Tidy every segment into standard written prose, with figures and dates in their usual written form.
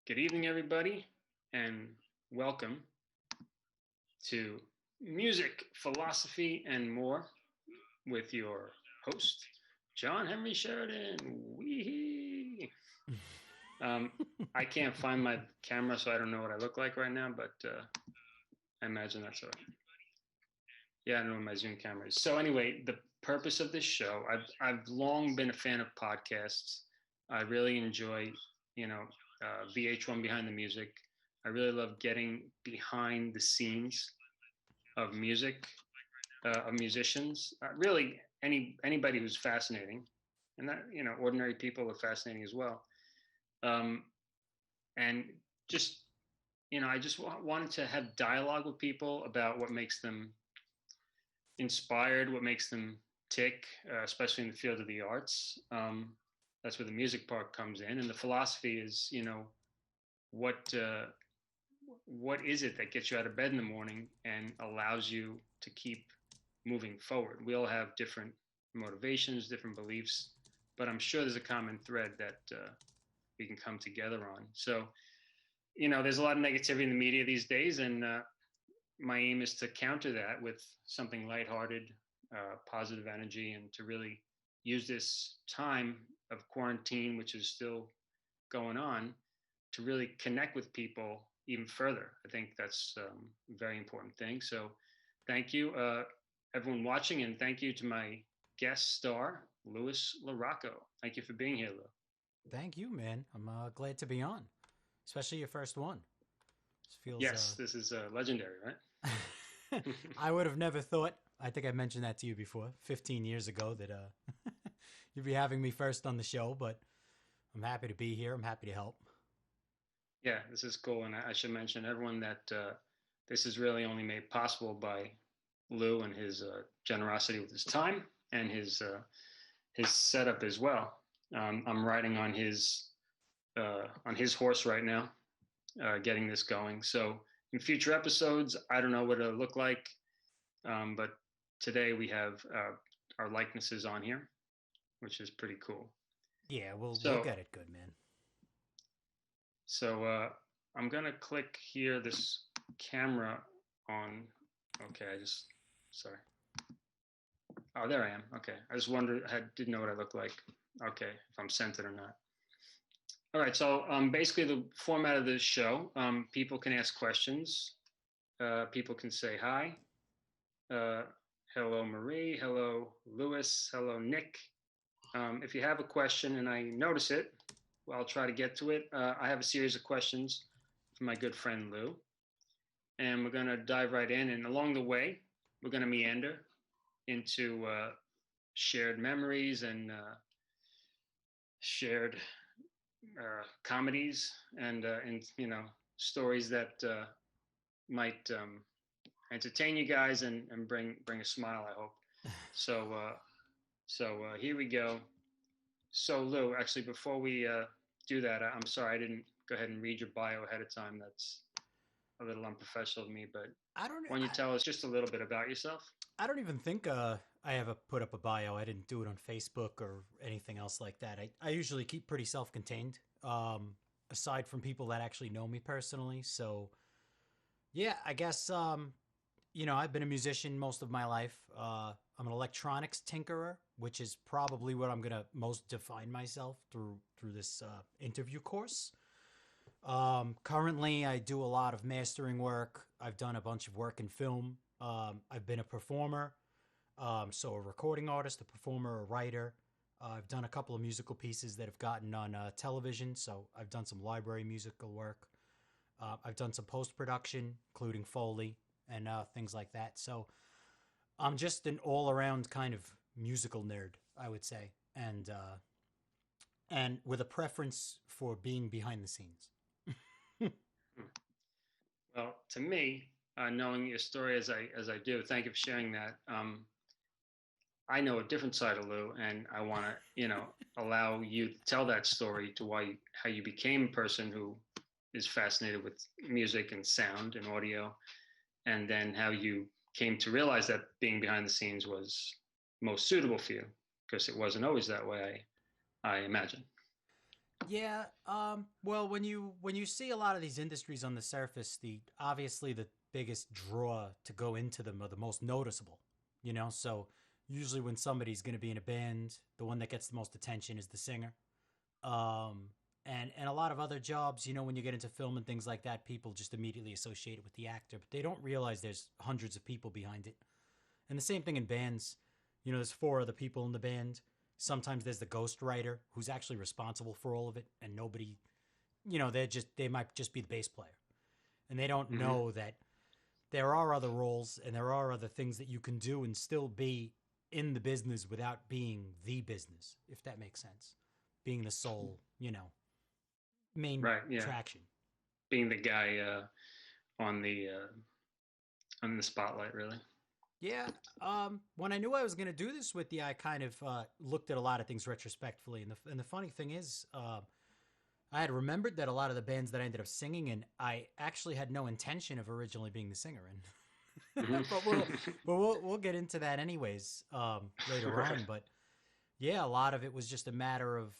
Good evening, everybody, and welcome to Music, Philosophy, and More with your host, John Henry Sheridan. Wee. Um, I can't find my camera, so I don't know what I look like right now, but I imagine that's all right. Yeah, I don't know what my Zoom camera is. So anyway, the purpose of this show, I've long been a fan of podcasts. I really enjoy, VH1 Behind the Music. I really love getting behind the scenes of music, of musicians. Really, anybody who's fascinating, and that ordinary people are fascinating as well. Um, and just I just wanted to have dialogue with people about what makes them inspired, what makes them tick, especially in the field of the arts. That's where the music part comes in, and the philosophy is, what what is it that gets you out of bed in the morning and allows you to keep moving forward? We all have different motivations, different beliefs, but I'm sure there's a common thread that we can come together on. So, there's a lot of negativity in the media these days, and my aim is to counter that with something lighthearted, positive energy, and to really use this time of quarantine, which is still going on, to really connect with people even further. I think that's a very important thing. So thank you, everyone watching, and thank you to my guest star, Louis La Rocco. Thank you for being here, Lou. Thank you, man. I'm glad to be on, especially your first one. This feels. Yes, this is legendary, right? I would have never thought. I think I mentioned that to you before, 15 years ago, that you'd be having me first on the show. But I'm happy to be here. I'm happy to help. Yeah, this is cool, and I should mention everyone that this is really only made possible by Lou and his generosity with his time and his setup as well. I'm riding on his horse right now, getting this going. So in future episodes, I don't know what it'll look like, but today we have our likenesses on here, which is pretty cool. Yeah, we'll get it good, man. So I'm gonna click here this camera on. Okay, sorry. Oh, there I am. Okay, I just wondered, didn't know what I look like. Okay, if I'm centered or not. All right, so basically the format of this show, people can ask questions. People can say hi. Hello, Marie. Hello, Louis. Hello, Nick. If you have a question and I notice it, well, I'll try to get to it. I have a series of questions from my good friend Lou, and we're going to dive right in. And along the way, we're going to meander into shared memories and shared comedies and stories that might entertain you guys and bring a smile, I hope. So here we go. So Lou, actually, before we do that, I'm sorry I didn't go ahead and read your bio ahead of time. That's a little unprofessional of me, but why don't you tell us just a little bit about yourself? I don't even think I have put up a bio. I didn't do it on Facebook or anything else like that. I usually keep pretty self-contained, aside from people that actually know me personally. So, yeah, I guess, I've been a musician most of my life. I'm an electronics tinkerer, which is probably what I'm going to most define myself through this interview course. Currently, I do a lot of mastering work. I've done a bunch of work in film. I've been a performer, so a recording artist, a performer, a writer. I've done a couple of musical pieces that have gotten on television, so I've done some library musical work. I've done some post-production, including Foley and things like that. So I'm just an all-around kind of musical nerd, I would say, and with a preference for being behind the scenes. Well, to me, knowing your story as I do, thank you for sharing that. I know a different side of Lou, and I want to, allow you to tell that story to how you became a person who is fascinated with music and sound and audio, and then how you came to realize that being behind the scenes was most suitable for you, because it wasn't always that way, I imagine. Yeah. Well, when you see a lot of these industries on the surface, the obviously the biggest draw to go into them are the most noticeable. So usually when somebody's going to be in a band, the one that gets the most attention is the singer. Um, and a lot of other jobs, when you get into film and things like that, people just immediately associate it with the actor, but they don't realize there's hundreds of people behind it. And the same thing in bands. There's four other people in the band. Sometimes there's the ghost writer who's actually responsible for all of it, and nobody, they might just be the bass player, and they don't Hmm. know that there are other roles and there are other things that you can do and still be in the business without being the business, if that makes sense. Being the sole, main Right. Yeah. traction. Being the guy on the spotlight, really. Yeah. When I knew I was going to do this with you, I kind of looked at a lot of things retrospectively, and the funny thing is, I had remembered that a lot of the bands that I ended up singing in, I actually had no intention of originally being the singer in. Hmm. but we'll get into that anyways later Right. on. But yeah, a lot of it was just a matter of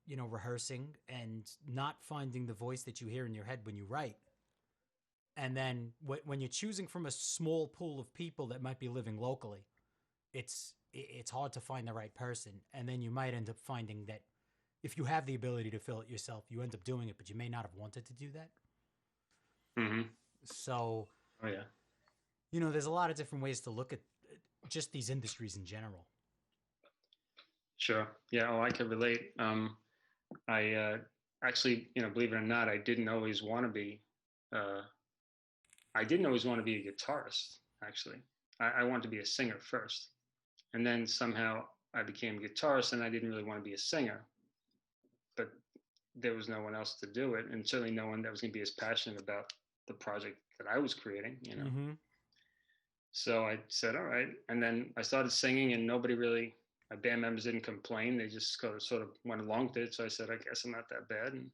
rehearsing and not finding the voice that you hear in your head when you write. And then when you're choosing from a small pool of people that might be living locally, it's hard to find the right person. And then you might end up finding that if you have the ability to fill it yourself, you end up doing it, but you may not have wanted to do that. Hmm. So, Oh yeah. there's a lot of different ways to look at just these industries in general. Sure. Yeah. Oh, I could relate. I actually, believe it or not, Uh, I didn't always want to be a guitarist. Actually, I wanted to be a singer first, and then somehow I became a guitarist, and I didn't really want to be a singer. But there was no one else to do it, and certainly no one that was going to be as passionate about the project that I was creating. Mm-hmm. So I said, all right. And then I started singing, and nobody really, my band members didn't complain. They just sort of went along with it. So I said, I guess I'm not that bad. And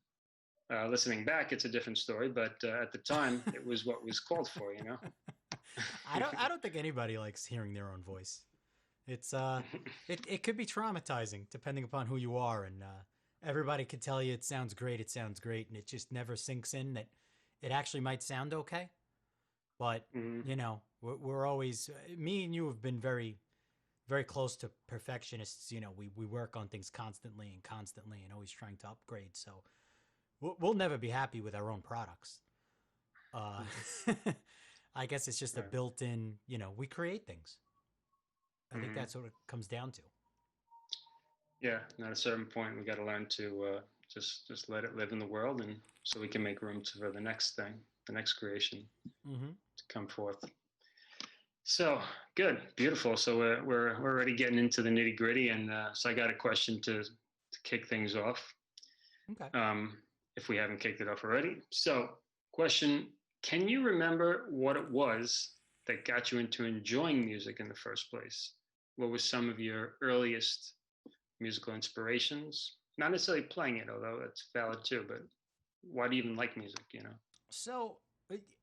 listening back, it's a different story. But at the time, it was what was called for. I don't think anybody likes hearing their own voice. It could be traumatizing depending upon who you are, and everybody could tell you it sounds great, and it just never sinks in that it actually might sound okay. But Mhm. we're always, me and you have been very very close to perfectionists. We work on things constantly and always trying to upgrade. So we'll never be happy with our own products. Uh, I guess it's just a Right. built-in. We create things. I think Mhm. that's what it comes down to. Yeah. And at a certain point, we got to learn to just let it live in the world, and so we can make room for the next thing, the next creation Mm-hmm. to come forth. So good, beautiful. So we're already getting into the nitty gritty, and so I got a question to kick things off, Okay. um, if we haven't kicked it off already. So, question: can you remember what it was that got you into enjoying music in the first place? What was some of your earliest musical inspirations? Not necessarily playing it, although that's valid too. But why do you even like music? So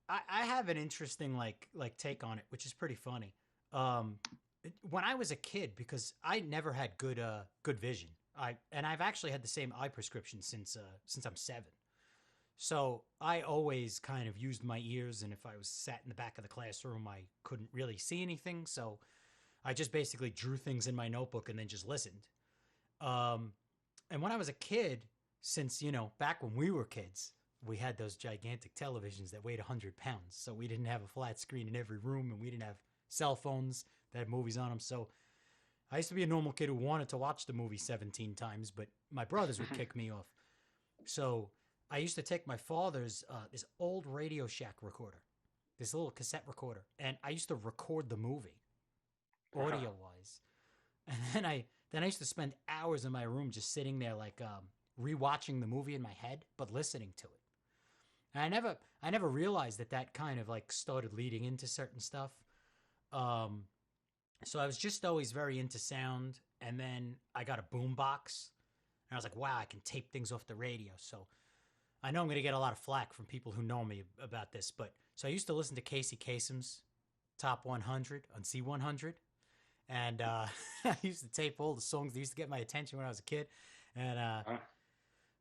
I have an interesting like take on it, which is pretty funny. Um, when I was a kid, because I never had good vision. I've actually had the same eye prescription since I'm 7. So I always kind of used my ears, and if I was sat in the back of the classroom, I couldn't really see anything. So I just basically drew things in my notebook and then just listened. Um, and when I was a kid, since back when we were kids, we had those gigantic televisions that weighed 100 pounds. So we didn't have a flat screen in every room, and we didn't have cell phones that had movies on them. So I used to be a normal kid who wanted to watch the movie 17 times, but my brothers would kick me off. So I used to take my father's this old Radio Shack recorder, this little cassette recorder, and I used to record the movie Wow. audio wise. And then I used to spend hours in my room just sitting there like rewatching the movie in my head, but listening to it. And I never realized that kind of like started leading into certain stuff. Um, so I was just always very into sound, and then I got a boom box, and I was like, wow, I can tape things off the radio. So I know I'm going to get a lot of flack from people who know me about this, but so I used to listen to Casey Kasem's Top 100 on C100, and I used to tape all the songs that used to get my attention when I was a kid, and Wow.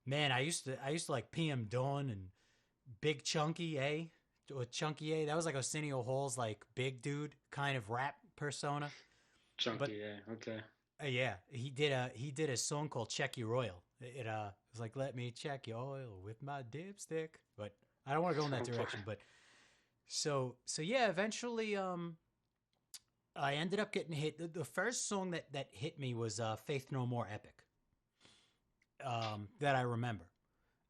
Man, I used to like PM Dawn and Big Chunky A or Chunky A. That was like Arsenio Hall's like big dude kind of rap persona. But Chunky, yeah, okay. yeah, he did a song called "Check Your Oil." It was like "Let me check your oil with my dipstick," but I don't want to go in that Oh boy. direction. But so yeah, eventually I ended up getting hit. The first song that hit me was "Faith No More" Epic, that I remember.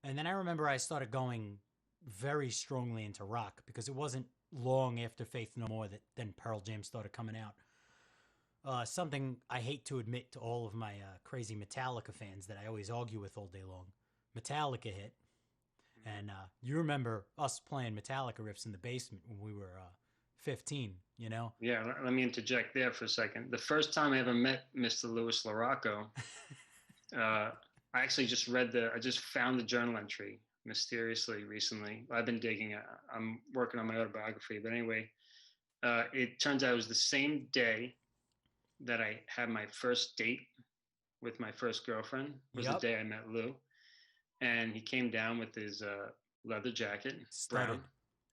And then I remember I started going very strongly into rock because it wasn't long after Faith No More that then Pearl Jam started coming out. Something I hate to admit to all of my crazy Metallica fans that I always argue with all day long. Metallica hit, and you remember us playing Metallica riffs in the basement when we were 15, you know? Yeah, let me interject there for a second. The first time I ever met Mr. Louis La Rocco, uh, I just found the journal entry mysteriously recently. I've been digging. I'm working on my autobiography, but anyway, it turns out it was the same day that I had my first date with my first girlfriend. Was the Yup. day I met Lou, and he came down with his leather jacket, Studded brown,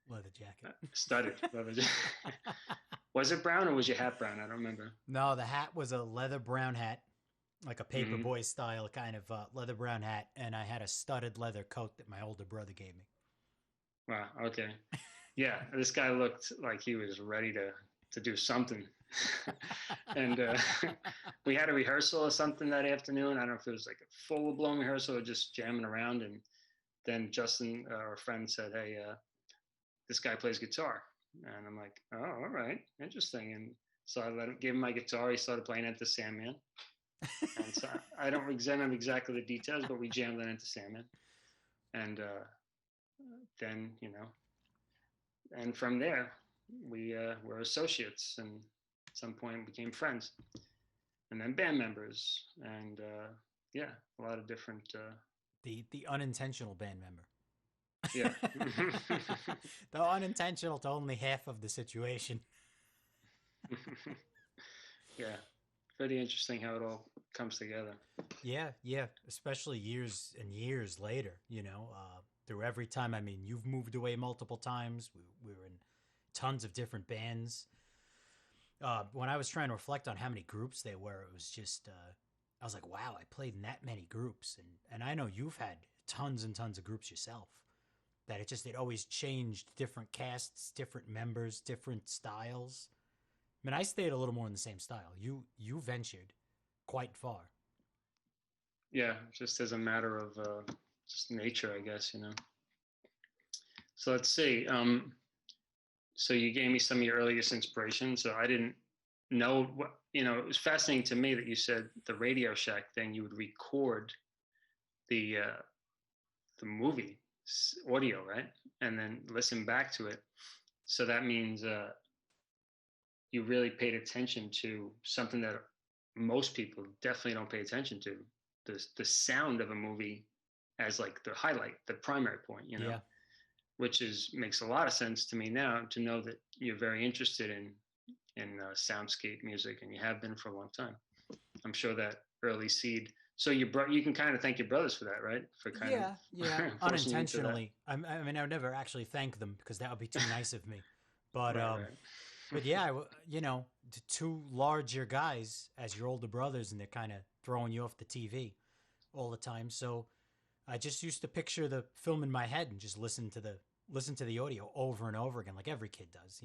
leather jacket. studded leather jacket. Was it brown or was your hat brown? I don't remember. No, the hat was a leather brown hat, like a paper Hmm. boy style kind of leather brown hat, and I had a studded leather coat that my older brother gave me. Wow. Okay. Yeah, this guy looked like he was ready to do something. And we had a rehearsal or something that afternoon. I don't know if it was like a full blown rehearsal or just jamming around. And then Justin, our friend, said, "Hey, this guy plays guitar," and I'm like, "Oh, all right, interesting." And so gave him my guitar. He started playing Enter Sandman, and so I don't remember exactly the details, but we jammed on Enter Sandman, and then and from there we were associates, and at some point became friends, and then band members, and yeah, a lot of different. The unintentional band member. Yeah. The unintentional to only half of the situation. Yeah, pretty interesting how it all comes together. Yeah, yeah. Especially years and years later, through every time. I mean, you've moved away multiple times. We were in tons of different bands. When I was trying to reflect on how many groups they were, it was just, I was like, wow, I played in that many groups. And I know you've had tons and tons of groups yourself. That it always changed different casts, different members, different styles. I mean, I stayed a little more in the same style. You ventured quite far. Yeah, just as a matter of just nature, I guess. So let's see. So you gave me some of your earliest inspiration. So I didn't know what, it was fascinating to me that you said the Radio Shack thing, you would record the movie audio, right? And then listen back to it. So that means you really paid attention to something that most people definitely don't pay attention to, the sound of a movie as like the highlight, the primary point, Yeah. which makes a lot of sense to me now to know that you're very interested in soundscape music, and you have been for a long time. I'm sure that early seed. So you can kind of thank your brothers for that, right? For kind of Yeah. forcing you into that. Unintentionally. I mean, I would never actually thank them because that would be too nice of me. But Right, um, right. but yeah, two larger guys as your older brothers, and they're kind of throwing you off the TV all the time. So I just used to picture the film in my head and just listen to the audio over and over again, like every kid does.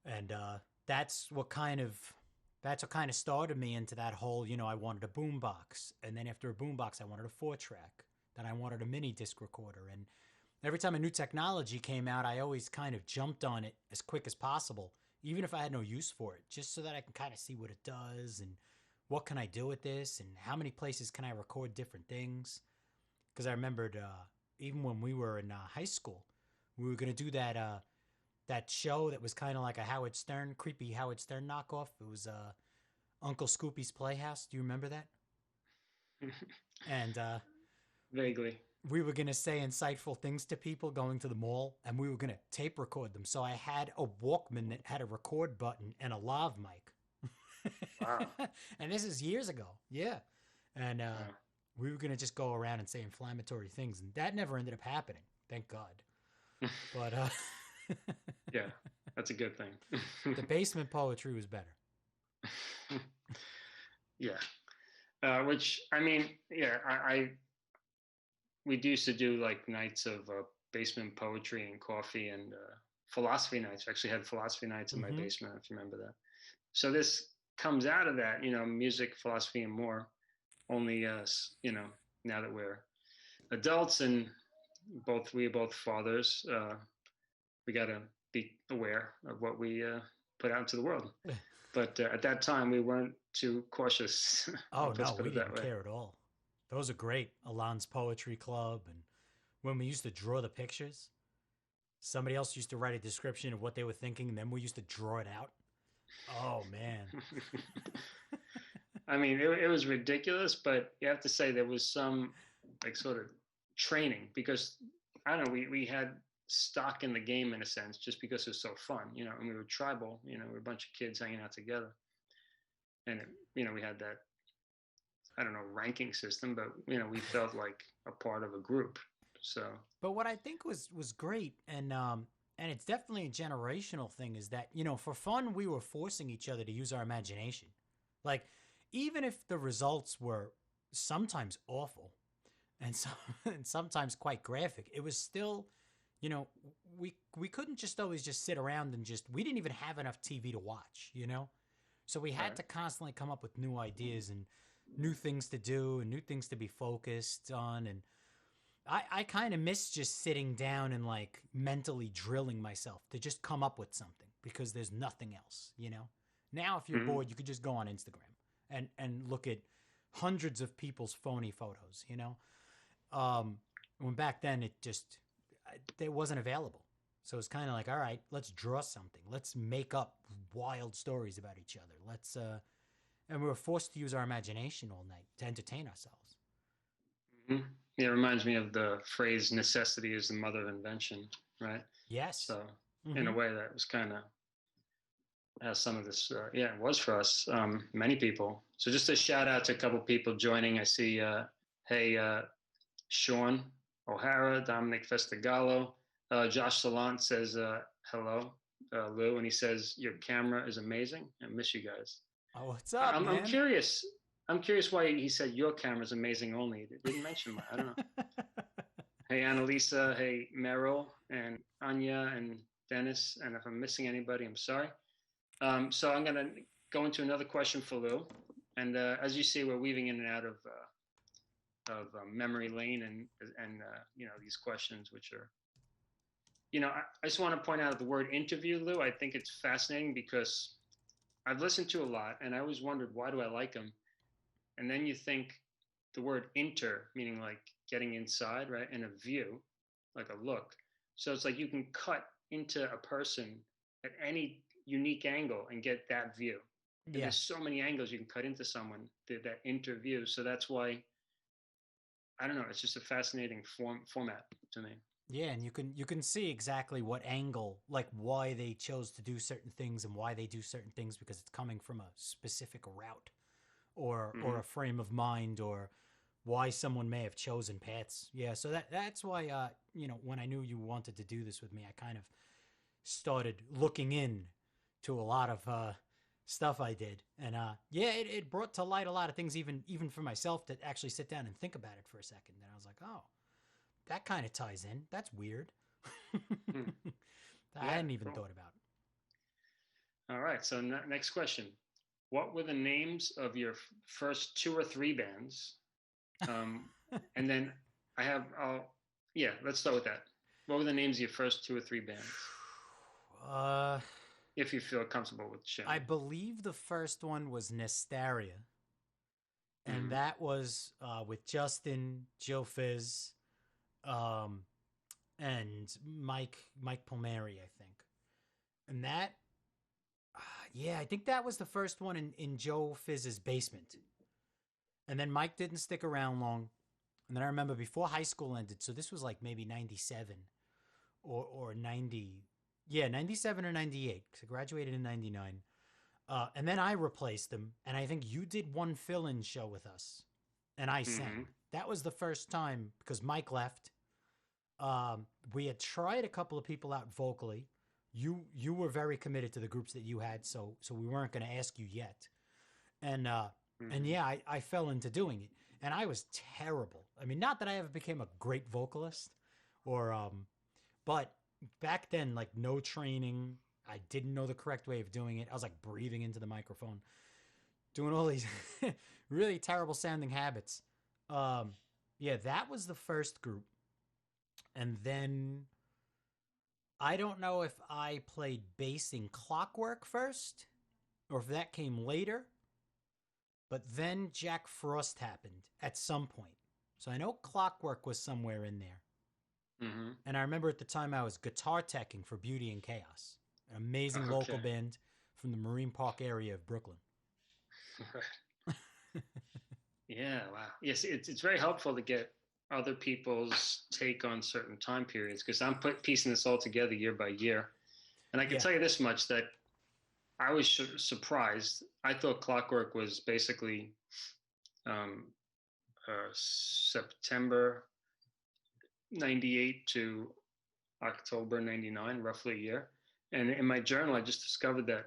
And that's what kind of started me into that whole. I wanted a boombox, and then after a boombox, I wanted a 4-track. Then I wanted a mini disc recorder, and every time a new technology came out, I always kind of jumped on it as quick as possible, even if I had no use for it, just so that I can kind of see what it does and what can I do with this and how many places can I record different things. Because I remembered even when we were in high school, we were going to do that show that was kind of like a Howard Stern, creepy Howard Stern knockoff. It was Uncle Scoopy's Playhouse. Do you remember that? And Vaguely. we were going to say insightful things to people going to the mall, and we were going to tape record them. So I had a Walkman that had a record button and a lav mic. Wow. And this is years ago. Yeah. And Wow. we were going to just go around and say inflammatory things, and that never ended up happening. Thank God. But yeah, that's a good thing. the basement poetry was better. Yeah. Which, I mean, yeah, we used to do like nights of basement poetry and coffee and philosophy nights. We actually had philosophy nights in my basement, if you remember that. So this comes out of that, music, philosophy, and more. Only, now that we're adults and we're both fathers, we got to be aware of what we put out into the world. But at that time, we weren't too cautious. Oh, no, we didn't care at all. Those are great. Alon's Poetry Club. And when we used to draw the pictures, somebody else used to write a description of what they were thinking, and then we used to draw it out. Oh, man. I mean, it was ridiculous, but you have to say there was some like sort of training because, I don't know, we had stock in the game in a sense just because it was so fun, and we were tribal, we were a bunch of kids hanging out together. And, we had that, I don't know, ranking system, but, we felt like a part of a group. So. But what I think was great, and it's definitely a generational thing, is that, for fun, we were forcing each other to use our imagination. Like, even if the results were sometimes awful and sometimes quite graphic, it was still, we couldn't just always just sit around and we didn't even have enough TV to watch, So we had to constantly come up with new ideas and new things to do and new things to be focused on. And I kind of miss just sitting down and like mentally drilling myself to just come up with something because there's nothing else, Now, if you're bored, you could just go on Instagram and look at hundreds of people's phony photos, When back then it wasn't available. So it's kind of like, all right, let's draw something. Let's make up wild stories about each other. And we were forced to use our imagination all night to entertain ourselves. Mm-hmm. Yeah, it reminds me of the phrase necessity is the mother of invention, right? Yes. So in a way that was kind of has some of this, it was for us, many people. So just a shout out to a couple people joining. I see, Sean O'Hara, Dominic Festigallo, Josh Salant says, hello, Lou, and he says, your camera is amazing. I miss you guys. Oh, what's up, man? I'm curious why he said your camera is amazing only. He didn't mention mine. I don't know. Hey, Annalisa. Hey, Meryl and Anya and Dennis. And if I'm missing anybody, I'm sorry. So I'm going to go into another question for Lou. And as you see, we're weaving in and out of memory lane and these questions, which are, I just want to point out the word interview, Lou. I think it's fascinating because I've listened to a lot and I always wondered, why do I like them? And then you think the word inter, meaning like getting inside, right? And a view, like a look. So it's like you can cut into a person at any unique angle and get that view. Yeah. There's so many angles you can cut into someone, that interview. So that's why, I don't know, it's just a fascinating format to me. Yeah, and you can see exactly what angle, like why they chose to do certain things and why they do certain things because it's coming from a specific route or a frame of mind or why someone may have chosen paths. Yeah, so that's why when I knew you wanted to do this with me, I kind of started looking in to a lot of stuff I did. And it brought to light a lot of things even for myself to actually sit down and think about it for a second. And I was like, oh, that kind of ties in. That's weird. I hadn't even thought about it. All right. So next question. What were the names of your first 2 or 3 bands? And then let's start with that. What were the names of your first 2 or 3 bands? If you feel comfortable with sharing. I believe the first one was Nestaria. And that was with Justin, Joe Fizz, and Mike Palmieri, I think. And that, I think that was the first one in Joe Fizz's basement. And then Mike didn't stick around long. And then I remember before high school ended, so this was like maybe 97 or 90. Yeah, 97 or 98, because I graduated in 99. And then I replaced him, and I think you did one fill-in show with us, and I sang. that was the first time because Mike left. We had tried a couple of people out vocally. You were very committed to the groups that you had, so we weren't going to ask you yet. And yeah, I fell into doing it, and I was terrible. I mean, not that I ever became a great vocalist, or but back then, like no training. I didn't know the correct way of doing it. I was like breathing into the microphone, doing all these really terrible sounding habits. Yeah, that was the first group. And then I don't know if I played bass in Clockwork first or if that came later. But then Jack Frost happened at some point. So I know Clockwork was somewhere in there. Mm-hmm. And I remember at the time I was guitar teching for Beauty and Chaos, an amazing local band from the Marine Park area of Brooklyn. Right. Yeah, wow. Yes, it's very helpful to get other people's take on certain time periods because I'm piecing this all together year by year. And I can tell you this much, that I was surprised. I thought Clockwork was basically September 98 to October 99, roughly a year. And in my journal, I just discovered that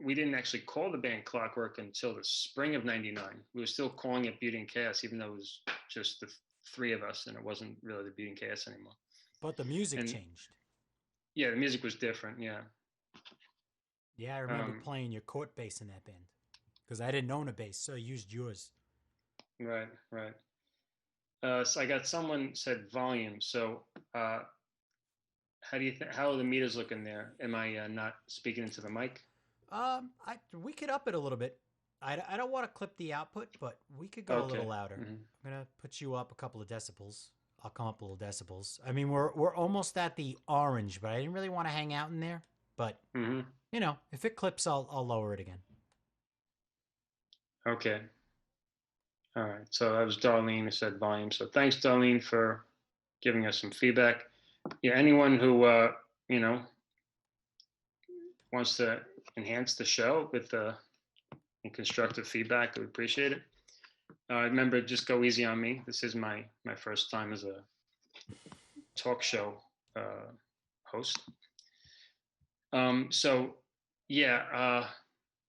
we didn't actually call the band Clockwork until the spring of 99. We were still calling it Beauty and Chaos, even though it was just the three of us and it wasn't really the Beauty and Chaos anymore. But the music changed. Yeah, the music was different, yeah. Yeah, I remember playing your court bass in that band because I didn't own a bass, so I used yours. Right. So I got someone said volume. So how do you how are the meters looking there? Am I not speaking into the mic? We could up it a little bit. I don't want to clip the output, but we could go a little louder. Mm-hmm. I'm gonna put you up a couple of decibels. I'll come up a little decibels. I mean, we're almost at the orange, but I didn't really want to hang out in there. But you know, if it clips, I'll lower it again. Okay. All right. So that was Darlene who said volume. So thanks, Darlene, for giving us some feedback. Yeah, anyone who you know wants to enhance the show with constructive feedback, we appreciate it. Remember, just go easy on me. This is my first time as a talk show host. So yeah,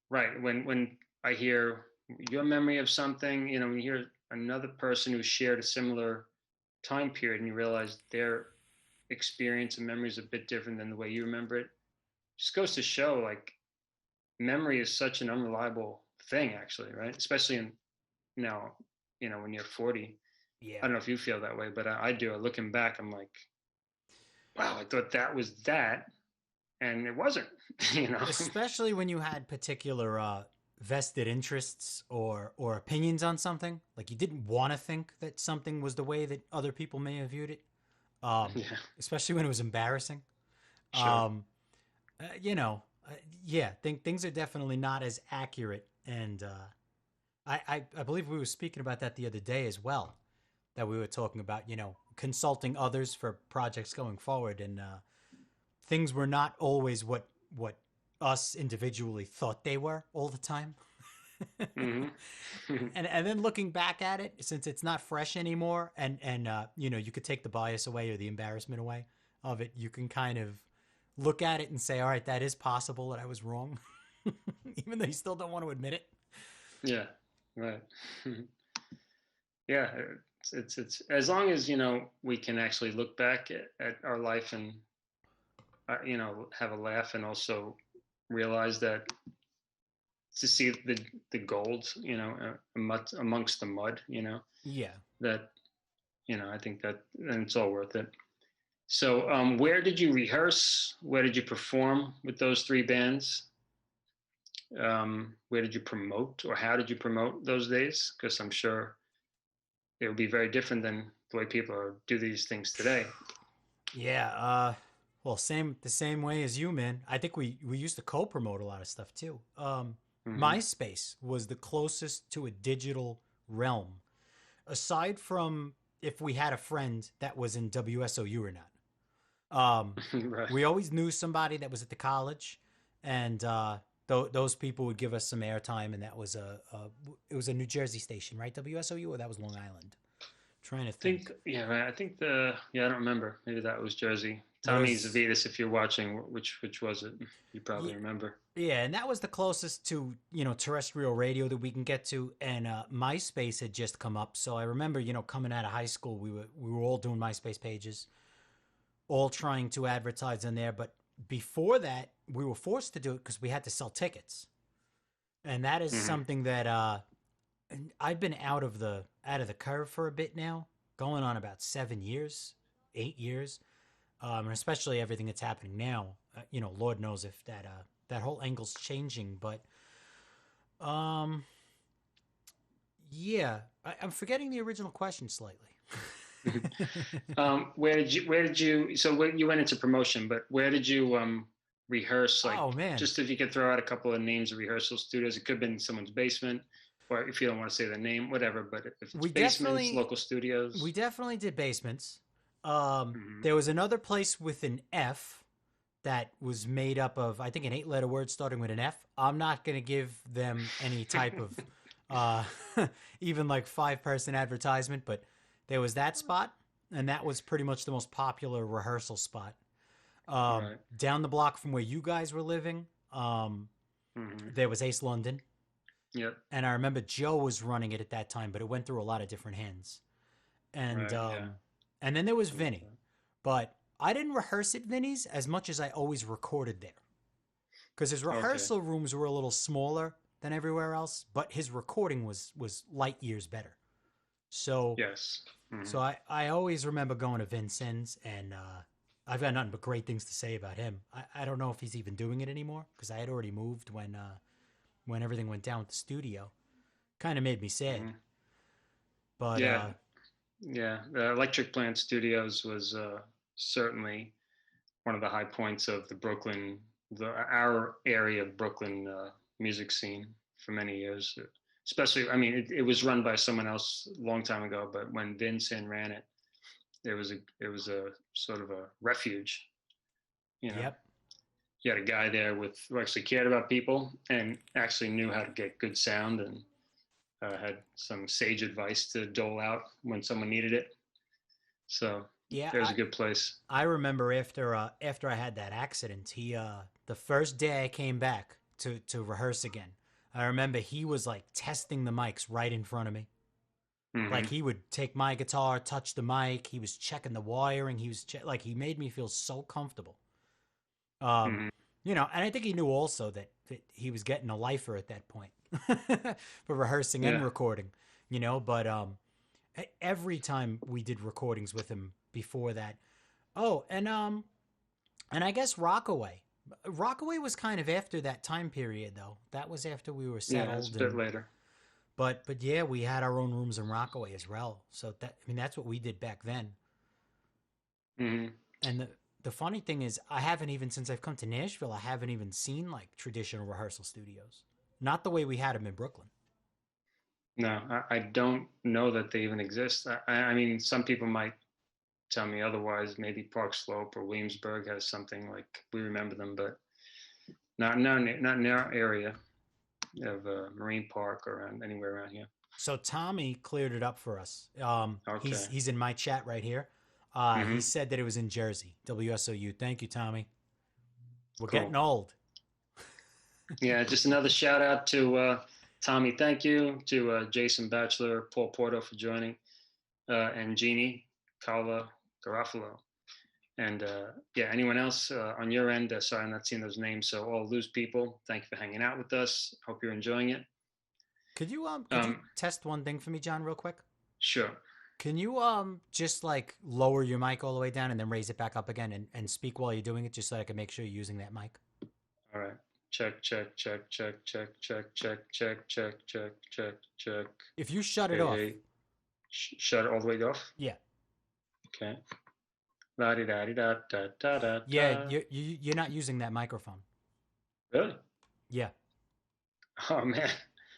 right. When I hear your memory of something, you know, when you hear another person who shared a similar time period and you realize their experience and memory is a bit different than the way you remember it, just goes to show like memory is such an unreliable thing, actually, right? Especially in now, you know, when you're 40. Yeah. I don't know if you feel that way, but I do. Looking back, I'm like, wow, I thought that was that, and it wasn't. You know, especially when you had particular vested interests or opinions on something, like you didn't want to think that something was the way that other people may have viewed it. Especially when it was embarrassing. Sure. You know, yeah, things are definitely not as accurate. And I believe we were speaking about that the other day as well, that we were talking about, you know, consulting others for projects going forward. And things were not always what us individually thought they were all the time. and then looking back at it, since it's not fresh anymore, and you know, you could take the bias away or the embarrassment away of it, you can kind of look at it and say, all right, that is possible that I was wrong, even though you still don't want to admit it. Yeah, right. Yeah, it's as long as, you know, we can actually look back at our life and you know, have a laugh and also realize that to see the gold, you know, amongst the mud, you know. Yeah. That, you know, I think that, and it's all worth it. So where did you rehearse? Where did you perform with those three bands? Where did you promote, or how did you promote those days? Because I'm sure it would be very different than the way people do these things today. Yeah. Well, the same way as you, man. I think we used to co-promote a lot of stuff too. MySpace was the closest to a digital realm, aside from if we had a friend that was in WSOU or not. Right. We always knew somebody that was at the college, and those people would give us some airtime, and that was it was a New Jersey station, right? WSOU, or that was Long Island? Trying to think, yeah, right. I think I don't remember. Maybe that was Jersey. Tommy There's Zavitas, if you're watching, which was it? You probably Ye- remember. Yeah, and that was the closest to, terrestrial radio that we can get to. And MySpace had just come up. So I remember, coming out of high school, we were all doing MySpace pages, all trying to advertise in there. But before that, we were forced to do it because we had to sell tickets. And that is Hmm. something that I've been out of the curve for a bit now, going on about 7 years, 8 years, and especially everything that's happening now. Lord knows if that whole angle's changing, but um, yeah, I'm forgetting the original question slightly. Where did you? So you went into promotion, but where did you rehearse? Like, Oh man, just if you could throw out a couple of names of rehearsal studios, it could have been someone's basement, or if you don't want to say the name, whatever. But if it's we basements, definitely local we studios. definitely did basements. Hmm. There was another place with an F that was made up of, I think, an 8-letter word starting with an F. I'm not going to give them any type of uh, even like 5-person advertisement, but there was that spot, and that was pretty much the most popular rehearsal spot. Right. Down the block from where you guys were living, Hmm. there was Ace London, Yep. and I remember Joe was running it at that time, but it went through a lot of different hands. And Right. Yeah. and then there was I remember Vinny, but I didn't rehearse at Vinny's as much as I always recorded there because his that. Okay. rehearsal rooms were a little smaller than everywhere else, but his recording was light years better. So Yes. Hmm. so I always remember going to Vincent's, and I've got nothing but great things to say about him. I don't know if he's even doing it anymore because I had already moved when everything went down with the studio. Kind of made me sad, Hmm. but Yeah. Yeah. The Electric Plant Studios was certainly one of the high points of the Brooklyn, our area of Brooklyn music scene for many years. Especially, I mean, it was run by someone else a long time ago, but when Vincent ran it, it was a sort of a refuge. You know, yep. you had a guy there who actually cared about people and actually knew how to get good sound and had some sage advice to dole out when someone needed it. So Yeah, it was a good place. I remember after I had that accident, he the first day I came back to rehearse again, I remember he was like testing the mics right in front of me. Like Hmm. he would take my guitar, touch the mic, he was checking the wiring, like he made me feel so comfortable. Um, Hmm. and I think he knew also that he was getting a lifer at that point for rehearsing and Yeah. recording, but every time we did recordings with him before that. Oh, and I guess Rockaway. Rockaway was kind of after that time period though. That was after we were Yeah, it's settled a bit and later. but yeah, we had our own rooms in Rockaway as well. So that's what we did back then. Hmm. And the funny thing is I haven't even since I've come to Nashville, I haven't even seen like traditional rehearsal studios. Not the way we had them in Brooklyn. No, I don't know that they even exist. I mean, some people might tell me otherwise. Maybe Park Slope or Williamsburg has something like we remember them, but not in our area of Marine Park or around anywhere around here. So Tommy cleared it up for us. He's Okay. he's in my chat right here. He Hmm. said that it was in Jersey, WSOU. Thank you, Tommy. We're getting Cool. old. Yeah, just another shout out to Tommy. Thank you to Jason Batchelor, Paul Porto for joining, and Jeannie Carla Garofalo. And yeah, anyone else on your end? Sorry, I'm not seeing those names. So all Lose people, thank you for hanging out with us. Hope you're enjoying it. Could you Um, test one thing for me, John, real quick? sure. Can you just like lower your mic all the way down and then raise it back up again and speak while you're doing it just so I can make sure you're using that mic? All right. Check, check, check, check, check, check, check, check, check, check, check, check. If you shut it Hey, off. hey. Shut it all the way off. Yeah. Okay. La di da di da da da da Yeah, da. you're not using that microphone. Really? Yeah. Oh man,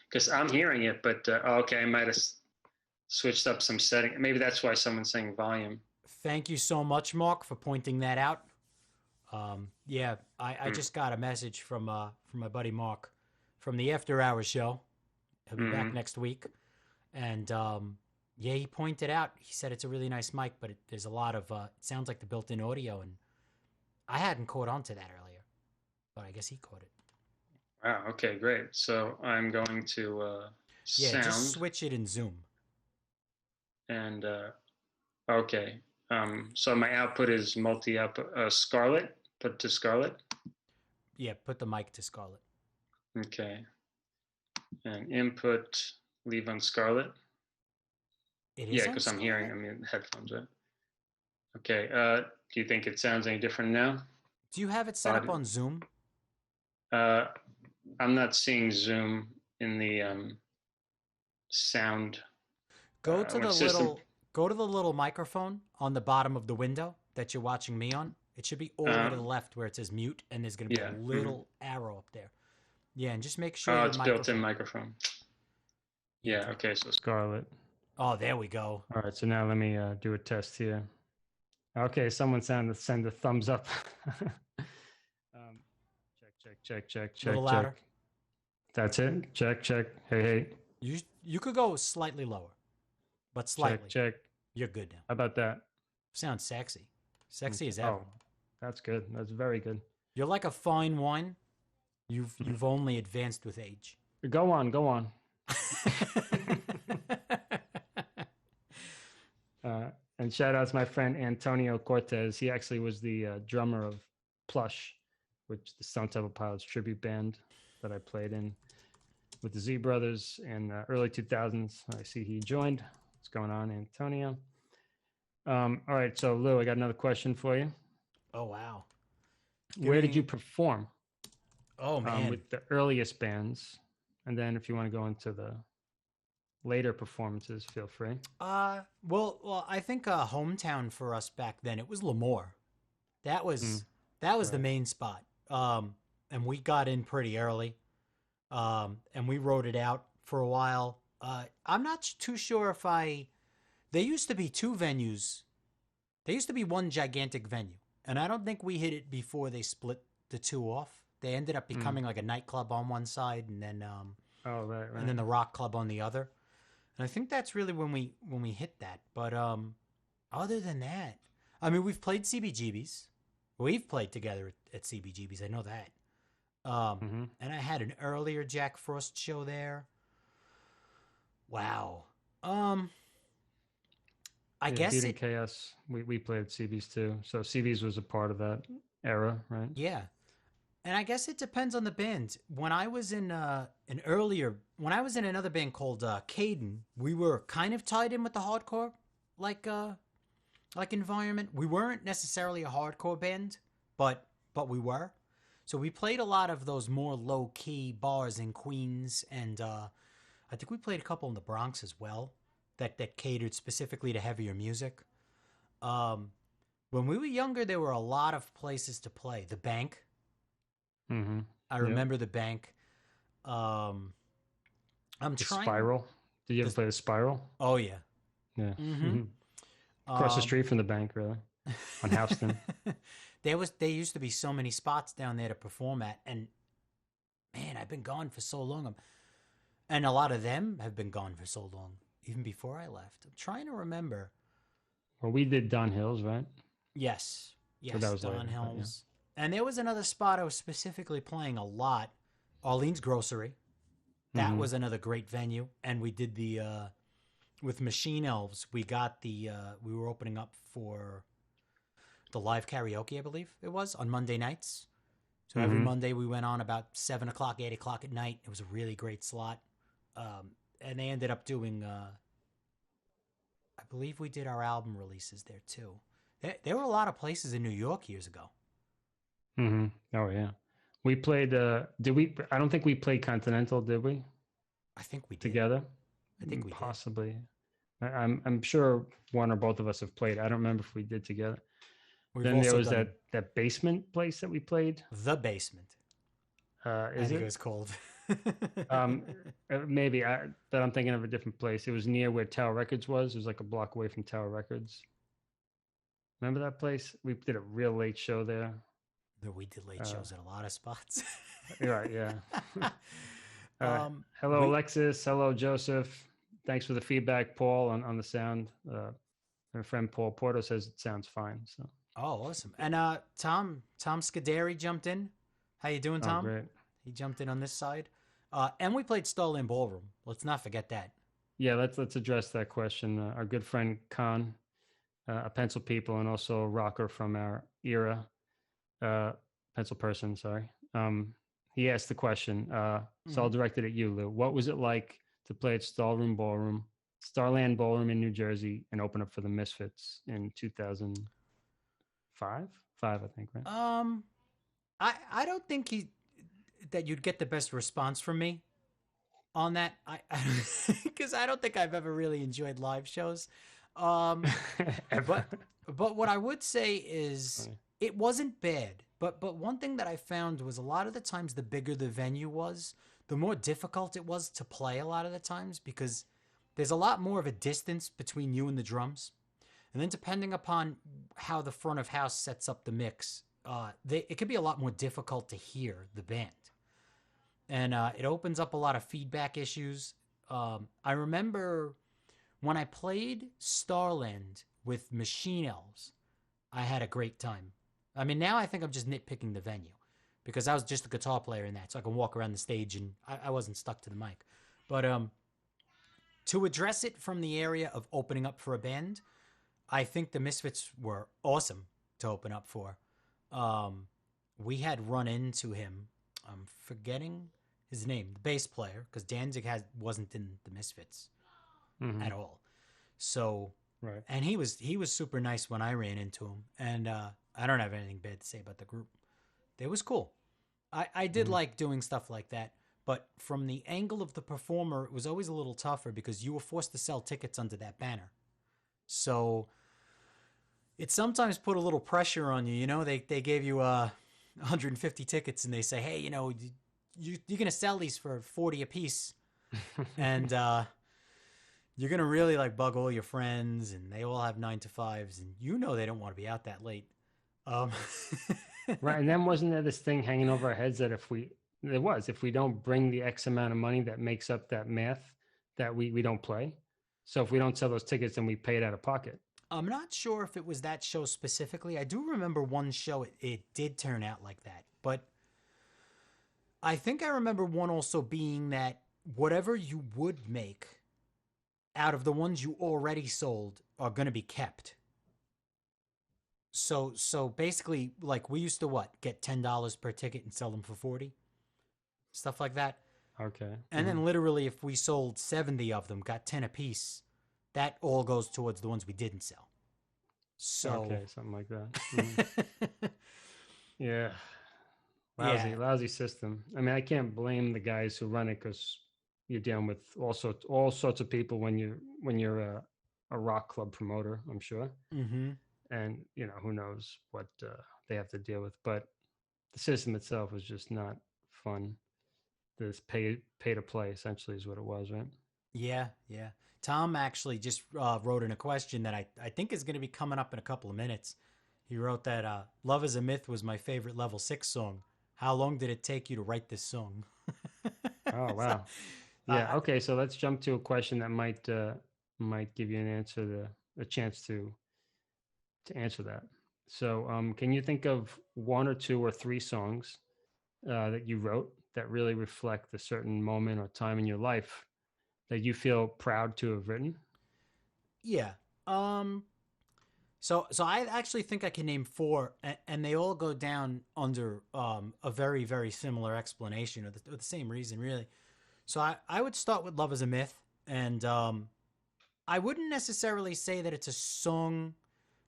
because I'm hearing it, but okay, I might have switched up some setting. Maybe that's why someone's saying volume. Thank you so much, Mark, for pointing that out. Yeah, I Mm. just got a message from my buddy Mark from the After Hours show. He'll be back Hmm. next week, and Yeah, he pointed out. He said it's a really nice mic, but there's a lot of. It sounds like the built-in audio, and I hadn't caught on to that earlier, but I guess he caught it. Wow. Okay, great. So I'm going to Yeah, just sound switch it in Zoom. and okay. So my output is multi-output Scarlett. Put to Scarlett. Yeah, put the mic to Scarlett. Okay. And input leave on Scarlett. It is Yeah, on because I'm Scarlett? hearing. I mean, headphones, right? Okay. Do you think it sounds any different now? Do you have it set up on Zoom? I'm not seeing Zoom in the sound. Go to the system. little microphone on the bottom of the window that you're watching me on. It should be all the way to the left where it says mute, and there's going to be a little arrow up there. Yeah, and just make sure it's built-in microphone. Yeah. Okay. So Scarlett. Oh, there we go. All right. So now let me do a test here. Okay. Someone send a thumbs up. Check. A little louder. That's it. Check. Hey. You could go slightly lower, but slightly. Check. You're good now. How about that? Sounds sexy. Sexy as ever. Oh, that's good. That's very good. You're like a fine wine. You've only advanced with age. Go on. And shout out to my friend Antonio Cortez. He actually was the drummer of Plush, which the Stone Temple Pilots tribute band that I played in with the Z Brothers in early 2000s. I see he joined. What's going on, Antonio? All right, so Lou, I got another question for you. Oh, wow. Where did you perform? Oh, man. With the earliest bands. And then if you want to go into the later performances, feel free. Well, I think hometown for us back then, it was Lemoore. That was the main spot. And we got in pretty early. And we rode it out for a while. I'm not too sure if there used to be two venues. There used to be one gigantic venue. And I don't think we hit it before they split the two off. They ended up becoming like a nightclub on one side and then right. and then the rock club on the other. And I think that's really when we hit that. But other than that, I mean, we've played CBGBs. We've played together at CBGBs. I know that. And I had an earlier Jack Frost show there. Wow. I guess Beauty and Chaos. We played CBs too. So CBs was a part of that era, right? Yeah. And I guess it depends on the band. When I was in another band called Caden, we were kind of tied in with the hardcore like environment. We weren't necessarily a hardcore band, but we were. So we played a lot of those more low key bars in Queens, and I think we played a couple in the Bronx as well that catered specifically to heavier music. When we were younger, there were a lot of places to play. The Bank. I remember the Bank. Spiral. Did you ever play the Spiral? Oh yeah. Yeah. Across the street from the Bank, really, on Houston. There used to be so many spots down there to perform at, and man, I've been gone for so long. And a lot of them have been gone for so long, even before I left. I'm trying to remember. Well, we did Don Hills, right? Yes, So that was Don later, Hills. And there was another spot I was specifically playing a lot, Arlene's Grocery. That was another great venue. And we did with Machine Elves, we were opening up for the live karaoke, I believe it was, on Monday nights. So every Monday we went on about 7 o'clock, 8 o'clock at night. It was a really great slot. And they ended up doing, I believe we did our album releases there too. There were a lot of places in New York years ago. Oh yeah, we played. Did we? I don't think we played Continental, did we? I think we did together. I think we possibly. I'm sure one or both of us have played. I don't remember if we did together. Then there was that basement place that we played. The Basement. I think it was called. Maybe but I'm thinking of a different place. It was near where Tower Records was. It was like a block away from Tower Records. Remember that place? We did a real late show there. We did late shows at a lot of spots. Right, yeah. Hello, Alexis. Hello, Joseph. thanks for the feedback, Paul, on the sound. My friend Paul Porto says it sounds fine. So. Oh, awesome. And Tom Scuderi jumped in. How you doing, Tom? Oh, great. He jumped in on this side. And we played Starland Ballroom. Let's not forget that. Yeah, let's address that question. Our good friend Khan, a pencil people and also a rocker from our era, pencil person, sorry. He asked the question, so I'll direct it at you, Lou. What was it like to play at Starland Ballroom in New Jersey and open up for the Misfits in 2005? I think, right? I don't think that you'd get the best response from me on that. Because I don't think I've ever really enjoyed live shows. But what I would say is it wasn't bad. But one thing that I found was a lot of the times the bigger the venue was, the more difficult it was to play a lot of the times because there's a lot more of a distance between you and the drums. And then depending upon how the front of house sets up the mix, it could be a lot more difficult to hear the band. And it opens up a lot of feedback issues. I remember when I played Starland with Machine Elves, I had a great time. I mean, now I think I'm just nitpicking the venue because I was just a guitar player in that, so I can walk around the stage and I wasn't stuck to the mic. But to address it from the area of opening up for a band, I think the Misfits were awesome to open up for. We had run into him. I'm forgetting his name, the bass player, because Danzig wasn't in the Misfits at all. So, right. And he was super nice when I ran into him, and I don't have anything bad to say about the group. It was cool. I did like doing stuff like that, but from the angle of the performer, it was always a little tougher because you were forced to sell tickets under that banner. So it sometimes put a little pressure on you. You know, they gave you 150 tickets and they say, hey, you know, you're going to sell these for 40 a piece. And you're going to really like bug all your friends and they all have 9 to 5s and you know they don't want to be out that late. Right. And then wasn't there this thing hanging over our heads that if we don't bring the X amount of money that makes up that math, that we don't play. So if we don't sell those tickets, then we pay it out of pocket. I'm not sure if it was that show specifically. I do remember one show, it did turn out like that. But I think I remember one also being that whatever you would make out of the ones you already sold are going to be kept. So basically, like we used to get $10 per ticket and sell them for 40, stuff like that. Okay. And then literally, if we sold 70 of them, got 10 a piece, that all goes towards the ones we didn't sell. So okay, something like that. Yeah. Lousy system. I mean, I can't blame the guys who run it because you're dealing with all sorts of people when you're a rock club promoter, I'm sure. Mm-hmm. And you know, who knows what they have to deal with. But the system itself was just not fun. This pay to play essentially is what it was, right? Yeah. Tom actually just wrote in a question that I think is going to be coming up in a couple of minutes. He wrote that Love is a Myth was my favorite Level 6 song. How long did it take you to write this song? Oh, wow. Yeah, okay, so let's jump to a question that might give you an answer, a chance to answer that. So can you think of 1 or 2 or 3 songs that you wrote that really reflect a certain moment or time in your life that you feel proud to have written? Yeah. So I actually think I can name 4, and they all go down under a very, very similar explanation or the same reason, really. So I would start with Love is a Myth, and I wouldn't necessarily say that it's a song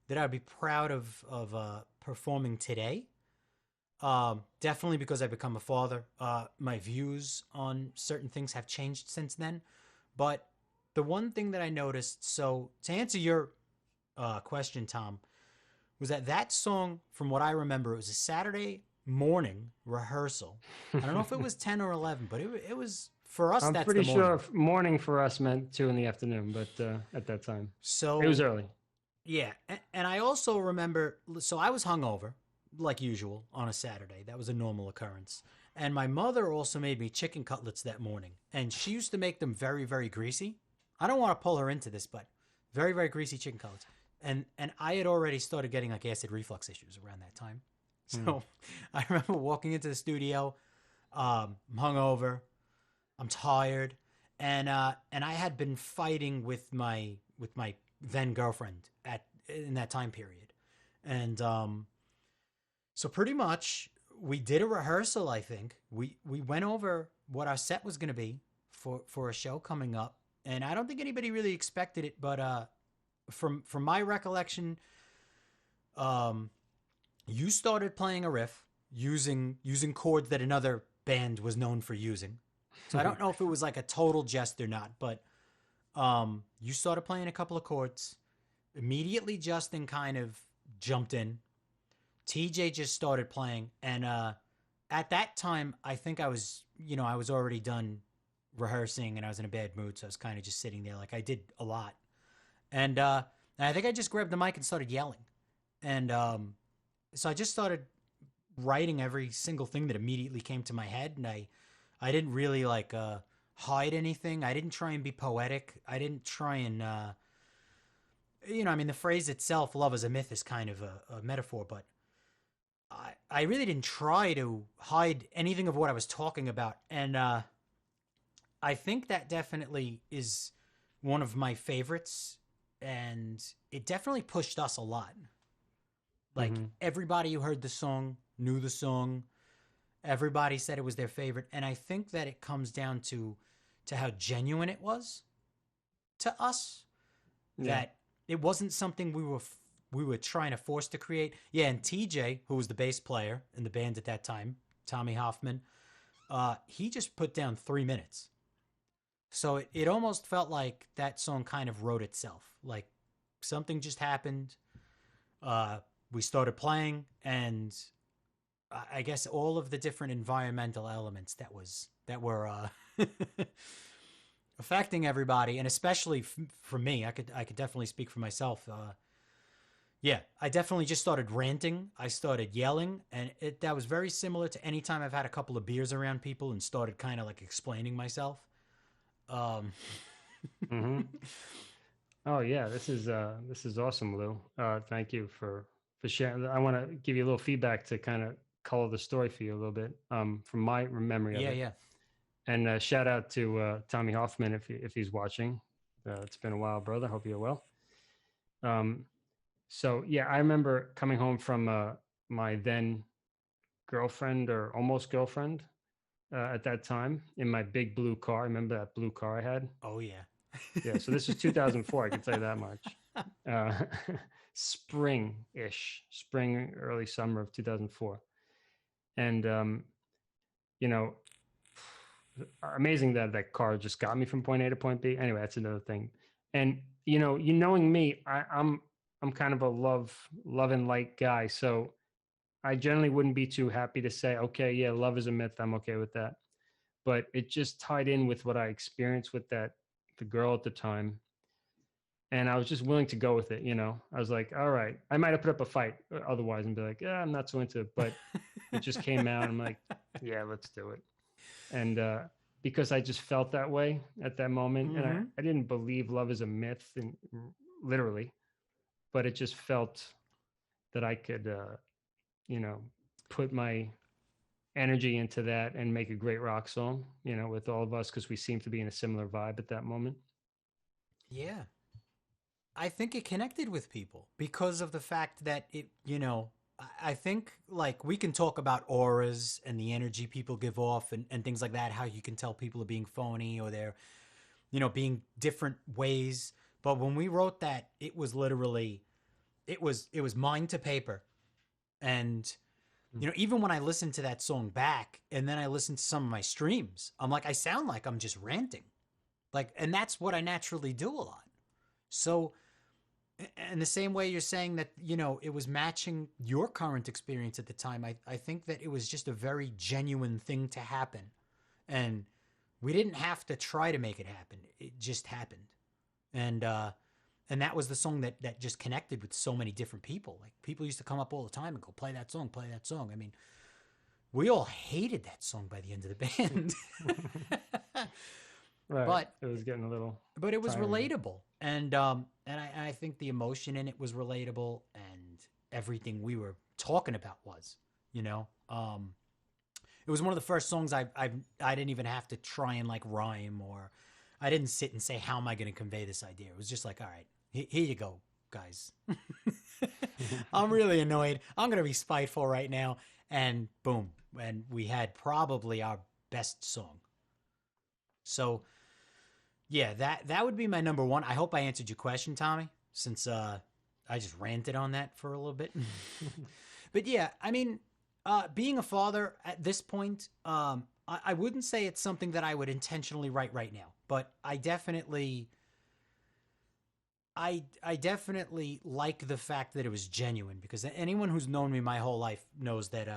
that I'd be proud of performing today. Definitely because I've become a father. My views on certain things have changed since then. But the one thing that I noticed, so to answer your question, Tom, was that song, from what I remember, it was a Saturday morning rehearsal. I don't know if it was 10 or 11, but it was, for us, I'm that's pretty the morning. sure morning for us meant 2 in the afternoon, but at that time. So it was early. Yeah, and I also remember, so I was hungover, like usual, on a Saturday. That was a normal occurrence. And my mother also made me chicken cutlets that morning. And she used to make them very, very greasy. I don't want to pull her into this, but very, very greasy chicken cutlets. And I had already started getting like acid reflux issues around that time. So I remember walking into the studio, hungover, I'm tired, and I had been fighting with my then girlfriend in that time period. And so pretty much we did a rehearsal, I think. We went over what our set was going to be for a show coming up. And I don't think anybody really expected it, but from my recollection, you started playing a riff using chords that another band was known for using. So I don't know if it was like a total jest or not, but you started playing a couple of chords. Immediately Justin kind of jumped in. TJ just started playing, and at that time I think I was already done rehearsing and I was in a bad mood, so I was kind of just sitting there like I did a lot. And I think I just grabbed the mic and started yelling. And so I just started writing every single thing that immediately came to my head, and I didn't really like hide anything. I didn't try and be poetic. I didn't try and the phrase itself, love is a myth, is kind of a metaphor, but I really didn't try to hide anything of what I was talking about. And I think that definitely is one of my favorites, and it definitely pushed us a lot. Like everybody who heard the song knew the song. Everybody said it was their favorite, and I think that it comes down to how genuine it was to us. Yeah. That it wasn't something we were trying to force to create. Yeah, and TJ, who was the bass player in the band at that time, Tommy Hoffman, he just put down 3 minutes. So it almost felt like that song kind of wrote itself. Like something just happened. We started playing, and I guess all of the different environmental elements that were affecting everybody, and especially for me, I could definitely speak for myself. Yeah, I definitely just started ranting. I started yelling, and that was very similar to any time I've had a couple of beers around people and started kind of like explaining myself. Oh yeah, this is awesome, Lou. Thank you for sharing. I want to give you a little feedback to kind of color the story for you a little bit from my memory of it. Yeah. And shout out to Tommy Hoffman if he's watching. It's been a while, brother. Hope you're well. So yeah, I remember coming home from my then girlfriend or almost girlfriend at that time in my big blue car. Remember that blue car I had? Oh yeah. Yeah. So this was 2004. I can tell you that much. Spring, early summer of 2004. And, amazing that car just got me from point A to point B. Anyway, that's another thing. And, knowing me, I'm kind of a love and light guy. So I generally wouldn't be too happy to say, okay, yeah, love is a myth. I'm okay with that. But it just tied in with what I experienced with the girl at the time. And I was just willing to go with it. I was like, all right, I might have put up a fight otherwise and be like, yeah, I'm not so into it, but it just came out. I'm like, yeah, let's do it. And because I just felt that way at that moment. And I didn't believe love is a myth and literally, but it just felt that I could, put my energy into that and make a great rock song, with all of us, because we seem to be in a similar vibe at that moment. Yeah. I think it connected with people because of the fact that I think like we can talk about auras and the energy people give off and things like that, how you can tell people are being phony or they're, being different ways. But when we wrote that, it was literally, it was mind to paper. And, even when I listened to that song back and then I listened to some of my streams, I'm like, I sound like I'm just ranting. Like, and that's what I naturally do a lot. So, in the same way you're saying that, it was matching your current experience at the time, I think that it was just a very genuine thing to happen. And we didn't have to try to make it happen. It just happened. And that was the song that just connected with so many different people. Like people used to come up all the time and go, play that song. I mean, we all hated that song by the end of the band. Right. But it was getting a little. but it was tiring. relatable, and I think the emotion in it was relatable, and everything we were talking about was, you know, it was one of the first songs I didn't even have to try and like rhyme, or I didn't sit and say, how am I going to convey this idea? It was just like, all right, here you go, guys. I'm really annoyed. I'm going to be spiteful right now. And boom. And we had probably our best song. So yeah, that would be my number one. I hope I answered your question, Tommy, since I just ranted on that for a little bit. But yeah, I mean, being a father at this point, I wouldn't say it's something that I would intentionally write right now, but I definitely like the fact that it was genuine, because anyone who's known me my whole life knows that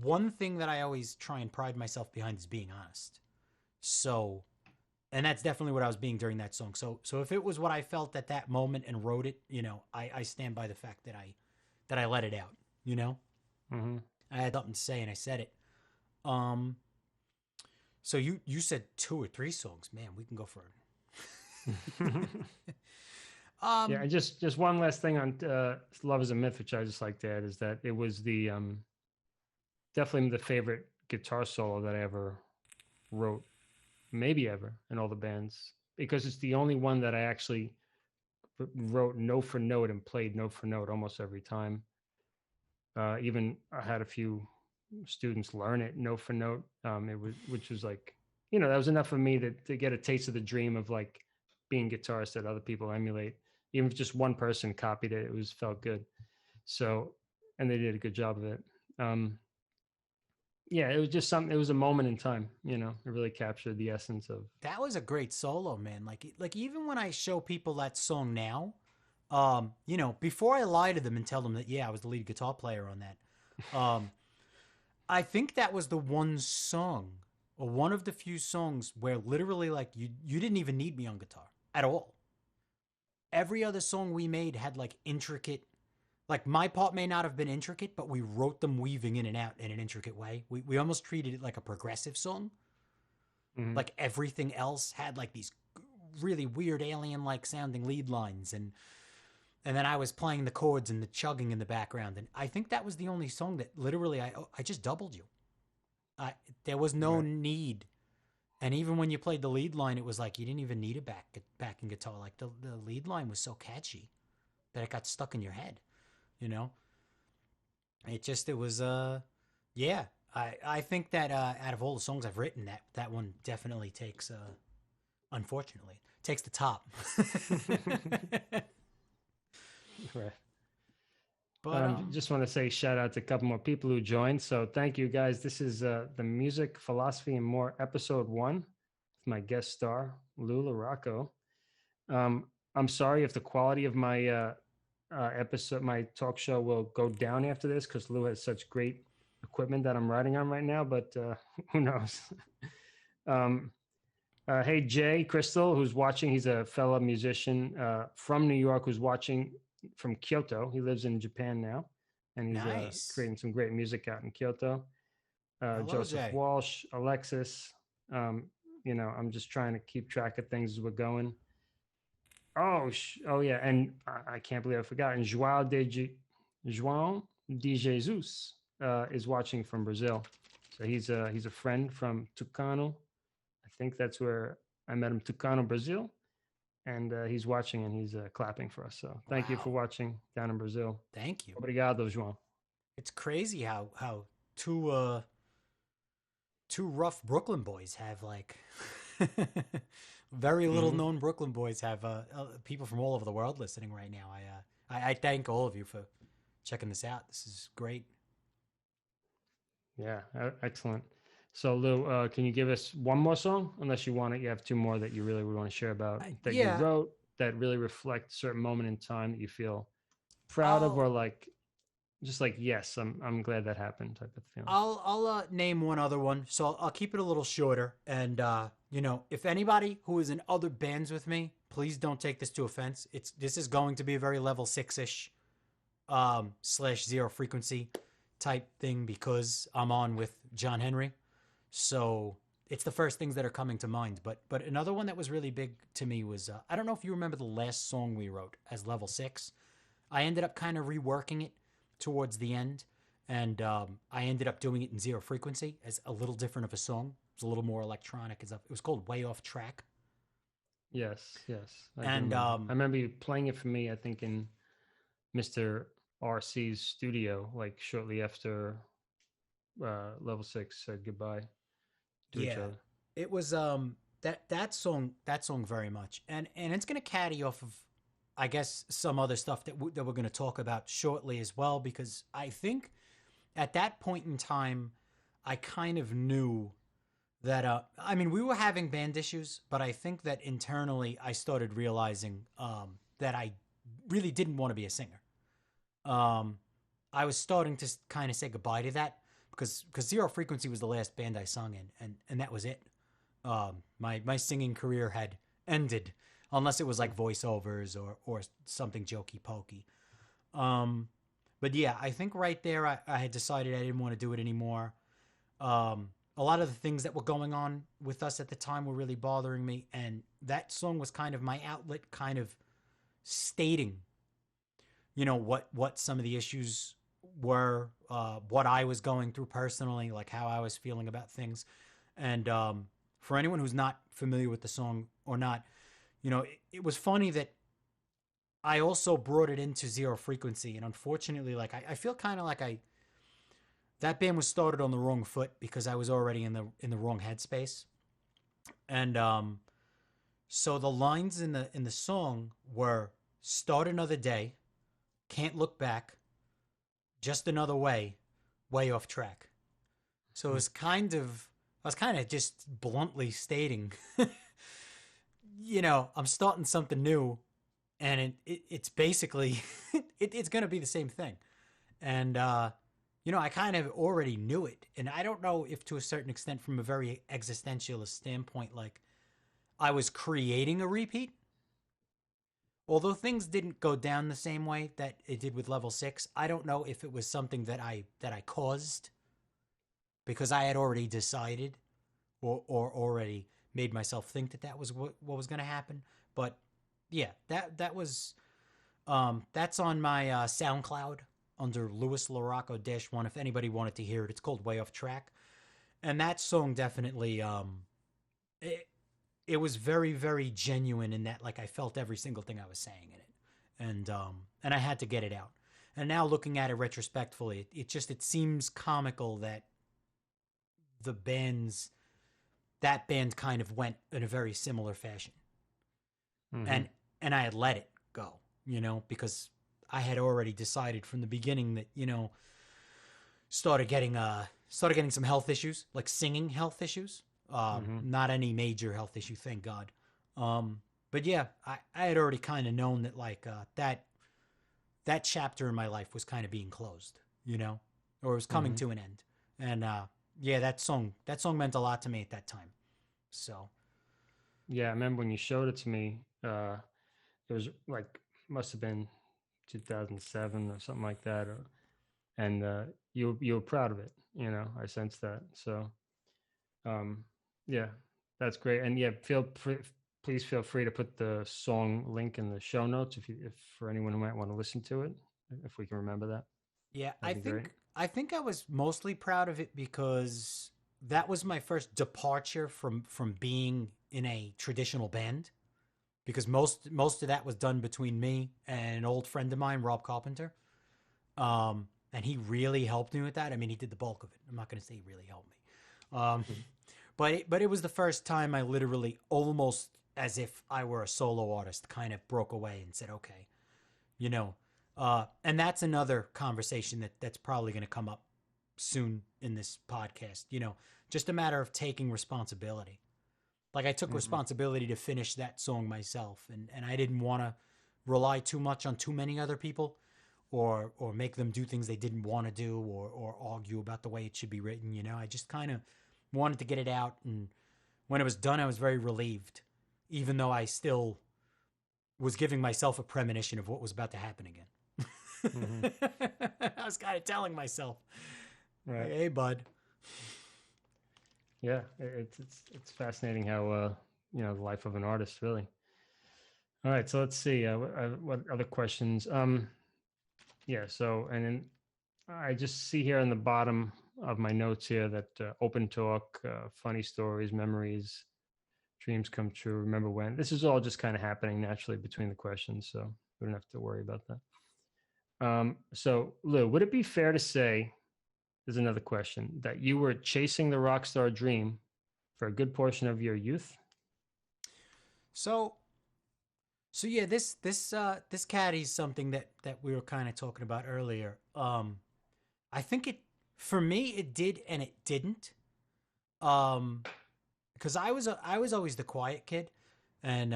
one thing that I always try and pride myself behind is being honest. So, and that's definitely what I was being during that song. So if it was what I felt at that moment and wrote it, you know, I stand by the fact that I let it out, you know. Mm-hmm. I had something to say and I said it. So you said 2 or 3 songs, man. We can go for it. Yeah, and just one last thing on Love is a Myth, which I just like to add, is that it was the definitely the favorite guitar solo that I ever wrote, maybe ever, in all the bands, because it's the only one that I actually wrote note for note and played note for note almost every time. Even I had a few students learn it note for note. Which was like, you know, that was enough for me to get a taste of the dream of like being guitarist that other people emulate. Even if just one person copied it, it felt good. So, and they did a good job of it. Yeah, it was just something. It was a moment in time. You know, it really captured the essence of. That was a great solo, man. Like even when I show people that song now, you know, before I lie to them and tell them that yeah, I was the lead guitar player on that, I think that was the one song, or one of the few songs where literally like you didn't even need me on guitar at all. Every other song we made had like intricate, like my part may not have been intricate, but we wrote them weaving in and out in an intricate way. We almost treated it like a progressive song. Mm-hmm. Like everything else had like these really weird alien like sounding lead lines, and then I was playing the chords and the chugging in the background. And I think that was the only song that literally I just doubled you. There was no need. And even when you played the lead line, it was like you didn't even need a backing guitar. Like the lead line was so catchy that it got stuck in your head, you know? It was yeah. I think that out of all the songs I've written, that one definitely takes unfortunately takes the top. Right. But just want to say shout out to a couple more people who joined. So thank you guys. This is the Music, Philosophy, and More episode 1 with my guest star, Louis La Rocco. I'm sorry if the quality of my episode, my talk show will go down after this, because Lou has such great equipment that I'm riding on right now, but who knows? Hey, Jay Crystal, who's watching. He's a fellow musician from New York who's watching from Kyoto. He lives in Japan now, and he's nice. creating some great music out in Kyoto. Hello, Joseph Jay. Walsh, Alexis. You know, I'm just trying to keep track of things as we're going. Oh yeah, and I can't believe I forgot. And João de Jesus is watching from Brazil. So he's a friend from Tucano. I think that's where I met him, Tucano, Brazil. And he's watching and he's clapping for us. So thank you for watching down in Brazil. Thank you. Obrigado, João. It's crazy how two rough Brooklyn boys have like very little known Brooklyn boys have people from all over the world listening right now. I thank all of you for checking this out. This is great. Yeah, excellent. So Lou, can you give us one more song? Unless you want it, you have 2 more that you really would want to share about that you wrote that really reflect a certain moment in time that you feel proud of, or like just like, yes, I'm glad that happened type of feeling. I'll name one other one. So I'll keep it a little shorter. And you know, if anybody who is in other bands with me, please don't take this to offense. This is going to be a very level 6-ish /0 frequency type thing, because I'm on with John Henry. So it's the first things that are coming to mind. But another one that was really big to me was I don't know if you remember the last song we wrote as Level 6. I ended up kind of reworking it towards the end, and I ended up doing it in Zero Frequency as a little different of a song. It was a little more electronic. It was called Way Off Track. Yes. I remember you playing it for me, I think, in Mr. RC's studio, like shortly after Level 6 said goodbye to each other. It was that song very much, and it's gonna caddy off of, I guess, some other stuff that we're gonna talk about shortly as well, because I think at that point in time I kind of knew that I mean, we were having band issues, but I think that internally I started realizing that I really didn't want to be a singer. I was starting to kind of say goodbye to that, because Zero Frequency was the last band I sung in, and that was it. My singing career had ended, unless it was like voiceovers or something jokey pokey. But yeah, I think right there I had decided I didn't want to do it anymore. A lot of the things that were going on with us at the time were really bothering me, and that song was kind of my outlet, kind of stating, what some of the issues were, what I was going through personally, like how I was feeling about things. And for anyone who's not familiar with the song or not, it was funny that I also brought it into Zero Frequency, and unfortunately, like I feel kind of like that band was started on the wrong foot, because I was already in the wrong headspace. And so the lines in the song were "Start another day, can't look back, just another way off track." So it was I was kind of just bluntly stating, I'm starting something new, and it's basically it's going to be the same thing. And I kind of already knew it. And I don't know if, to a certain extent, from a very existentialist standpoint, like I was creating a repeat. Although things didn't go down the same way that it did with Level 6, I don't know if it was something that I caused, because I had already decided or already made myself think that was what was going to happen. But yeah, that was that's on my SoundCloud under Louis La Rocco -1. If anybody wanted to hear it, it's called Way Off Track. And that song definitely, it was very, very genuine in that, like, I felt every single thing I was saying in it. And I had to get it out. And now looking at it retrospectively, it seems comical that that band kind of went in a very similar fashion. Mm-hmm. And I had let it go, because I had already decided from the beginning that, started getting some health issues, like singing health issues. Not any major health issue, thank God. But yeah, I had already kind of known that, like, that chapter in my life was kind of being closed, or it was coming to an end. And yeah, that song meant a lot to me at that time. So yeah, I remember when you showed it to me, it was like, must have been 2007 or something like that, and you were proud of it. I sensed that. So yeah, that's great. And yeah, please feel free to put the song link in the show notes if for anyone who might want to listen to it, if we can remember that. Yeah, I think I was mostly proud of it because that was my first departure from being in a traditional band, because most of that was done between me and an old friend of mine, Rob Carpenter. And he really helped me with that. I mean, he did the bulk of it. I'm not going to say he really helped me. But it was the first time I literally, almost as if I were a solo artist, kind of broke away and said, okay, and that's another conversation that's probably going to come up soon in this podcast, just a matter of taking responsibility. Like, I took responsibility to finish that song myself, and I didn't want to rely too much on too many other people or make them do things they didn't want to do or argue about the way it should be written. I just kind of wanted to get it out, and when it was done, I was very relieved, even though I still was giving myself a premonition of what was about to happen again. I was kind of telling myself, right, hey, bud. Yeah, it's fascinating how the life of an artist really. All right, so let's see what other questions. Yeah, so and then I just see here on the bottom of my notes here that open talk, funny stories, memories, dreams come true. Remember when? This is all just kind of happening naturally between the questions, so we don't have to worry about that. So Lou, would it be fair to say, there's another question, that you were chasing the rock star dream for a good portion of your youth? So yeah, this caddy's something that we were kind of talking about earlier. I think it, for me it did and it didn't. Because I was always the quiet kid, and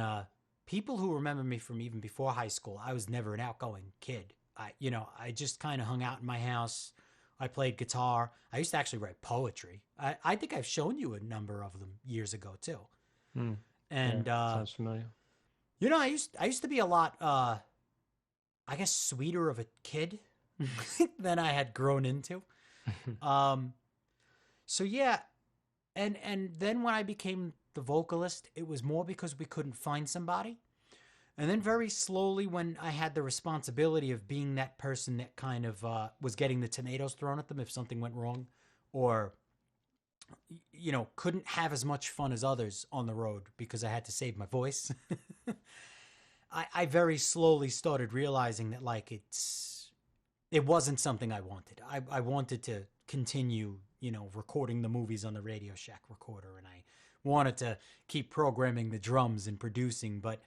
people who remember me from even before high school, I was never an outgoing kid. I just kind of hung out in my house. I played guitar. I used to actually write poetry. I think I've shown you a number of them years ago too. Hmm. And Yeah, sounds familiar. I used to be a lot I guess sweeter of a kid than I had grown into. Um so yeah, and then when I became the vocalist, it was more because we couldn't find somebody. And then very slowly, when I had the responsibility of being that person that kind of was getting the tomatoes thrown at them if something went wrong, or couldn't have as much fun as others on the road because I had to save my voice. I very slowly started realizing that like it wasn't something I wanted. I wanted to continue, recording the movies on the Radio Shack recorder, and I wanted to keep programming the drums and producing, but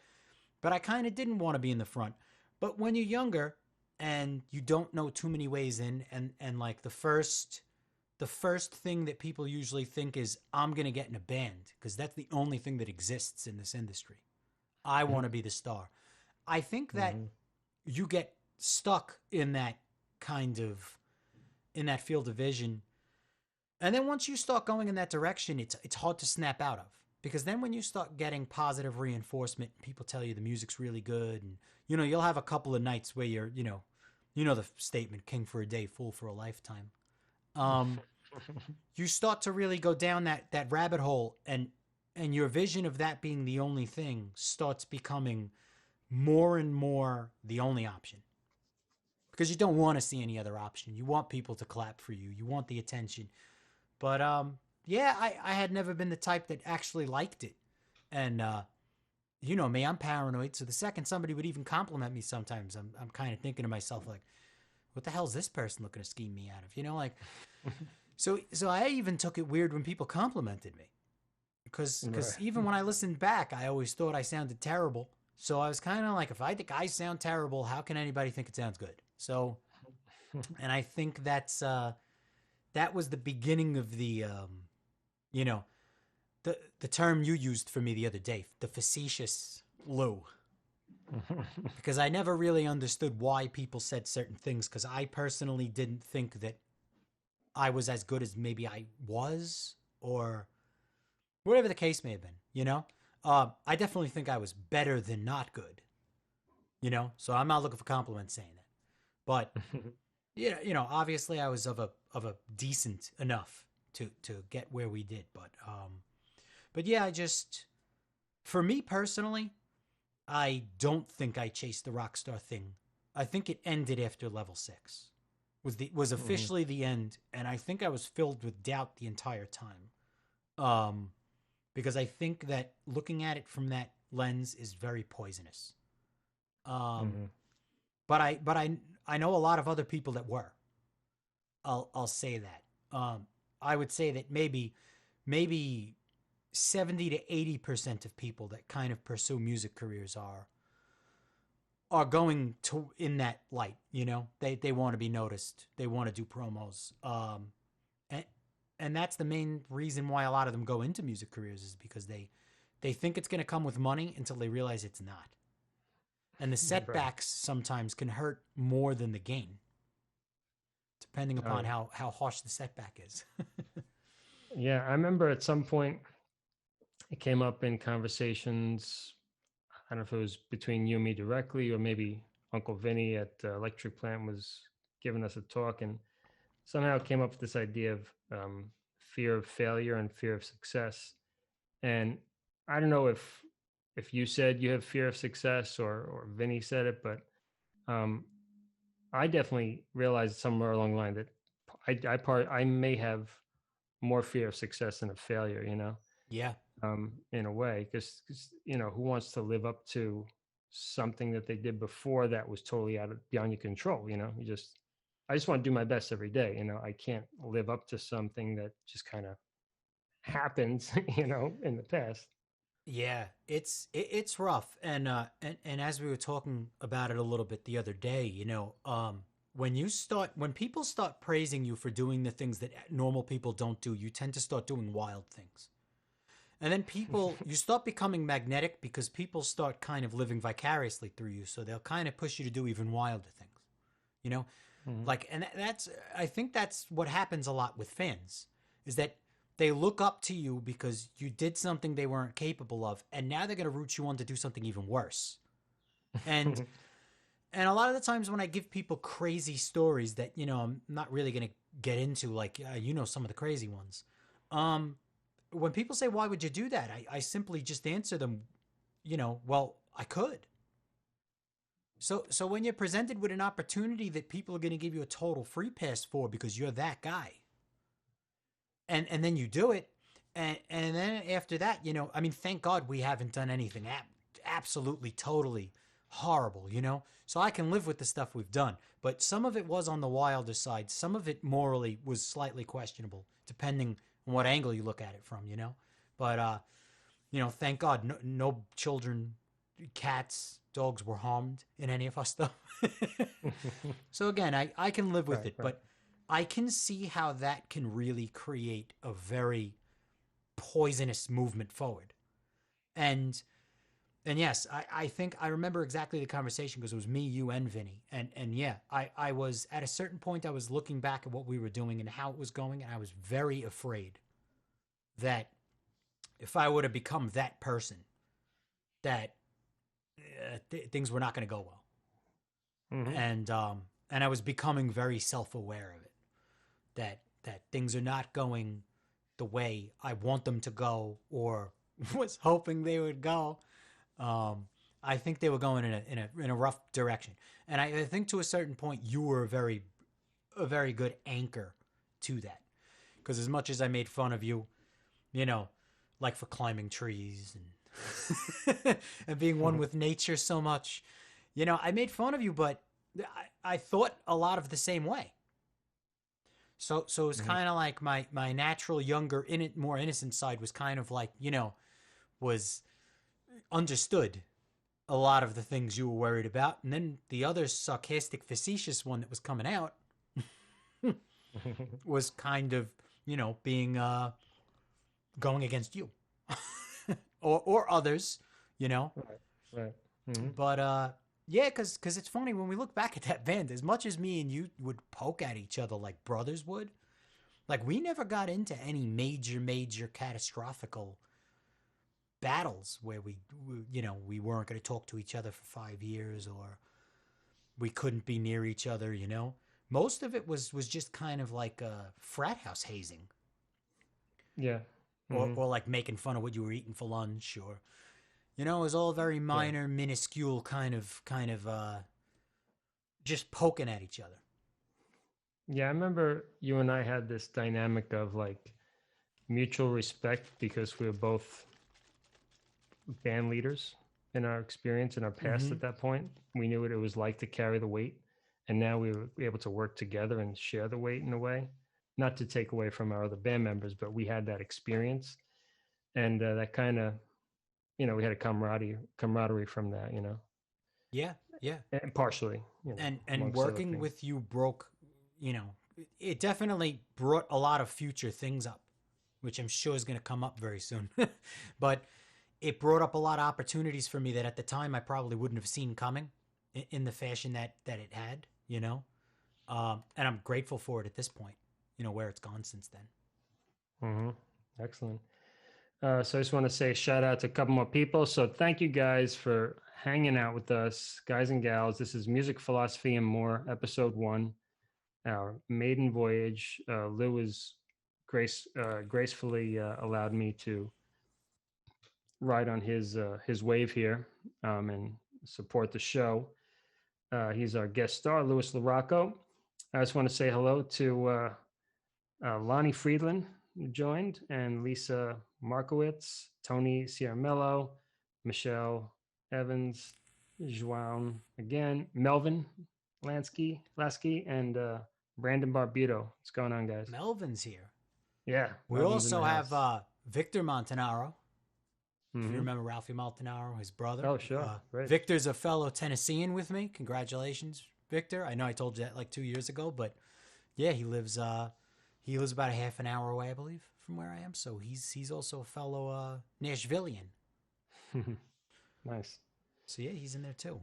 I kind of didn't want to be in the front. But when you're younger and you don't know too many ways in, and like the first thing that people usually think is, I'm going to get in a band because that's the only thing that exists in this industry. I want to be the star. I think that you get stuck in that in that field of vision. And then once you start going in that direction, it's hard to snap out of. Because then when you start getting positive reinforcement, people tell you the music's really good, and you'll have a couple of nights where you're, the statement, king for a day, fool for a lifetime. You start to really go down that rabbit hole, and your vision of that being the only thing starts becoming more and more the only option. Because you don't want to see any other option. You want people to clap for you. You want the attention. But yeah, I had never been the type that actually liked it. And you know me, I'm paranoid. So the second somebody would even compliment me sometimes, I'm kind of thinking to myself, like, what the hell is this person looking to scheme me out of? Like, so I even took it weird when people complimented me. Because even when I listened back, I always thought I sounded terrible. So I was kind of like, if I think I sound terrible, how can anybody think it sounds good? So, and I think that was the beginning of the, the term you used for me the other day, the facetious Lou. Because I never really understood why people said certain things, because I personally didn't think that I was as good as maybe I was, or whatever the case may have been, I definitely think I was better than not good, so I'm not looking for compliments saying that. But, obviously I was of a decent enough to get where we did. But yeah, for me personally, I don't think I chased the rock star thing. I think it ended after level 6. Was officially the end, and I think I was filled with doubt the entire time. Because I think that looking at it from that lens is very poisonous. But I know a lot of other people that were. I'll say that. I would say that maybe 70 to 80% of people that kind of pursue music careers are going to in that light. They want to be noticed. They want to do promos. And that's the main reason why a lot of them go into music careers, is because they think it's going to come with money until they realize it's not. And the setbacks sometimes can hurt more than the gain, depending upon how harsh the setback is. Yeah, I remember at some point it came up in conversations. I don't know if it was between you and me directly, or maybe Uncle Vinny at Electric Plant was giving us a talk, and somehow it came up with this idea of fear of failure and fear of success. And I don't know if you said you have fear of success or Vinny said it, but I definitely realized somewhere along the line that I may have more fear of success than of failure, Yeah. in a way, because who wants to live up to something that they did before that was totally beyond your control? I just want to do my best every day. I can't live up to something that just kind of happens, in the past. Yeah, it's rough, and as we were talking about it a little bit the other day, when people start praising you for doing the things that normal people don't do, you tend to start doing wild things, and then you start becoming magnetic because people start kind of living vicariously through you, so they'll kind of push you to do even wilder things, Mhm. like, and I think that's what happens a lot with fans, is that they look up to you because you did something they weren't capable of, and now they're going to root you on to do something even worse. And and a lot of the times when I give people crazy stories that I'm not really going to get into, like some of the crazy ones, when people say, "Why would you do that?" I simply just answer them, well, I could. So when you're presented with an opportunity that people are going to give you a total free pass for because you're that guy, and then you do it, and then after that, I mean, thank God we haven't done anything absolutely totally horrible, so I can live with the stuff we've done, but some of it was on the wilder side, some of it morally was slightly questionable depending on what angle you look at it from, but thank God no children, cats, dogs were harmed in any of our stuff. So again, I can live with Right, it, right. but I can see how that can really create a very poisonous movement forward. And yes, I think I remember exactly the conversation because it was me, you, and Vinny. And yeah, I was at a certain point, I was looking back at what we were doing and how it was going, and I was very afraid that if I would have become that person, that things were not going to go well. Mhm. And I was becoming very self-aware of it, that things are not going the way I want them to go or was hoping they would go. I think they were going in a rough direction, and I think to a certain point you were a very good anchor to that, because as much as I made fun of you, like for climbing trees and and being one with nature so much, I made fun of you, but I thought a lot of the same way. So it's Mhm. kind of like my natural younger, more innocent side was kind of like, was understood a lot of the things you were worried about, and then the other sarcastic, facetious one that was coming out was kind of, being going against you or others, you know. Right, right. Mhm. But yeah, because it's funny when we look back at that band, as much as me and you would poke at each other like brothers would, like we never got into any major catastrophical battles where we weren't going to talk to each other for 5 years, or we couldn't be near each other. Most of it was just kind of like a frat house hazing, Yeah. or Mhm. like making fun of what you were eating for lunch, or it was all very Yeah. minor, minuscule kind of just poking at each other. Yeah, I remember you and I had this dynamic of like mutual respect because we were both band leaders in our experience in our past Mm-hmm. at that point. We knew what it was like to carry the weight. And now we were able to work together and share the weight in a way, not to take away from our other band members, but we had that experience. And that kind of, we had a camaraderie from that, Yeah, yeah. and partially, And amongst other working things. with you broke, you know, it definitely brought a lot of future things up, which I'm sure is going to come up very soon. But it brought up a lot of opportunities for me that at the time I probably wouldn't have seen coming in the fashion that it had. And I'm grateful for it at this point, where it's gone since then. Hmm. Excellent. So I just want to say shout out to a couple more people. So thank you guys for hanging out with us, guys and gals. This is Music, Philosophy, and More, episode 1, our maiden voyage. Lou is gracefully allowed me to ride on his wave here and support the show. He's our guest star, Louis La Rocco. I just want to say hello to Lonnie Friedland, who joined, and Lisa Markowitz, Tony Ciaramello, Michelle Evans, Joan again, Melvin Lasky, and Brandon Barbito. What's going on, guys? Melvin's here. Yeah. We Melvin's also have Victor Montanaro. Mm-hmm. If you remember Ralphie Montanaro, his brother. Oh, sure. Right. Victor's a fellow Tennessean with me. Congratulations, Victor. I know I told you that like 2 years ago, but yeah, he lives about a half an hour away, I believe, from where I am. So he's also a fellow Nashvilleian. Nice. So yeah, he's in there too.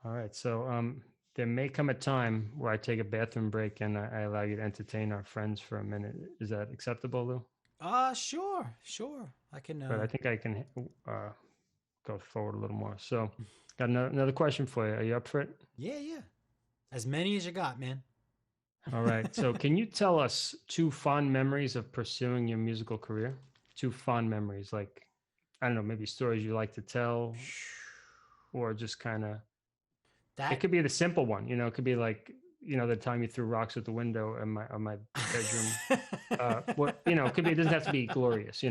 All right. So there may come a time where I take a bathroom break and I allow you to entertain our friends for a minute. Is that acceptable, Lou? Sure. I can. But I think I can go forward a little more. So, got another question for you. Are you up for it? Yeah. As many as you got, man. All right. So, can you tell us 2 fond memories of pursuing your musical career? 2 fond memories, like, I don't know, maybe stories you like to tell, or just kind of. It could be the simple one, It could be like, the time you threw rocks at the window in my bedroom. It could be. It doesn't have to be glorious.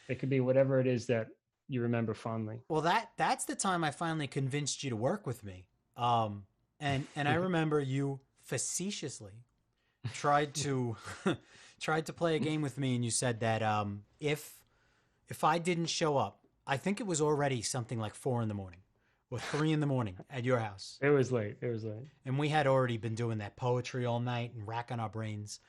It could be whatever it is that you remember fondly. Well, that's the time I finally convinced you to work with me. And I remember you facetiously tried to play a game with me, and you said that if I didn't show up, I think it was already something like 4 a.m. or 3 a.m. at your house. It was late. And we had already been doing that poetry all night and racking our brains.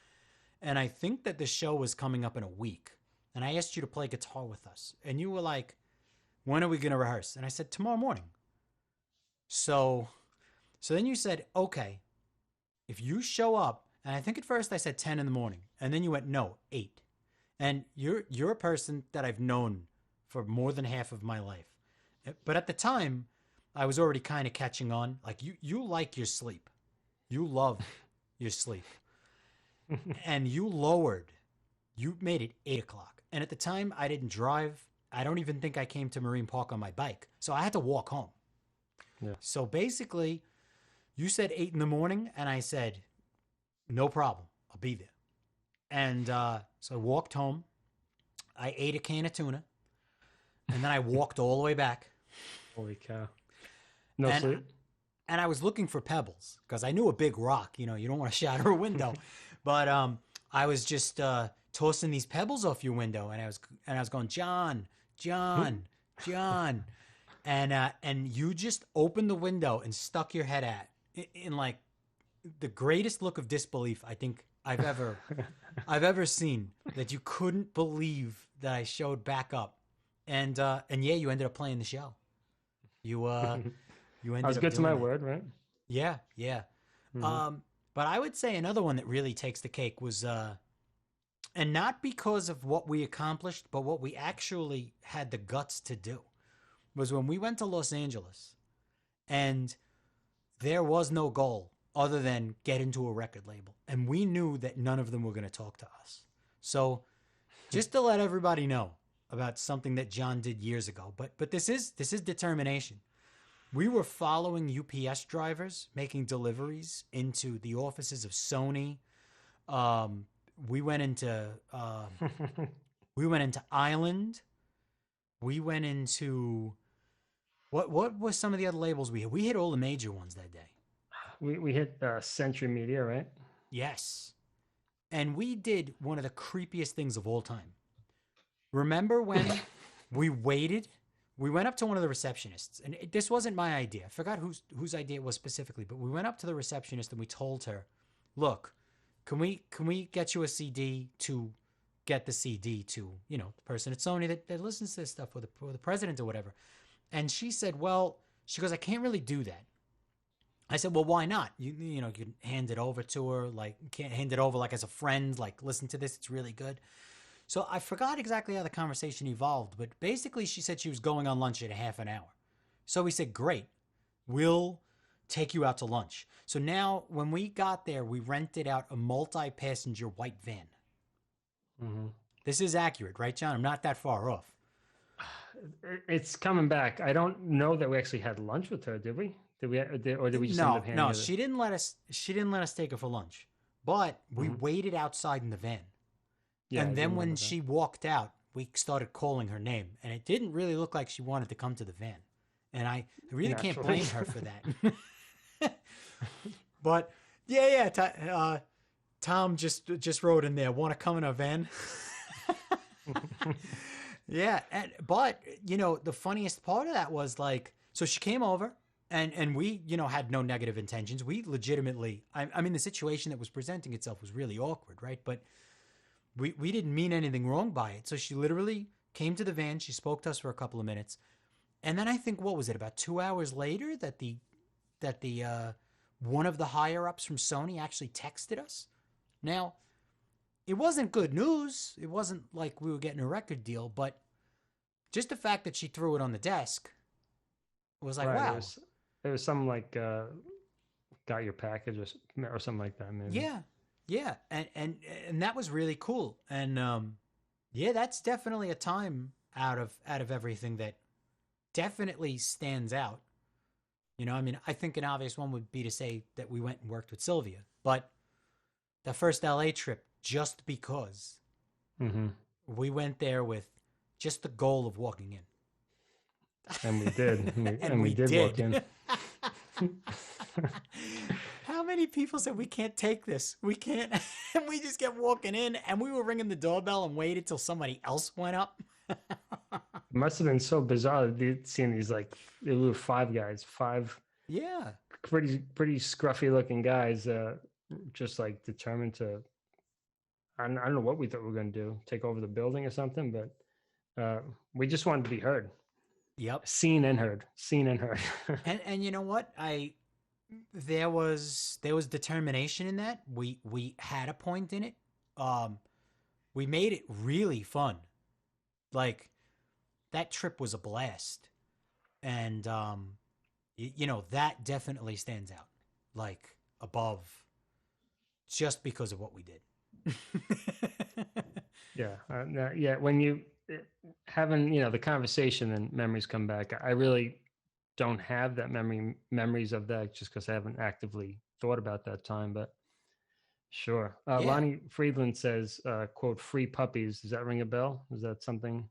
And I think that the show was coming up in a week. And I asked you to play guitar with us. And you were like, when are we going to rehearse? And I said, tomorrow morning. So then you said, okay, if you show up, and I think at first I said 10 a.m. And then you went, no, 8. And you're a person that I've known for more than half of my life. But at the time, I was already kind of catching on. Like you like your sleep. You love your sleep. And you made it 8 o'clock. And at the time I didn't drive. I don't even think I came to Marine Park on my bike. So I had to walk home. Yeah. So basically you said 8 a.m. and I said, no problem. I'll be there. And so I walked home. I ate a can of tuna. And then I walked all the way back. Holy cow. No sleep? And I was looking for pebbles because I knew a big rock, you don't want to shatter a window. But I was just tossing these pebbles off your window, and I was going, John. And you just opened the window and stuck your head in like the greatest look of disbelief I think I've ever seen, that you couldn't believe that I showed back up. And yeah, you ended up playing the show. You ended I was up good to doing my that. word, right? Yeah. Mm-hmm. But I would say another one that really takes the cake was, and not because of what we accomplished, but what we actually had the guts to do, was when we went to Los Angeles, and there was no goal other than get into a record label, and we knew that none of them were going to talk to us. So, just to let everybody know about something that John did years ago, but this is determination. We were following UPS drivers making deliveries into the offices of Sony. We went into Island. We went into what was some of the other labels we hit? We hit all the major ones that day. We hit Century Media, right? Yes. And we did one of the creepiest things of all time. Remember when we waited? We went up to one of the receptionists, and this wasn't my idea. I forgot whose idea it was specifically, but we went up to the receptionist and we told her, look, can we get you a CD to get the CD to, the person at Sony that listens to this stuff, or the president or whatever. And she said, well, she goes, I can't really do that. I said, well, why not? You can hand it over to her, like, you can't hand it over like as a friend, like, listen to this, it's really good. So I forgot exactly how the conversation evolved, but basically she said she was going on lunch in a half an hour. So we said, great, we'll take you out to lunch. So now when we got there, we rented out a multi-passenger white van. Mhm. This is accurate, right, John? I'm not that far off. It's coming back. I don't know that we actually had lunch with her, did we? Did we, or did we just end up handing No, her she didn't let us. She didn't let us take her for lunch, but we Mhm. waited outside in the van. Yeah, I And do then when remember that. she walked out, we started calling her name, and it didn't really look like she wanted to come to the van. And I really can't Naturally. blame her for that. But yeah. Tom just wrote in there, want to come in a van? Yeah, but the funniest part of that was like, so she came over, and we had no negative intentions. We legitimately, I mean, the situation that was presenting itself was really awkward, right? But we didn't mean anything wrong by it. So she literally came to the van. She spoke to us for a couple of minutes, and then I think, what was it, about 2 hours later that the one of the higher ups from Sony actually texted us. Now, it wasn't good news. It wasn't like we were getting a record deal, but just the fact that she threw it on the desk was like, Right. wow. It was something like got your package or something like that, maybe. Yeah, and that was really cool. And yeah, that's definitely a time out of everything that definitely stands out. I mean, I think an obvious one would be to say that we went and worked with Sylvia, but the first LA trip, just because Mm-hmm. we went there with just the goal of walking in. And we did. And we did walk in. How many people said, we can't take this? We can't. And we just kept walking in, and we were ringing the doorbell and waited till somebody else went up. It must have been so bizarre seeing these, like, they were five Yeah. pretty scruffy looking guys, just like determined to, I don't know what we thought we were going to do, take over the building or something, but we just wanted to be heard. Yep. Seen and heard. And you know what? There was determination in that. We had a point in it. We made it really fun. Like, that trip was a blast. And that definitely stands out, like, above, just because of what we did. Yeah. When you having the conversation and memories come back, I really don't have that memories of that, just because I haven't actively thought about that time. But sure. Yeah. Lonnie Friedland says, "quote free puppies." Does that ring a bell? Is that something?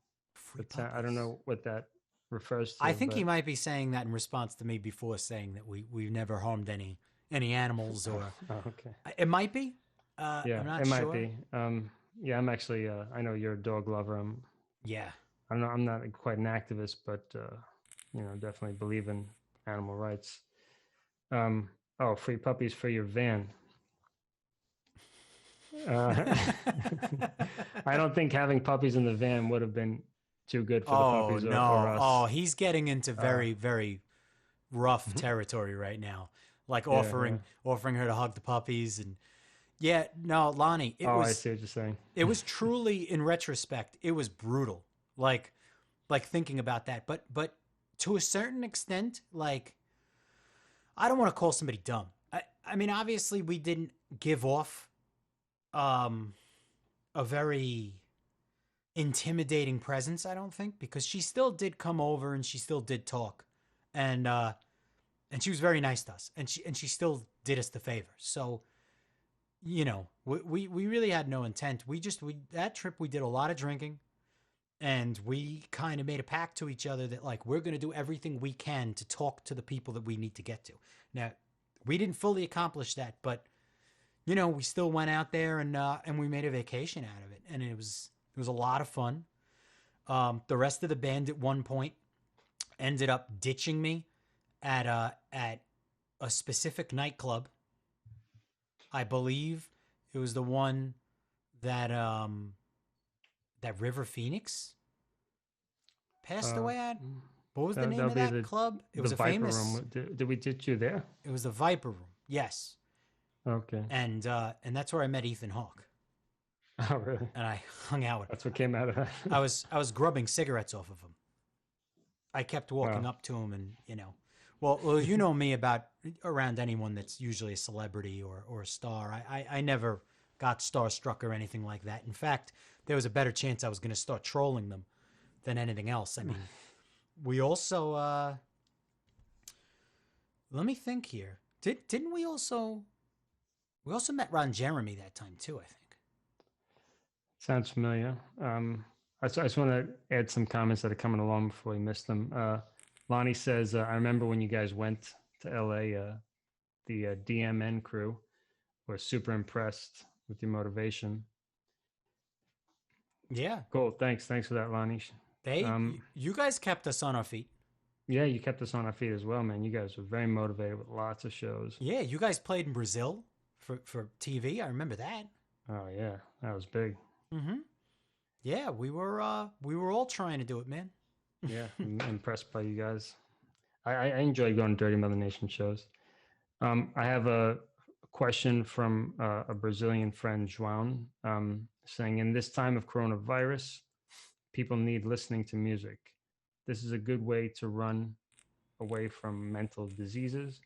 I don't know what that refers to. I think he might be saying that in response to me before saying that we've never harmed any animals, or okay. It might be. Yeah, I'm not it sure. might be. Yeah, I'm actually. I know you're a dog lover. Yeah. I'm not quite an activist, but definitely believe in animal rights. Free puppies for your van. I don't think having puppies in the van would have been too good for the puppies or us. Oh, he's getting into very, very rough territory right now. Like offering her to hug the puppies, and Lonnie, I see what you're saying. It was truly, in retrospect, it was brutal. Like thinking about that, but to a certain extent, like, I don't want to call somebody dumb. I mean, obviously, we didn't give off a very intimidating presence, I don't think, because she still did come over and she still did talk, and she was very nice to us, and she still did us the favor. So, we really had no intent. That trip, we did a lot of drinking, and we kind of made a pact to each other that, like, we're going to do everything we can to talk to the people that we need to get to. Now, we didn't fully accomplish that, but we still went out there and we made a vacation out of it, and it was a lot of fun. The rest of the band at one point ended up ditching me at a specific nightclub. I believe it was the one that River Phoenix passed away at. What was the name of that club? It was a Viper famous Room. Did we ditch you there? It was the Viper Room. Yes. Okay. And that's where I met Ethan Hawke. Oh, really? And I hung out with him. That's what came out of that. I was grubbing cigarettes off of him. I kept walking up to him, and well, you know me, around anyone that's usually a celebrity or a star. I never got starstruck or anything like that. In fact, there was a better chance I was going to start trolling them than anything else. I mean, we also let me think here. Didn't we also met Ron Jeremy that time too, I think. Sounds familiar. I just want to add some comments that are coming along before we miss them. Lonnie says, I remember when you guys went to LA, the DMN crew were super impressed with your motivation. Yeah. Cool. Thanks for that, Lonnie. You guys kept us on our feet. Yeah, you kept us on our feet as well, man. You guys were very motivated with lots of shows. Yeah, you guys played in Brazil for TV. I remember that. Oh yeah, that was big. Mm-hmm. Yeah, we were all trying to do it, man. Yeah, I'm impressed by you guys. I enjoy going to Dirty Mother Nation shows. I have a question from a Brazilian friend, João, saying, in this time of coronavirus, people need listening to music. This is a good way to run away from mental diseases.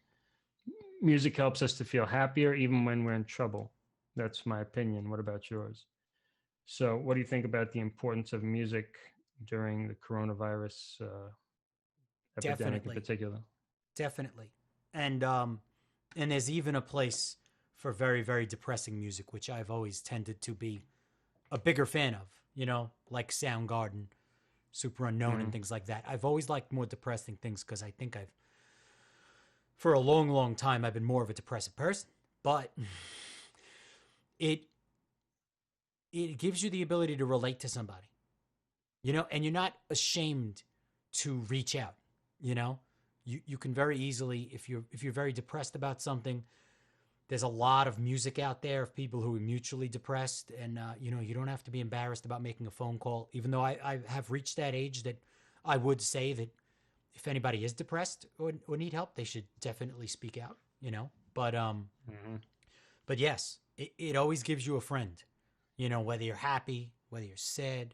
Music helps us to feel happier even when we're in trouble. That's my opinion. What about yours? So what do you think about the importance of music during the coronavirus epidemic in particular? Definitely. And there's even a place for very, very depressing music, which I've always tended to be a bigger fan of, like Soundgarden, Super Unknown, and things like that. I've always liked more depressing things because I think for a long, long time, I've been more of a depressive person. But it gives you the ability to relate to somebody, and you're not ashamed to reach out, You can very easily, if you're very depressed about something, there's a lot of music out there of people who are mutually depressed, and you don't have to be embarrassed about making a phone call. Even though I have reached that age that I would say that if anybody is depressed or need help, they should definitely speak out. But yes, it always gives you a friend. Whether you're happy, whether you're sad,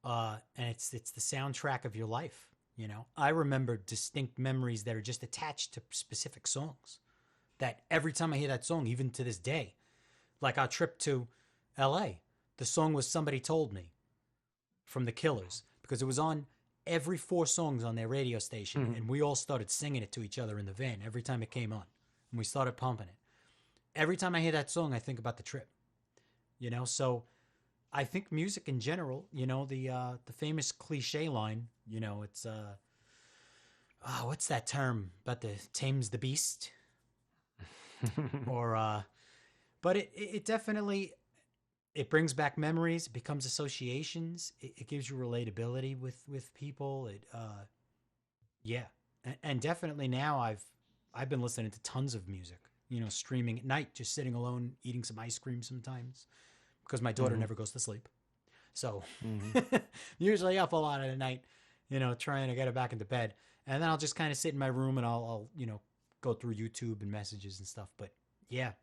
and it's the soundtrack of your life. I remember distinct memories that are just attached to specific songs that every time I hear that song, even to this day, like our trip to LA, the song was Somebody Told Me from The Killers, because it was on every 4 songs on their radio station, and we all started singing it to each other in the van every time it came on, and we started pumping it. Every time I hear that song, I think about the trip, so I think music in general, the famous cliche line, it's what's that term about the tames the beast? But it definitely, it brings back memories. It becomes associations. It gives you relatability with people. And definitely now I've been listening to tons of music, streaming at night, just sitting alone, eating some ice cream sometimes, because my daughter never goes to sleep. So usually up a lot of the night, trying to get her back into bed. And then I'll just kind of sit in my room and I'll go through YouTube and messages and stuff. But yeah,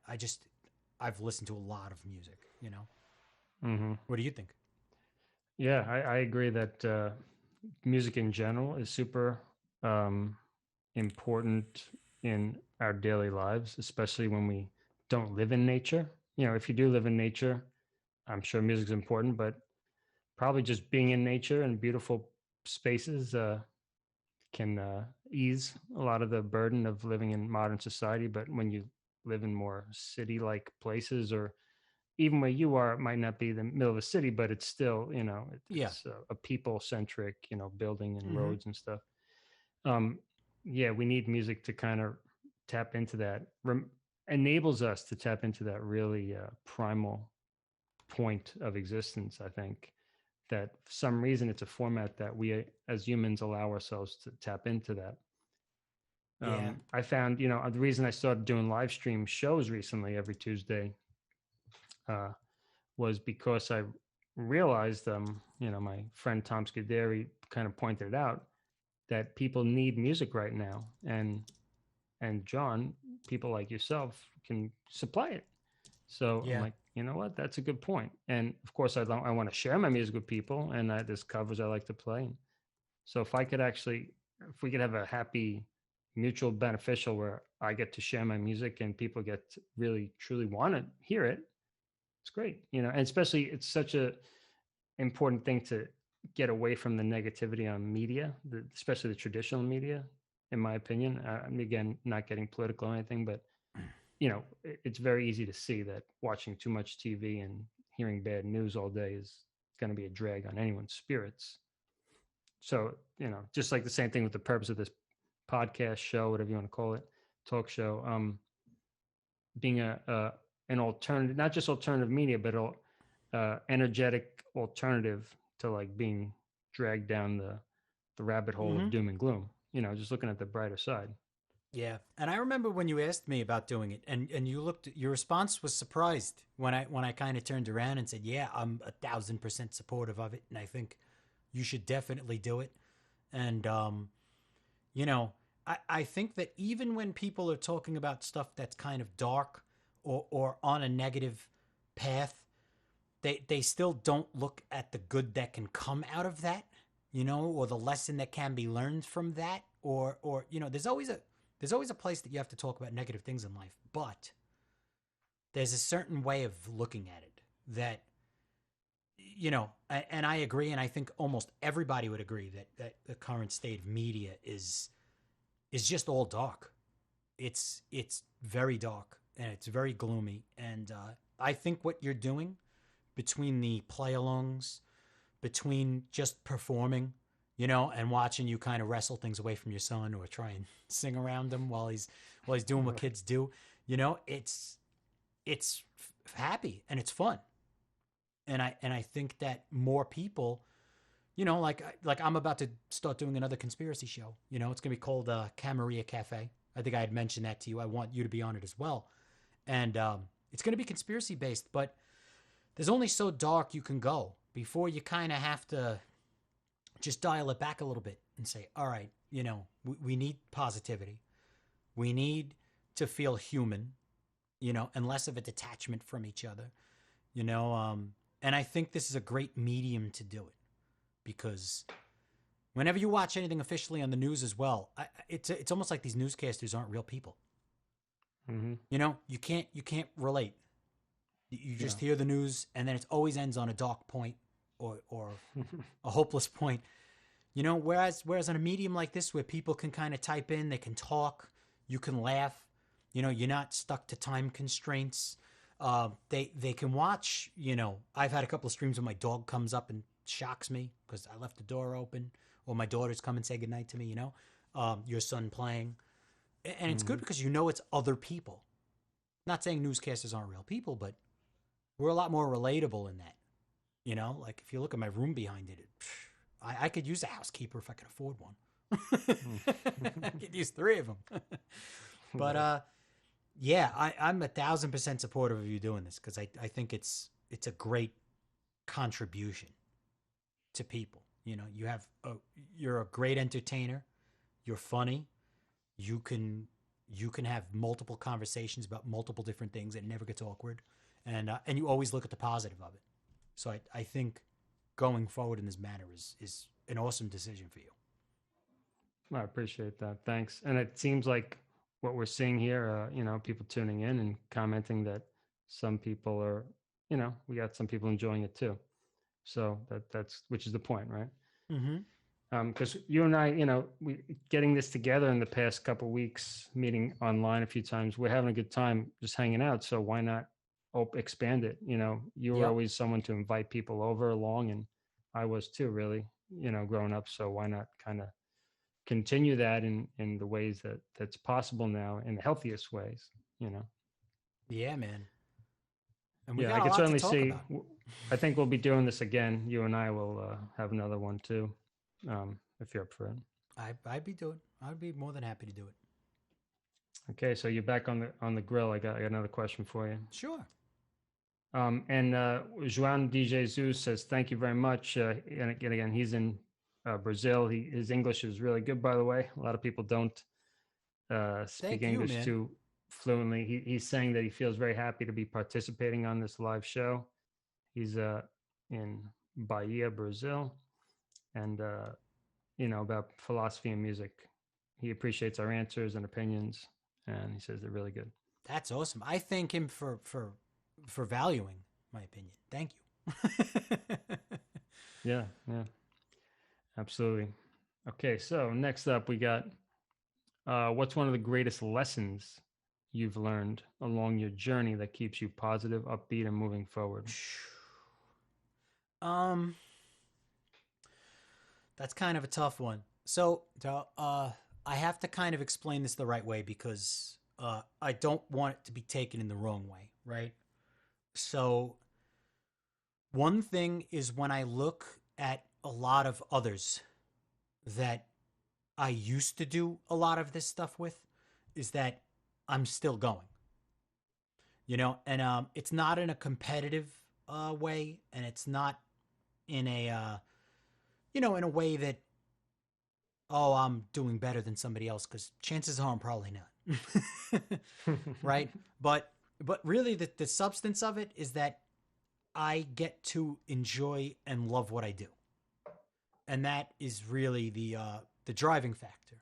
I've listened to a lot of music, What do you think? Yeah, I agree that music in general is super important in our daily lives, especially when we don't live in nature. If you do live in nature, I'm sure music's important, but probably just being in nature and beautiful spaces can ease a lot of the burden of living in modern society. But when you live in more city-like places, or even where you are, it might not be the middle of a city, but it's still, it's a people-centric, building and roads and stuff. We need music to kind of tap into that, enables us to tap into that really primal point of existence. I think that for some reason it's a format that we as humans allow ourselves to tap into that. I found, the reason I started doing live stream shows recently every Tuesday was because I realized, my friend Tom Scuderi kind of pointed out that people need music right now. And John, people like yourself can supply it. So I'm like, you know what? That's a good point. And of course, I want to share my music with people, and there's covers I like to play. So if we could have a happy, mutual beneficial where I get to share my music and people get to really, truly want to hear it, it's great, and especially it's such a important thing to get away from the negativity on media, especially the traditional media, in my opinion. Again, not getting political or anything, but it's very easy to see that watching too much TV and hearing bad news all day is going to be a drag on anyone's spirits. So, just like the same thing with the purpose of this podcast show, whatever you want to call it, talk show, being an alternative, not just alternative media, but energetic alternative to like being dragged down the rabbit hole of doom and gloom, just looking at the brighter side. Yeah. And I remember when you asked me about doing it and your response was surprised when I kind of turned around and said, yeah, I'm 1,000% supportive of it. And I think you should definitely do it. And, I think that even when people are talking about stuff that's kind of dark or on a negative path, they still don't look at the good that can come out of that, or the lesson that can be learned from that, or there's always a place that you have to talk about negative things in life, but there's a certain way of looking at it that, and I agree, and I think almost everybody would agree that the current state of media is just all dark. It's very dark and it's very gloomy, and I think what you're doing between the play-alongs, between just performing, and watching you kind of wrestle things away from your son or try and sing around him while he's doing what kids do, it's happy and it's fun. And I think that more people, like I'm about to start doing another conspiracy show. It's going to be called Camarilla Cafe. I think I had mentioned that to you. I want you to be on it as well. And it's going to be conspiracy based, but there's only so dark you can go before you kind of have to just dial it back a little bit and say, all right, we need positivity. We need to feel human, and less of a detachment from each other, and I think this is a great medium to do it, because whenever you watch anything officially on the news as well, it's almost like these newscasters aren't real people. Mm-hmm. You can't relate. You just hear the news, and then it always ends on a dark point or a hopeless point. Whereas on a medium like this, where people can kind of type in, they can talk, you can laugh, you're not stuck to time constraints. They can watch. I've had a couple of streams when my dog comes up and shocks me because I left the door open, or my daughters come and say goodnight to me. Your son playing, and it's good because it's other people. Not saying newscasters aren't real people, but we're a lot more relatable in that. Like if you look at my room behind it, I could use a housekeeper if I could afford one. I could use 3 of them. But yeah, I'm 1,000% supportive of you doing this, because I think it's a great contribution to people. You're a great entertainer. You're funny. You can have multiple conversations about multiple different things and it never gets awkward. And you always look at the positive of it. So I think going forward in this matter is an awesome decision for you. I appreciate that. Thanks. And it seems like what we're seeing here, people tuning in and commenting that some people are, we got some people enjoying it too. So that's which is the point, right? Mm-hmm. Because you and I, we getting this together in the past couple of weeks, meeting online a few times, we're having a good time just hanging out. So why not expand it? You were always someone to invite people over along, and I was too, really, growing up. So why not kind of continue that in the ways that's possible now, in the healthiest ways, Yeah, man. And we yeah, got I can certainly see. about. I think we'll be doing this again. You and I will have another one too, if you're up for it. I'd be more than happy to do it. Okay, so you're back on the grill. I got another question for you. Sure. And João DJ Zeus says, thank you very much. And again, he's in Brazil. His English is really good, by the way. A lot of people don't speak English too fluently. He's saying that he feels very happy to be participating on this live show. He's in Bahia, Brazil, and about philosophy and music. He appreciates our answers and opinions, and he says they're really good. That's awesome. I thank him for valuing my opinion. Thank you. Yeah, yeah, absolutely. Okay, so next up we got what's one of the greatest lessons you've learned along your journey that keeps you positive, upbeat, and moving forward? That's kind of a tough one. So, I have to kind of explain this the right way because I don't want it to be taken in the wrong way, right? So, one thing is when I look at a lot of others that I used to do a lot of this stuff with, is that I'm still going, and it's not in a competitive way, and it's not in a in a way that, oh, I'm doing better than somebody else, because chances are I'm probably not. Right? But really the substance of it is that I get to enjoy and love what I do. And that is really the driving factor,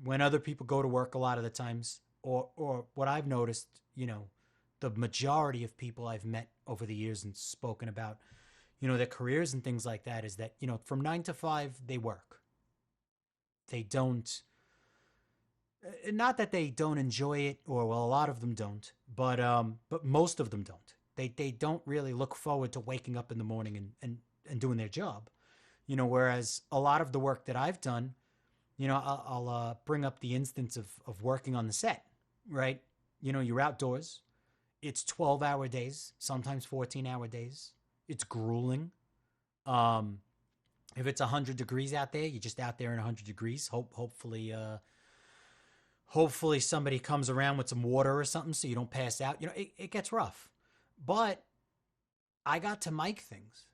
when other people go to work a lot of the times, or what I've noticed, the majority of people I've met over the years and spoken about, their careers and things like that, is that, from 9 to 5, they work. They don't, not that they don't enjoy it, or, well, a lot of them don't, but most of them don't. They don't really look forward to waking up in the morning and doing their job, whereas a lot of the work that I've done, I'll bring up the instance of working on the set, right? You're outdoors. It's 12-hour days, sometimes 14-hour days. It's grueling. If it's 100 degrees out there, you're just out there in 100 degrees. Hopefully somebody comes around with some water or something so you don't pass out. It gets rough. But I got to mic things.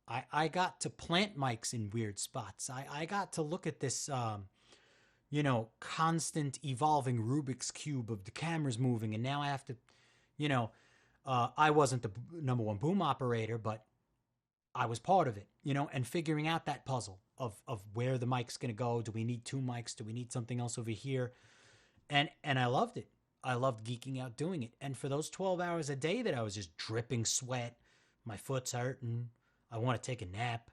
I got to plant mics in weird spots. I got to look at this, constant evolving Rubik's Cube of the cameras moving. And now I have to, I wasn't the number one boom operator, but I was part of it, and figuring out that puzzle of where the mic's going to go. Do we need 2 mics? Do we need something else over here? And I loved it. I loved geeking out doing it. And for those 12 hours a day that I was just dripping sweat, my foot's hurting, I want to take a nap,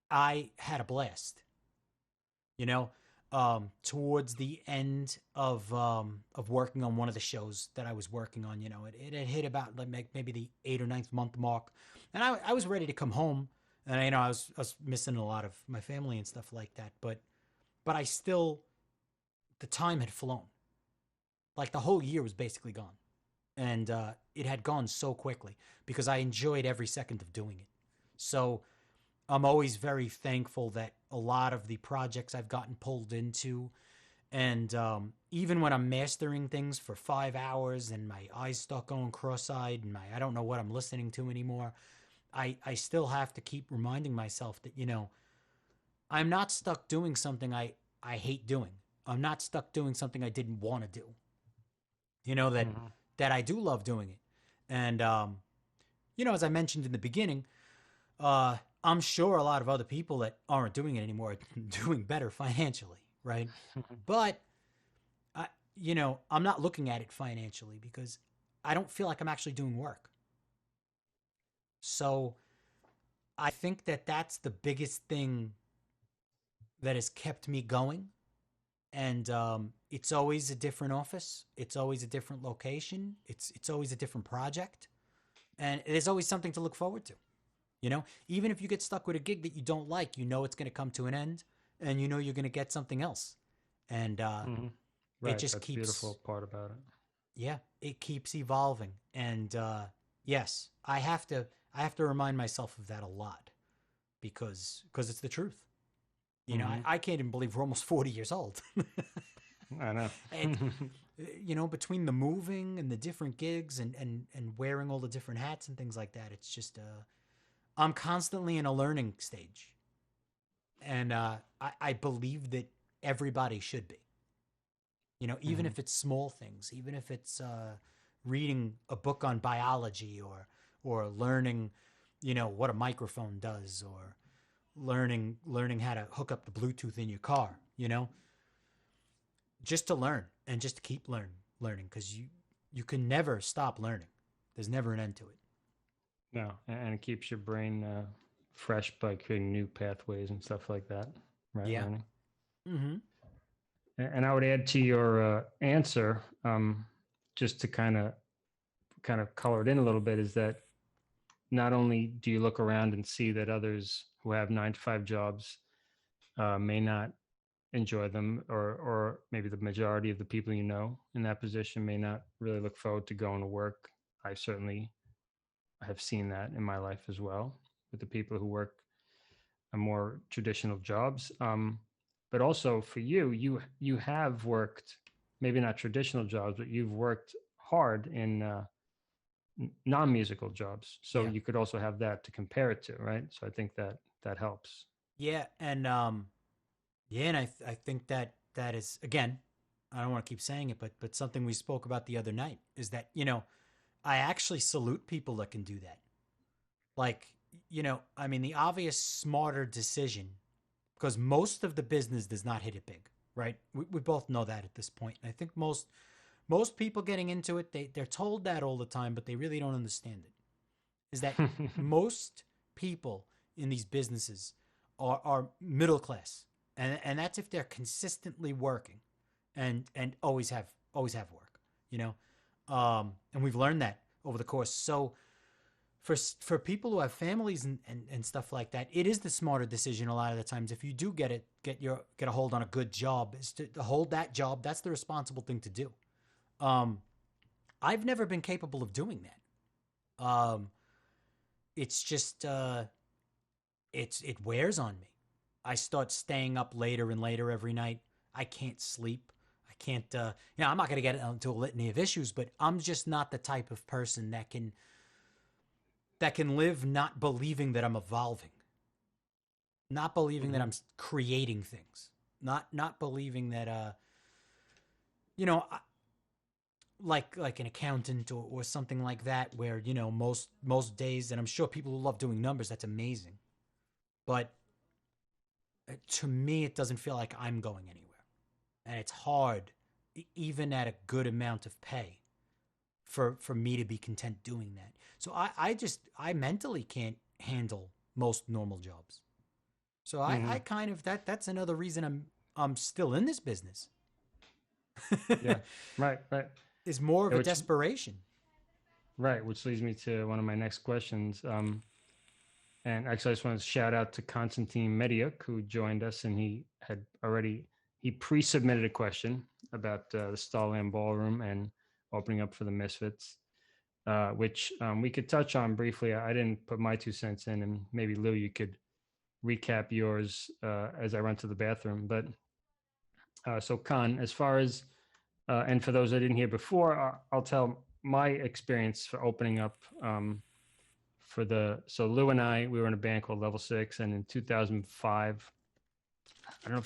I had a blast. Towards the end of working on one of the shows that I was working on, it had hit about maybe the 8th or 9th month mark, and I was ready to come home, and I was missing a lot of my family and stuff like that, but I still, the time had flown, like the whole year was basically gone, and it had gone so quickly because I enjoyed every second of doing it. So I'm always very thankful that a lot of the projects I've gotten pulled into, and even when I'm mastering things for 5 hours and my eyes start going cross-eyed and I don't know what I'm listening to anymore, I still have to keep reminding myself that, I'm not stuck doing something I hate doing. I'm not stuck doing something I didn't want to do. That I do love doing it. And, as I mentioned in the beginning, I'm sure a lot of other people that aren't doing it anymore are doing better financially, right? But, I'm not looking at it financially because I don't feel like I'm actually doing work. So I think that that's the biggest thing that has kept me going. And it's always a different office. It's always a different location. It's always a different project. And there's always something to look forward to. Even if you get stuck with a gig that you don't like, it's going to come to an end, and you're going to get something else. And Right, it just that's keeps, the beautiful part about it. Yeah, it keeps evolving. And yes, I have to remind myself of that a lot because it's the truth. I can't even believe we're almost 40 years old. I know. And, between the moving and the different gigs and wearing all the different hats and things like that, it's just, I'm constantly in a learning stage. And I believe that everybody should be. Even if it's small things, even if it's reading a book on biology or learning, what a microphone does, or learning how to hook up the Bluetooth in your car, just to learn and just to keep learning, because you can never stop learning. There's never an end to it. No, and it keeps your brain fresh by creating new pathways and stuff like that, right? Yeah. Learning. Mm-hmm. And I would add to your answer, just to kind of color it in a little bit, is that not only do you look around and see that others who have 9-to-5 jobs may not enjoy them, or maybe the majority of the people you know in that position may not really look forward to going to work. I certainly have seen that in my life as well, with the people who work a more traditional jobs. But also for you have worked, maybe not traditional jobs, but you've worked hard in non-musical jobs. So you could also have that to compare it to, right? So I think that helps. Yeah. And, and I think that is, again, I don't want to keep saying it, but something we spoke about the other night is that, I actually salute people that can do that. Like, I mean, the obvious smarter decision, because most of the business does not hit it big, right? We both know that at this point. And I think most people getting into it, they're told that all the time, but they really don't understand it. Is that most people in these businesses are middle class. And that's if they're consistently working and always have work, and we've learned that over the course. So for people who have families and stuff like that, it is the smarter decision a lot of the times. If you do get a hold on a good job, is to hold that job. That's the responsible thing to do. I've never been capable of doing that. It's just, it wears on me. I start staying up later and later every night. I can't sleep. I can't, I'm not going to get into a litany of issues, but I'm just not the type of person that can live not believing that I'm evolving, not believing that I'm creating things, not believing that, like an accountant or something like that, where, most days, and I'm sure people who love doing numbers, that's amazing. But to me, it doesn't feel like I'm going anywhere. And it's hard, even at a good amount of pay, for me to be content doing that. So I mentally can't handle most normal jobs. So I kind of, that's another reason I'm still in this business. Yeah, right. Is more of a desperation. Right, which leads me to one of my next questions. And actually, I just want to shout out to Konstantin Mediuk, who joined us, and he pre-submitted a question about the Starland Ballroom and opening up for the Misfits, which we could touch on briefly. I didn't put my 2 cents in, and maybe Lou, you could recap yours as I run to the bathroom. But so Con, as far as, and for those I didn't hear before, I'll tell my experience for opening up so Lou and I, we were in a band called Level 6, and in 2005, I don't know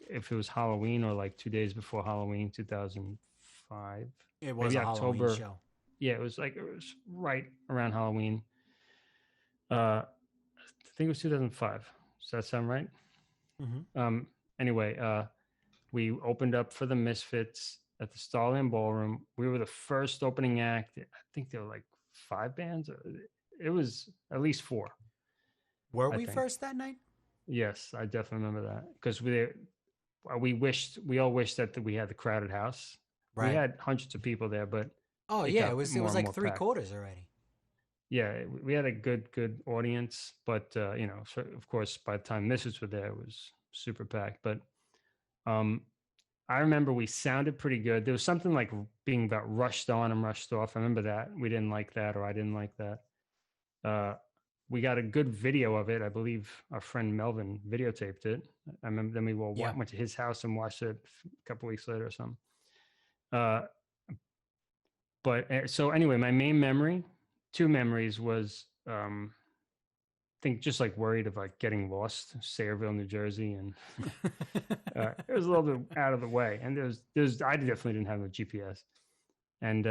if it was Halloween or like 2 days before Halloween, 2005. It was maybe a October. Halloween show. Yeah, it was right around Halloween. I think it was 2005. Does that sound right? Mm-hmm. Anyway, we opened up for the Misfits at the Starland Ballroom. We were the first opening act. I think there were like 5 bands. It was at least 4. Were we first that night? Yes, I definitely remember that, because we all wished that we had the crowded house. Right. We had hundreds of people there, but it was like 3/4 already. Yeah, we had a good audience, but so of course by the time Misfits were there, it was super packed. But I remember we sounded pretty good. There was something like being about rushed on and rushed off. I remember that. We didn't like that, or I didn't like that. We got a good video of it. I believe our friend Melvin videotaped it. I remember then we went to his house and watched it a couple weeks later or something. But so anyway, my main 2 memories was, I think just like worried of like getting lost, Sayreville, New Jersey. And it was a little bit out of the way. And I definitely didn't have a GPS. And,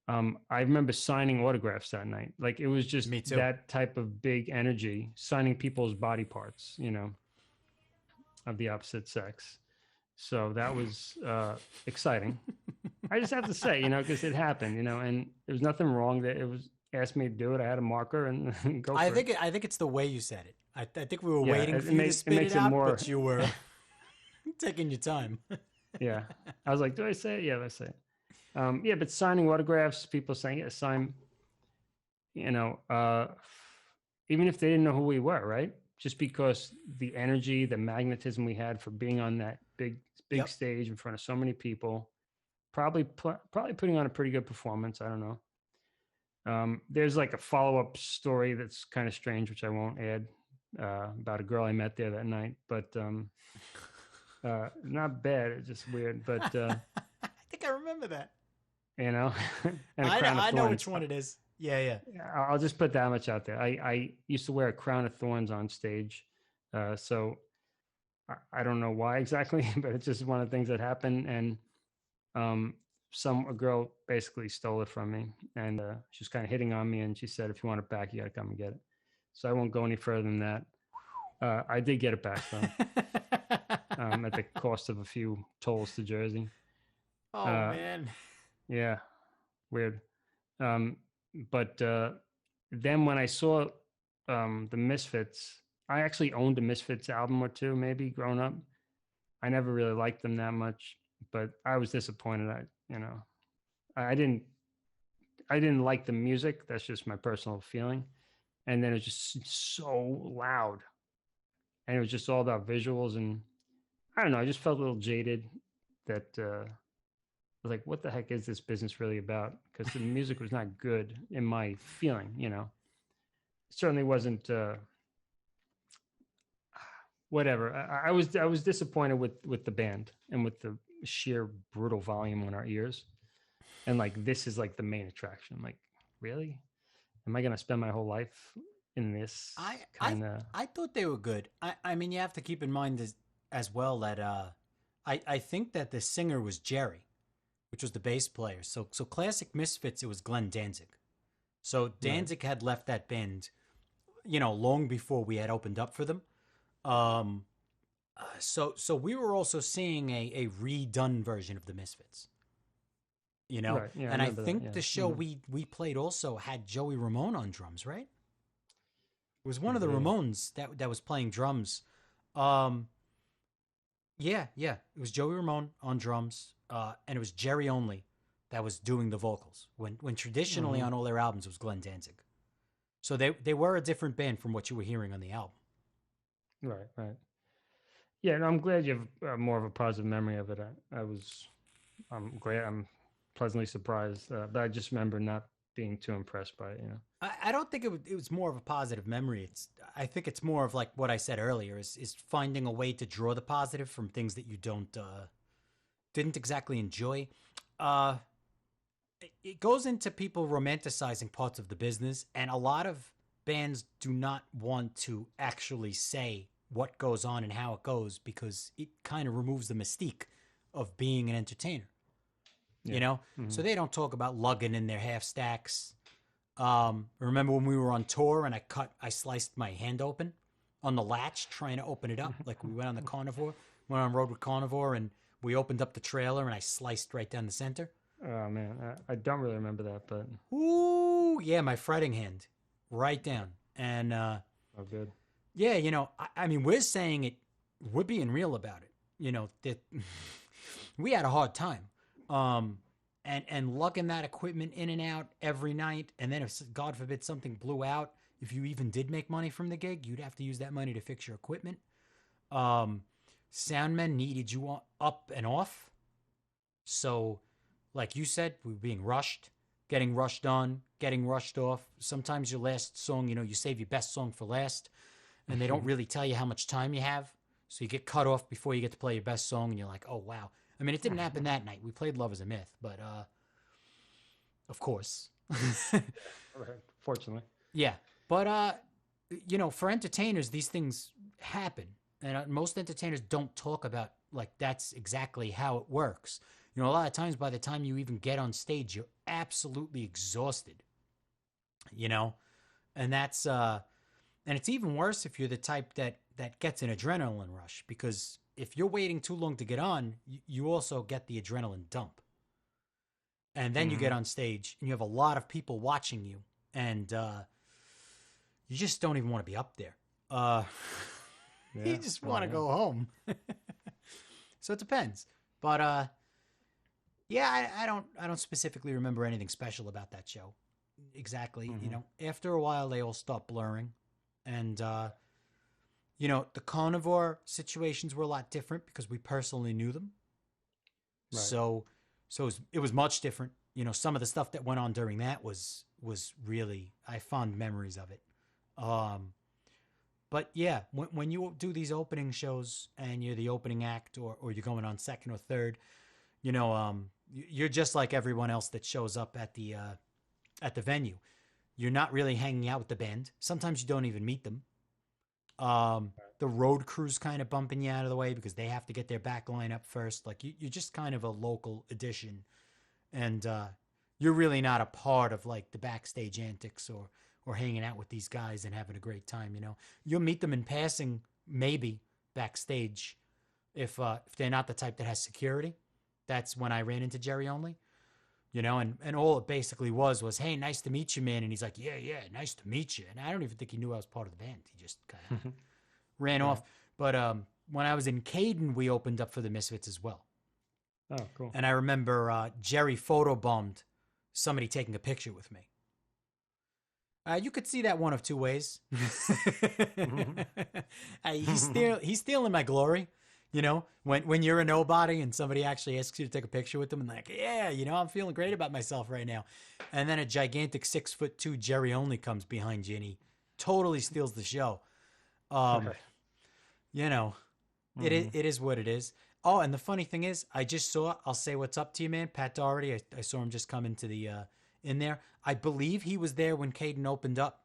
I remember signing autographs that night. Like it was just that type of big energy, signing people's body parts, of the opposite sex. So that was exciting. I just have to say, because it happened, and there was nothing wrong. That it was asked me to do it. I had a marker and go for it. I think it's the way you said it. I think we were Yeah, waiting for you to spit it out, but you were taking your time. Yeah, I was like, do I say it? Yeah, I say it. Yeah, but signing autographs, people saying, yeah, sign. Even if they didn't know who we were, right? Just because the energy, the magnetism we had for being on that big Yep. stage in front of so many people, probably putting on a pretty good performance. I don't know. There's like a follow-up story that's kind of strange, which I won't add, about a girl I met there that night, but not bad. It's just weird, but I think I remember that. and a I crown of know thorns. which one it is. Yeah. I'll just put that much out there. I used to wear a crown of thorns on stage, so I don't know why exactly, but it's just one of the things that happened. And a girl basically stole it from me, and she was kind of hitting on me, and she said, if you want it back, you got to come and get it. So I won't go any further than that. I did get it back though, at the cost of a few tolls to Jersey. Oh man. Yeah, weird. But then when I saw the Misfits, I actually owned a Misfits album or two, maybe growing up. I never really liked them that much, but I was disappointed. I didn't like the music. That's just my personal feeling. And then it was just so loud, and it was just all about visuals. And I don't know. I just felt a little jaded. That I was like, what the heck is this business really about? Because the music was not good in my feeling. It certainly wasn't. Whatever. I was disappointed with the band and with the sheer brutal volume on our ears. And like, this is like the main attraction. I'm like, really? Am I going to spend my whole life in this kind of? I thought they were good. I mean, you have to keep in mind as well that I think that the singer was Jerry, which was the bass player. So Classic Misfits, it was Glenn Danzig. So Danzig had left that band, long before we had opened up for them. So we were also seeing a redone version of the Misfits. Right, yeah, and I think that, yeah. the show we played also had Joey Ramone on drums, right? It was one of the Ramones that was playing drums. Yeah, it was Joey Ramone on drums, and it was Jerry only that was doing the vocals. When traditionally on all their albums it was Glenn Danzig. So they were a different band from what you were hearing on the album. Right. Yeah, and I'm glad you have more of a positive memory of it. I'm glad. I'm pleasantly surprised, but I just remember not being too impressed by it. I don't think it was more of a positive memory. I think it's more of like what I said earlier is finding a way to draw the positive from things that you didn't exactly enjoy. It goes into people romanticizing parts of the business, and a lot of bands do not want to actually say what goes on and how it goes because it kind of removes the mystique of being an entertainer. So they don't talk about lugging in their half stacks. Remember when we were on tour and I sliced my hand open on the latch trying to open it up? Like we went on on road with Carnivore, and we opened up the trailer and I sliced right down the center. Oh man, I don't really remember that, but ooh, yeah, my fretting hand, right down. And oh, good. Yeah, I mean, we're saying it, we're being real about it. That we had a hard time. And lugging that equipment in and out every night. And then if, God forbid, something blew out, if you even did make money from the gig, you'd have to use that money to fix your equipment. Soundmen needed you up and off. So, like you said, we were being rushed, getting rushed on, getting rushed off. Sometimes your last song, you save your best song for last, and they don't really tell you how much time you have. So you get cut off before you get to play your best song, and you're like, oh, wow. I mean, it didn't happen that night. We played Love is a Myth, but of course. Fortunately. Yeah. But, for entertainers, these things happen. And most entertainers don't talk about, like, that's exactly how it works. A lot of times by the time you even get on stage, you're absolutely exhausted. And that's, and it's even worse if you're the type that gets an adrenaline rush because if you're waiting too long to get on, you also get the adrenaline dump. And then you get on stage and you have a lot of people watching you, and you just don't even want to be up there. You just want to go home. So it depends. But yeah, I don't specifically remember anything special about that show. Exactly. You know, after a while they all start blurring, and you know, the carnivore situations were a lot different because we personally knew them. Right. So it was much different. You know, some of the stuff that went on during that was really, I have fond memories of it. But yeah, when you do these opening shows and you're the opening act, or you're going on second or third, you know, you're just like everyone else that shows up at the venue. You're not really hanging out with the band. Sometimes you don't even meet them. The road crew's kind of bumping you out of the way because they have to get their back line up first. Like you're just kind of a local addition, and you're really not a part of like the backstage antics or hanging out with these guys and having a great time. You know, you'll meet them in passing, maybe backstage, if they're not the type that has security. That's when I ran into Jerry Only. You know, and all it basically was, hey, nice to meet you, man. And he's like, yeah, nice to meet you. And I don't even think he knew I was part of the band. He just kind of ran off. But when I was in Caden, we opened up for the Misfits as well. Oh, cool. And I remember Jerry photobombed somebody taking a picture with me. You could see that one of two ways. He's stealing my glory. You know, when you're a nobody and somebody actually asks you to take a picture with them and like, yeah, you know, I'm feeling great about myself right now. And then a gigantic 6'2" Jerry Only comes behind you and he totally steals the show. You know, it is what it is. Oh, and the funny thing is, I just saw, I'll say what's up to you, man. Pat Doherty, I saw him just come into the, in there. I believe he was there when Caden opened up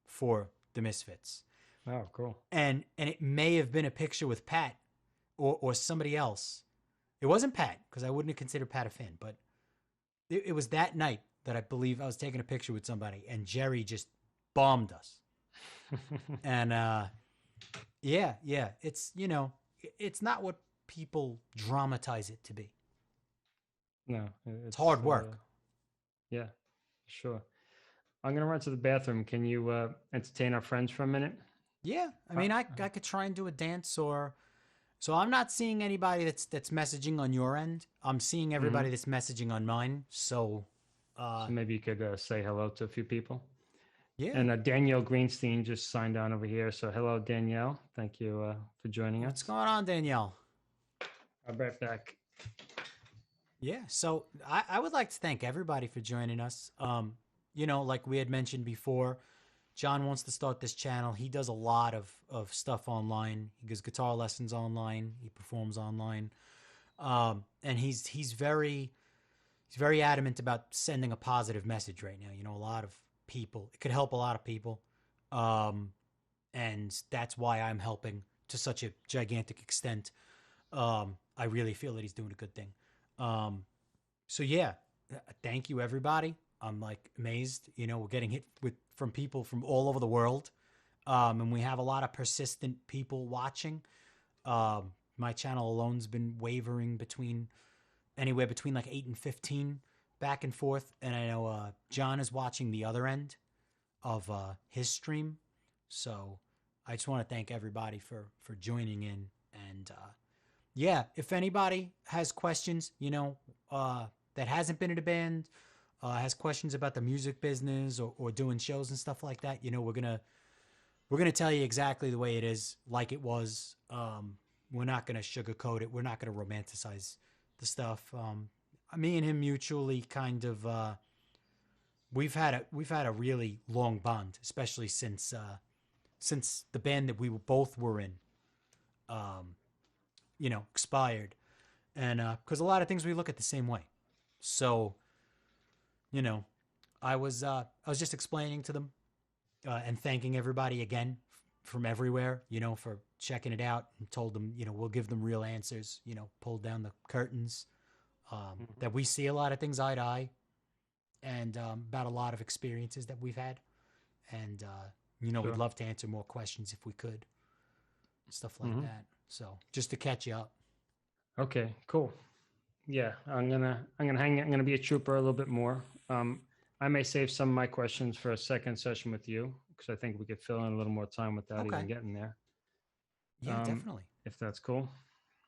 for the Misfits. Oh, cool. And it may have been a picture with Pat. Or somebody else. It wasn't Pat, because I wouldn't have considered Pat a fan, but it was that night that I believe I was taking a picture with somebody, and Jerry just bombed us. And yeah, it's, you know, it's not what people dramatize it to be. No, it's hard work. Yeah, sure. I'm gonna run to the bathroom. Can you entertain our friends for a minute? Yeah, I mean, I could try and do a dance or. So I'm not seeing anybody that's messaging on your end. I'm seeing everybody that's messaging on mine. So maybe you could say hello to a few people. Yeah. And Danielle Greenstein just signed on over here. So hello, Danielle. Thank you for joining us. What's going on, Danielle? I'll be right back. Yeah. So I would like to thank everybody for joining us. You know, like we had mentioned before, John wants to start this channel. He does a lot of stuff online. He gives guitar lessons online. He performs online. And he's very adamant about sending a positive message right now. You know, a lot of people, it could help a lot of people. And that's why I'm helping to such a gigantic extent. I really feel that he's doing a good thing. So yeah, thank you everybody. I'm like amazed, you know, we're getting hit from people from all over the world. And we have a lot of persistent people watching. My channel alone's been wavering anywhere between like 8 and 15 back and forth. And I know John is watching the other end of his stream. So I just want to thank everybody for joining in. And yeah, if anybody has questions, you know, that hasn't been in a band, has questions about the music business or doing shows and stuff like that, you know, we're gonna tell you exactly the way it is, like it was. We're not gonna sugarcoat it. We're not gonna romanticize the stuff. Me and him mutually kind of we've had a really long bond, especially since the band that we both were in, you know, expired, and because a lot of things we look at the same way, so. You know, I was just explaining to them and thanking everybody again from everywhere, you know, for checking it out, and told them, you know, we'll give them real answers, you know, pulled down the curtains, that we see a lot of things eye to eye, and about a lot of experiences that we've had. And, you know, We'd love to answer more questions if we could, stuff like that. So just to catch you up. Okay, cool. Yeah, I'm gonna be a trooper a little bit more. I may save some of my questions for a second session with you because I think we could fill in a little more time without Okay. even getting there. Yeah, definitely. If that's cool.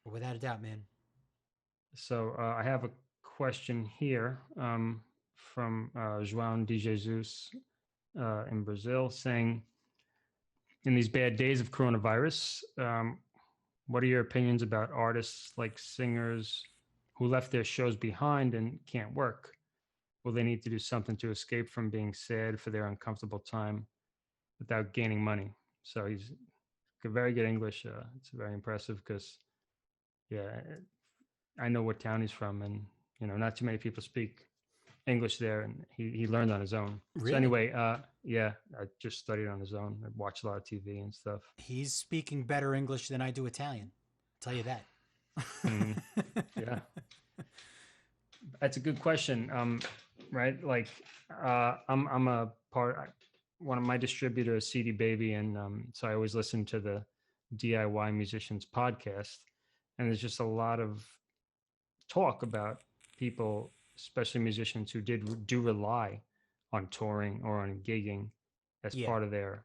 Without a doubt, man. So I have a question here from João de Jesus in Brazil saying, in these bad days of coronavirus, what are your opinions about artists like singers who left their shows behind and can't work? Will they need to do something to escape from being sad for their uncomfortable time without gaining money? So he's very good English. It's very impressive because, yeah, I know what town he's from, and not too many people speak English there, and he learned on his own. Really? So anyway, yeah, I just studied on his own. I watched a lot of TV and stuff. He's speaking better English than I do Italian. I'll tell you that. Yeah, that's a good question. Right, like I'm a part. One of my distributors, CD Baby, and so I always listen to the DIY Musicians podcast, and there's just a lot of talk about people, especially musicians, who do rely on touring or on gigging as part of their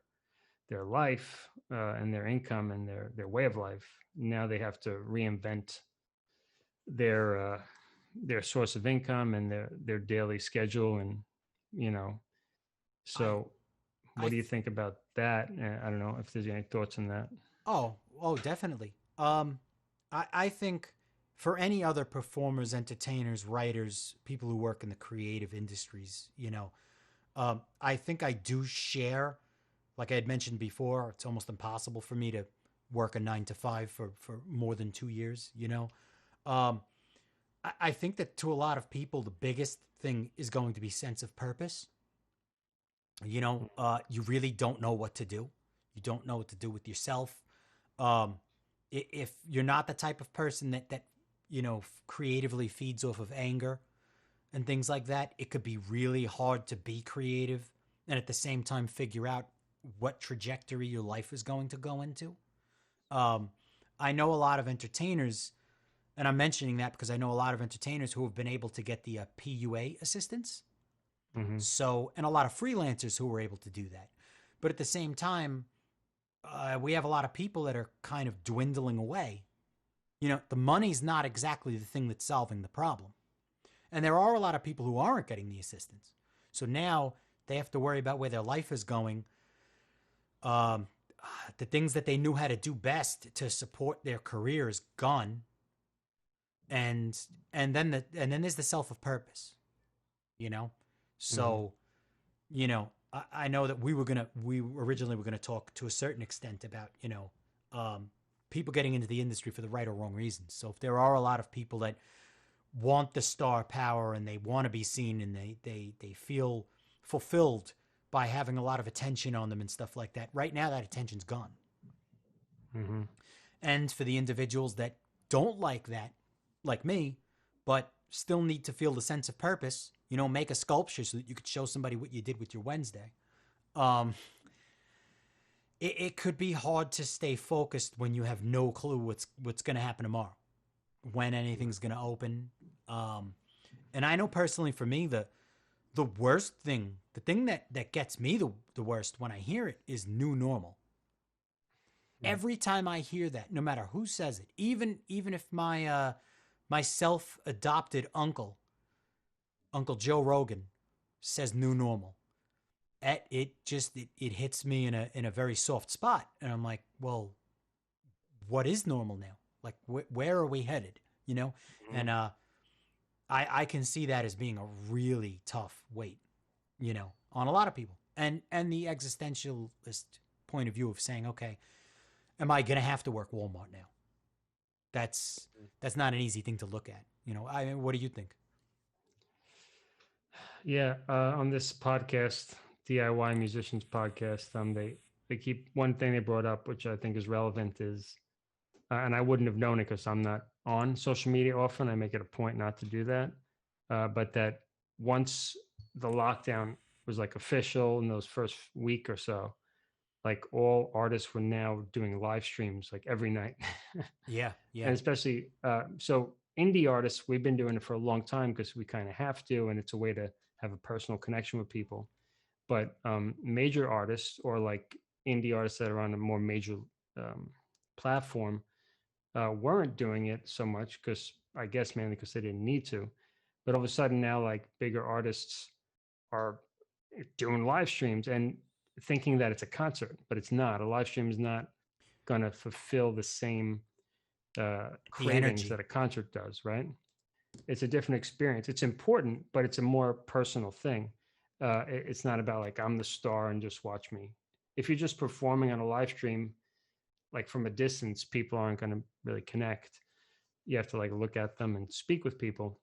life and their income and their way of life. Now they have to reinvent their source of income and their daily schedule, and so what do you think about that? I don't know if there's any thoughts on that. Oh, definitely. I think for any other performers, entertainers, writers, people who work in the creative industries, I think I do share, like I had mentioned before, it's almost impossible for me to work a 9 to 5 for more than 2 years, I think that to a lot of people, the biggest thing is going to be sense of purpose. You really don't know what to do. You don't know what to do with yourself. If you're not the type of person that creatively feeds off of anger and things like that, it could be really hard to be creative and at the same time figure out what trajectory your life is going to go into. I know a lot of entertainers, and I'm mentioning that because I know a lot of entertainers who have been able to get the PUA assistance. Mm-hmm. So, and a lot of freelancers who were able to do that. But at the same time, we have a lot of people that are kind of dwindling away. The money's not exactly the thing that's solving the problem. And there are a lot of people who aren't getting the assistance. So now they have to worry about where their life is going. The things that they knew how to do best to support their career is gone. And then there's the self of purpose, So, I know that we originally were gonna talk to a certain extent about, people getting into the industry for the right or wrong reasons. So if there are a lot of people that want the star power and they want to be seen and they feel fulfilled by having a lot of attention on them and stuff like that, right now that attention's gone. Mm-hmm. And for the individuals that don't like that, like me, but still need to feel the sense of purpose, make a sculpture so that you could show somebody what you did with your Wednesday. It could be hard to stay focused when you have no clue what's going to happen tomorrow, when anything's going to open. And I know personally for me, the worst thing, the thing that gets me the worst when I hear it is new normal. Yeah. Every time I hear that, no matter who says it, even if my self-adopted Uncle Joe Rogan says new normal, it hits me in a very soft spot. And I'm like, well, what is normal now? Like, where are we headed? Mm-hmm. And I can see that as being a really tough weight, on a lot of people. And the existentialist point of view of saying, okay, am I going to have to work Walmart now? That's not an easy thing to look at. What do you think? Yeah, on this podcast, DIY Musicians podcast, they keep one thing they brought up, which I think is relevant, is, and I wouldn't have known it because I'm not on social media often. I make it a point not to do that. But that once the lockdown was like official in those first week or so, like all artists were now doing live streams like every night. Yeah. And especially so indie artists, we've been doing it for a long time because we kind of have to, and it's a way to have a personal connection with people. But major artists, or like indie artists that are on a more major platform, weren't doing it so much because I guess mainly because they didn't need to. But all of a sudden now, like bigger artists are doing live streams and thinking that it's a concert, but it's not. A live stream is not going to fulfill the same cravings that a concert does, right? It's a different experience. It's important, but it's a more personal thing. It's not about like, I'm the star and just watch me. If you're just performing on a live stream, like from a distance, people aren't going to really connect. You have to like look at them and speak with people.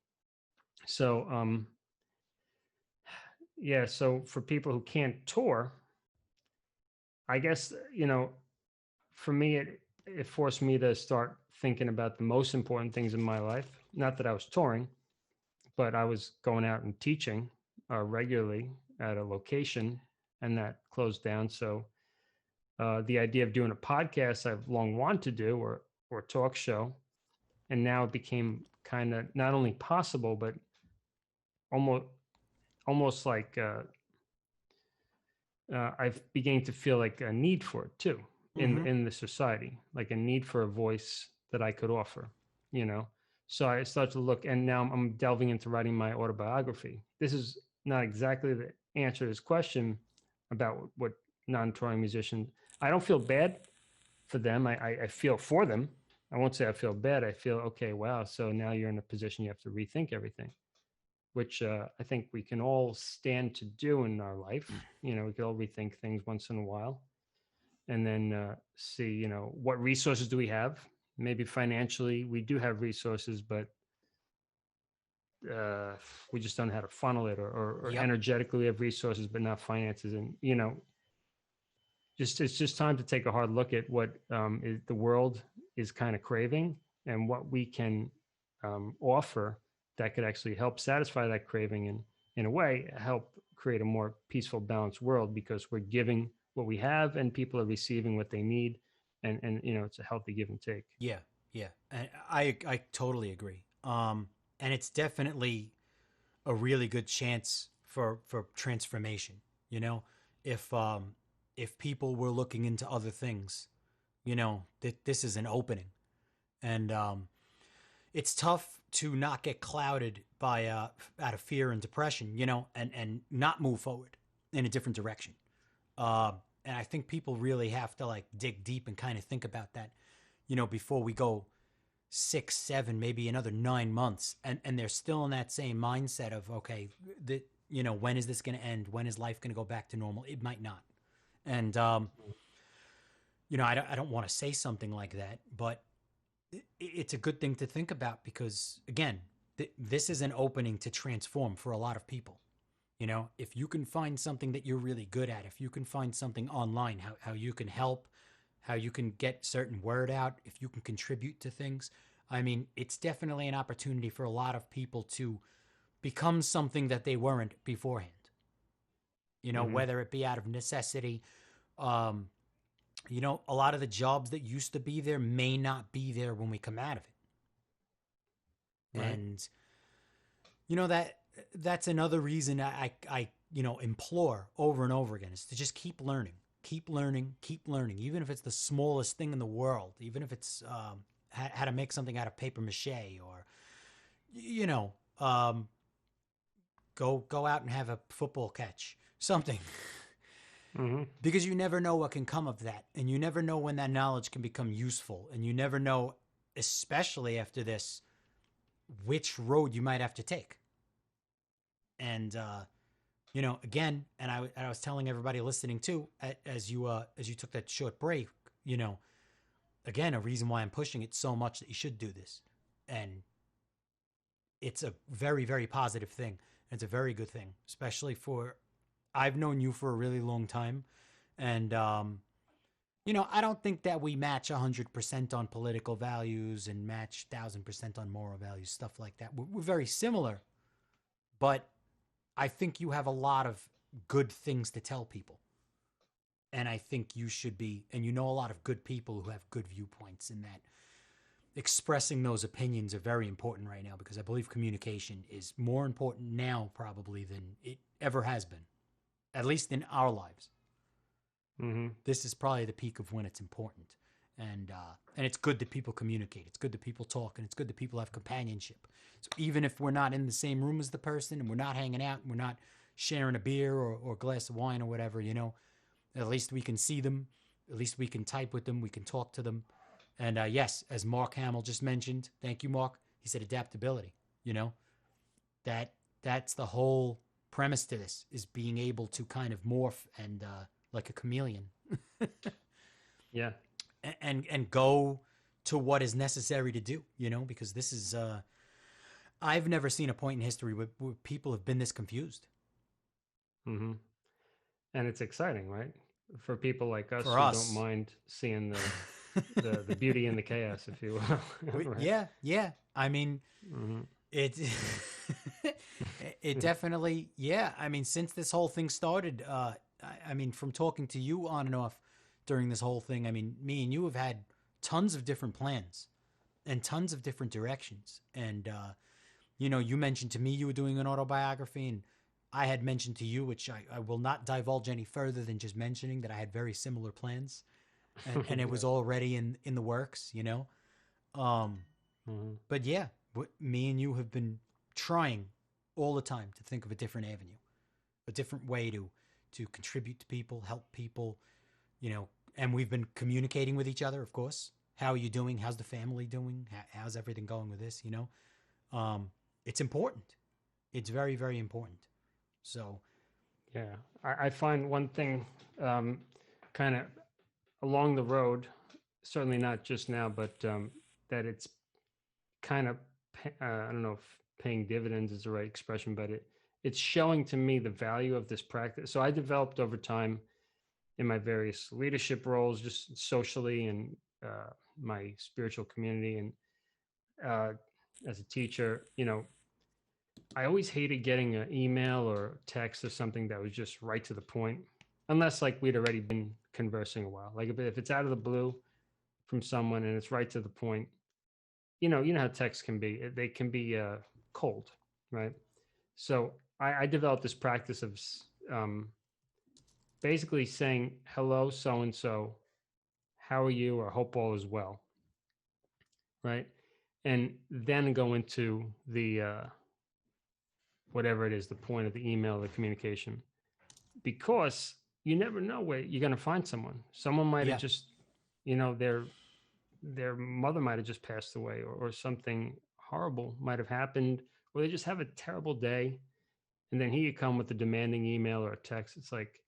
So, yeah. So for people who can't tour, I guess, for me, it forced me to start thinking about the most important things in my life. Not that I was touring, but I was going out and teaching regularly at a location, and that closed down. So the idea of doing a podcast I've long wanted to do, or talk show, and now it became kind of not only possible, but almost like I've begun to feel like a need for it too in the society, like a need for a voice that I could offer, So I started to look, and now I'm delving into writing my autobiography. This is not exactly the answer to this question about what non-touring musicians. I don't feel bad for them. I feel for them. I won't say I feel bad. I feel, okay, wow. So now you're in a position you have to rethink everything, which I think we can all stand to do in our life. We can all rethink things once in a while, and then see, what resources do we have? Maybe financially we do have resources, but we just don't know how to funnel it, or energetically we have resources, but not finances. And, it's just time to take a hard look at what the world is kind of craving, and what we can offer that could actually help satisfy that craving, and in a way help create a more peaceful, balanced world, because we're giving what we have and people are receiving what they need. And it's a healthy give and take. Yeah. And I totally agree. And it's definitely a really good chance for transformation. If people were looking into other things, this is an opening. And it's tough to not get clouded by out of fear and depression, and not move forward in a different direction. And I think people really have to like dig deep and kind of think about that, before we go 6, 7, maybe another 9 months, and they're still in that same mindset of, okay, when is this going to end? When is life going to go back to normal? It might not. And, I don't want to say something like that, but it's a good thing to think about, because again, this is an opening to transform for a lot of people. If you can find something that you're really good at, if you can find something online, how you can help, how you can get certain word out, if you can contribute to things. I mean, it's definitely an opportunity for a lot of people to become something that they weren't beforehand. Whether it be out of necessity, a lot of the jobs that used to be there may not be there when we come out of it. Right. And, that's another reason I implore over and over again, is to just keep learning, even if it's the smallest thing in the world, even if it's how to make something out of paper mache, or, go out and have a football catch, something. Because you never know what can come of that. And you never know when that knowledge can become useful. And you never know, especially after this, which road you might have to take. And, again, and I was telling everybody listening too, as you took that short break, again, a reason why I'm pushing it so much that you should do this. And it's a very, very positive thing. It's a very good thing, especially I've known you for a really long time. And, I don't think that we match 100% on political values and match 1,000% on moral values, stuff like that. We're very similar, but I think you have a lot of good things to tell people. And I think you should be, and you know a lot of good people who have good viewpoints, in that expressing those opinions are very important right now, because I believe communication is more important now probably than it ever has been, at least in our lives. Mm-hmm. This is probably the peak of when it's important. And it's good that people communicate. It's good that people talk, and it's good that people have companionship. So even if we're not in the same room as the person, and we're not hanging out, and we're not sharing a beer or a glass of wine or whatever, you know, at least we can see them. At least we can type with them. We can talk to them. And yes, as Mark Hamill just mentioned, thank you, Mark. He said adaptability. You know, that's the whole premise to this, is being able to kind of morph and like a chameleon. Yeah. And go to what is necessary to do, you know, because this is, I've never seen a point in history where people have been this confused. Mm-hmm. And it's exciting, right? For people like us For who us. don't mind seeing the beauty in the chaos, if you will. Right? Yeah. I mean, Mm-hmm. it definitely, yeah. I mean, since this whole thing started, I mean, from talking to you on and off during this whole thing, I mean, me and you have had tons of different plans and tons of different directions. And, you know, you mentioned to me you were doing an autobiography, and I had mentioned to you, which I will not divulge any further than just mentioning, that I had very similar plans, and it was already in the works, you know? Mm-hmm. But yeah, me and you have been trying all the time to think of a different avenue, a different way to contribute to people, help people, you know, and we've been communicating with each other, of course. How are you doing? How's the family doing? How's everything going with this, you know? It's important. It's very, very important. So, Yeah, I find one thing kind of along the road, certainly not just now, but that it's kind of, I don't know if paying dividends is the right expression, but it's showing to me the value of this practice. So I developed over time in my various leadership roles, just socially, and my spiritual community, and as a teacher, you know, I always hated getting an email or text or something that was just right to the point, unless like we'd already been conversing a while. Like if it's out of the blue from someone and it's right to the point, you know how texts can be. They can be cold, right? So I developed this practice of basically saying, hello, so-and-so, how are you? Or hope all is well, right? And then go into the whatever it is, the point of the email, the communication, because you never know where you're going to find someone. Someone might have just, you know, their mother might have just passed away, or something horrible might have happened, or they just have a terrible day. And then here you come with a demanding email or a text. It's like,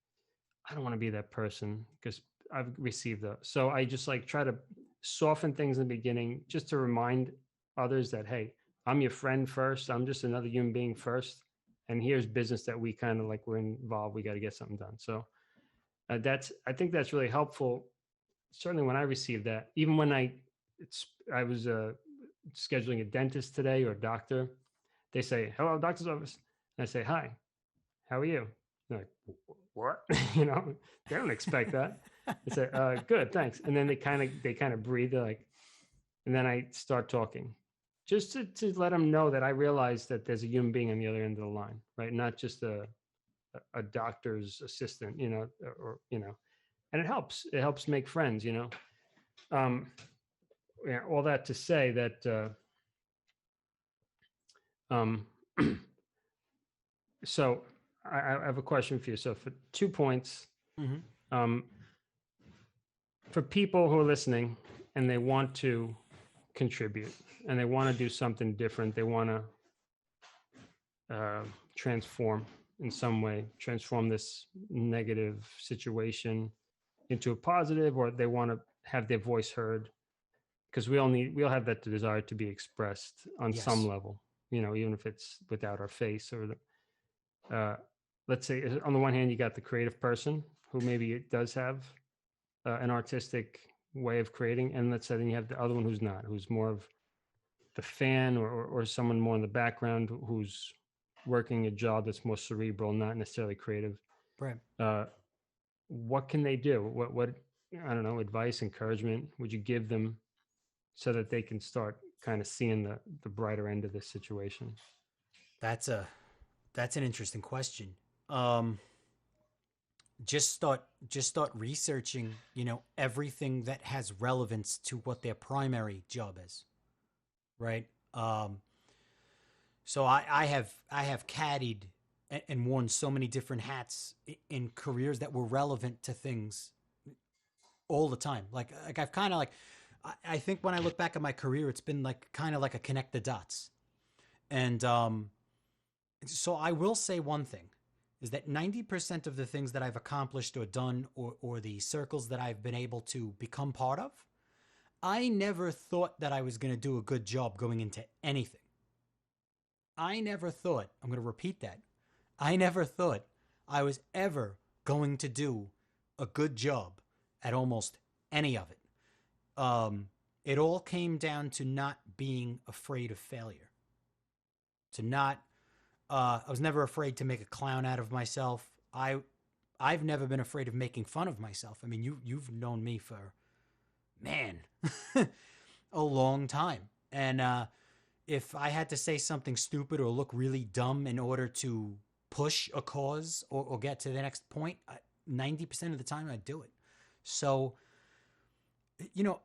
I don't want to be that person, because I've received that. So I just like try to soften things in the beginning, just to remind others that, hey, I'm your friend first. I'm just another human being first. And here's business that we kind of like, we're involved. We got to get something done. So I think that's really helpful. Certainly when I received that, even when I was scheduling a dentist today or a doctor, they say, hello, doctor's office. And I say, hi, how are you? They're like, what? You know, they don't expect that. I say, good, thanks. And then they kind of breathe. They're like, and then I start talking, just to let them know that I realize that there's a human being on the other end of the line, right? Not just a doctor's assistant, you know, or you know, and it helps make friends, you know. Yeah, all that to say that so I have a question for you. So for 2 points, for people who are listening and they want to contribute and they want to do something different, they want to transform in some way, transform this negative situation into a positive, or they want to have their voice heard, because we all have that desire to be expressed on some level, you know, even if it's without our face, or let's say on the one hand, you got the creative person who maybe does have an artistic way of creating. And let's say then you have the other one who's not, who's more of the fan, or someone more in the background who's working a job that's more cerebral, not necessarily creative. Right. what can they do? What I don't know, advice, encouragement would you give them so that they can start kind of seeing the brighter end of this situation? That's an interesting question. Um, just start researching, everything that has relevance to what their primary job is, right? So I have caddied and worn so many different hats in careers that were relevant to things all the time. Like I've kind of like I think when I look back at my career, it's been like kind of like a connect the dots. And so I will say one thing is that 90% of the things that I've accomplished or done, or the circles that I've been able to become part of, I never thought that I was going to do a good job going into anything. I never thought, I'm going to repeat that. I never thought I was ever going to do a good job at almost any of it. It all came down to not being afraid of failure. I was never afraid to make a clown out of myself. I've never been afraid of making fun of myself. I mean, you've known me for, man, a long time. And if I had to say something stupid or look really dumb in order to push a cause or get to the next point, 90% of the time I'd do it. So,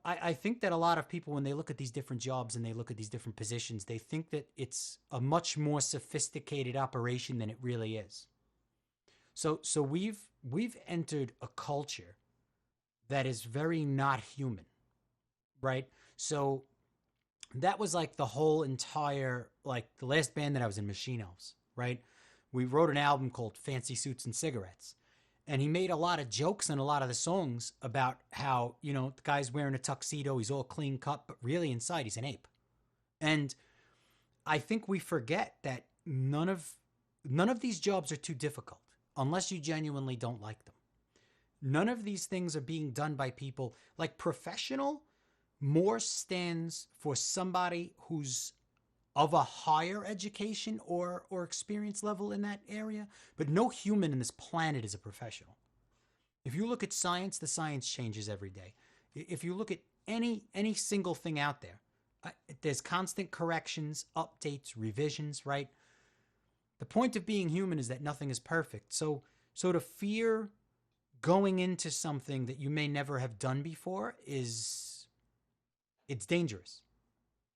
I think that a lot of people, when they look at these different jobs and they look at these different positions, they think that it's a much more sophisticated operation than it really is. So we've entered a culture that is very not human, right? So that was like the whole entire, like the last band that I was in, Machine Elves, right? We wrote an album called Fancy Suits and Cigarettes. And he made a lot of jokes in a lot of the songs about how, the guy's wearing a tuxedo, he's all clean cut, but really inside he's an ape. And I think we forget that none of these jobs are too difficult unless you genuinely don't like them. None of these things are being done by people like professional. More stands for somebody who's of a higher education or experience level in that area, but no human in this planet is a professional. If you look at science, the science changes every day. If you look at any single thing out there, there's constant corrections, updates, revisions, right? The point of being human is that nothing is perfect. So to fear going into something that you may never have done before it's dangerous.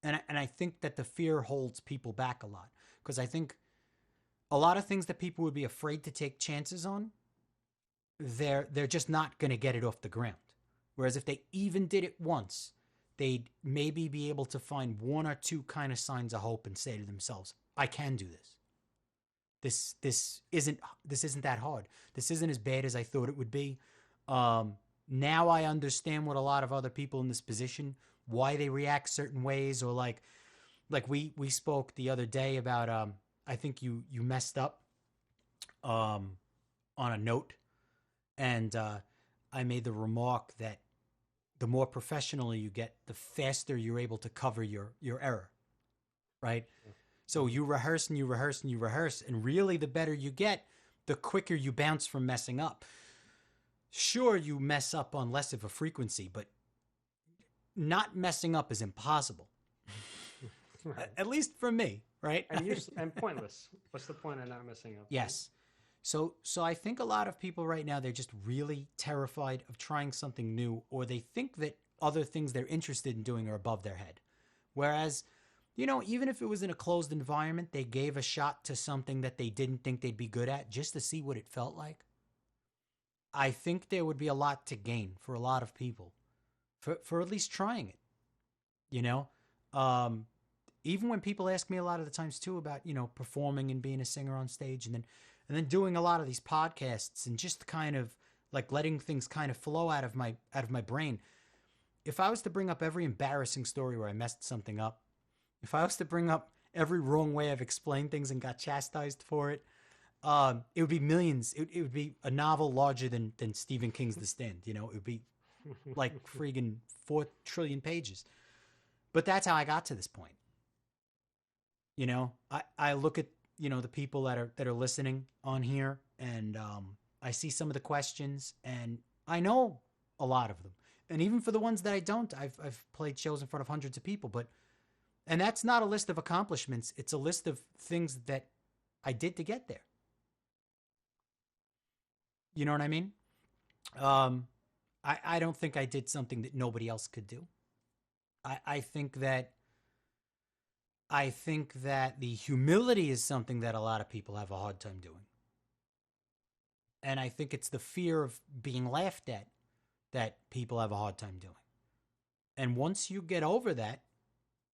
And I think that the fear holds people back a lot, because I think a lot of things that people would be afraid to take chances on, they're just not going to get it off the ground. Whereas if they even did it once, they'd maybe be able to find one or two kind of signs of hope and say to themselves, I can do this. This isn't that hard. This isn't as bad as I thought it would be. Now I understand what a lot of other people in this position, why they react certain ways, or like we spoke the other day about I think you messed up on a note, and I made the remark that the more professional you get, the faster you're able to cover your error, right? So you rehearse and you rehearse and you rehearse, and really the better you get, the quicker you bounce from messing up. Sure, you mess up on less of a frequency, but not messing up is impossible. Right. At least for me, right? And pointless. What's the point of not messing up? Yes. So I think a lot of people right now, they're just really terrified of trying something new, or they think that other things they're interested in doing are above their head. Whereas, even if it was in a closed environment, they gave a shot to something that they didn't think they'd be good at just to see what it felt like. I think there would be a lot to gain for a lot of people for at least trying it, even when people ask me a lot of the times too about, performing and being a singer on stage, and then doing a lot of these podcasts and just kind of like letting things kind of flow out of my brain. If I was to bring up every embarrassing story where I messed something up, if I was to bring up every wrong way I've explained things and got chastised for it, it would be millions. It would be a novel larger than Stephen King's The Stand. It would be like friggin' 4 trillion pages. But that's how I got to this point. I look at, the people that are listening on here, and I see some of the questions, and I know a lot of them. And even for the ones that I don't, I've played shows in front of hundreds of people. And that's not a list of accomplishments. It's a list of things that I did to get there. You know what I mean? I don't think I did something that nobody else could do. I think that the humility is something that a lot of people have a hard time doing. And I think it's the fear of being laughed at that people have a hard time doing. And once you get over that,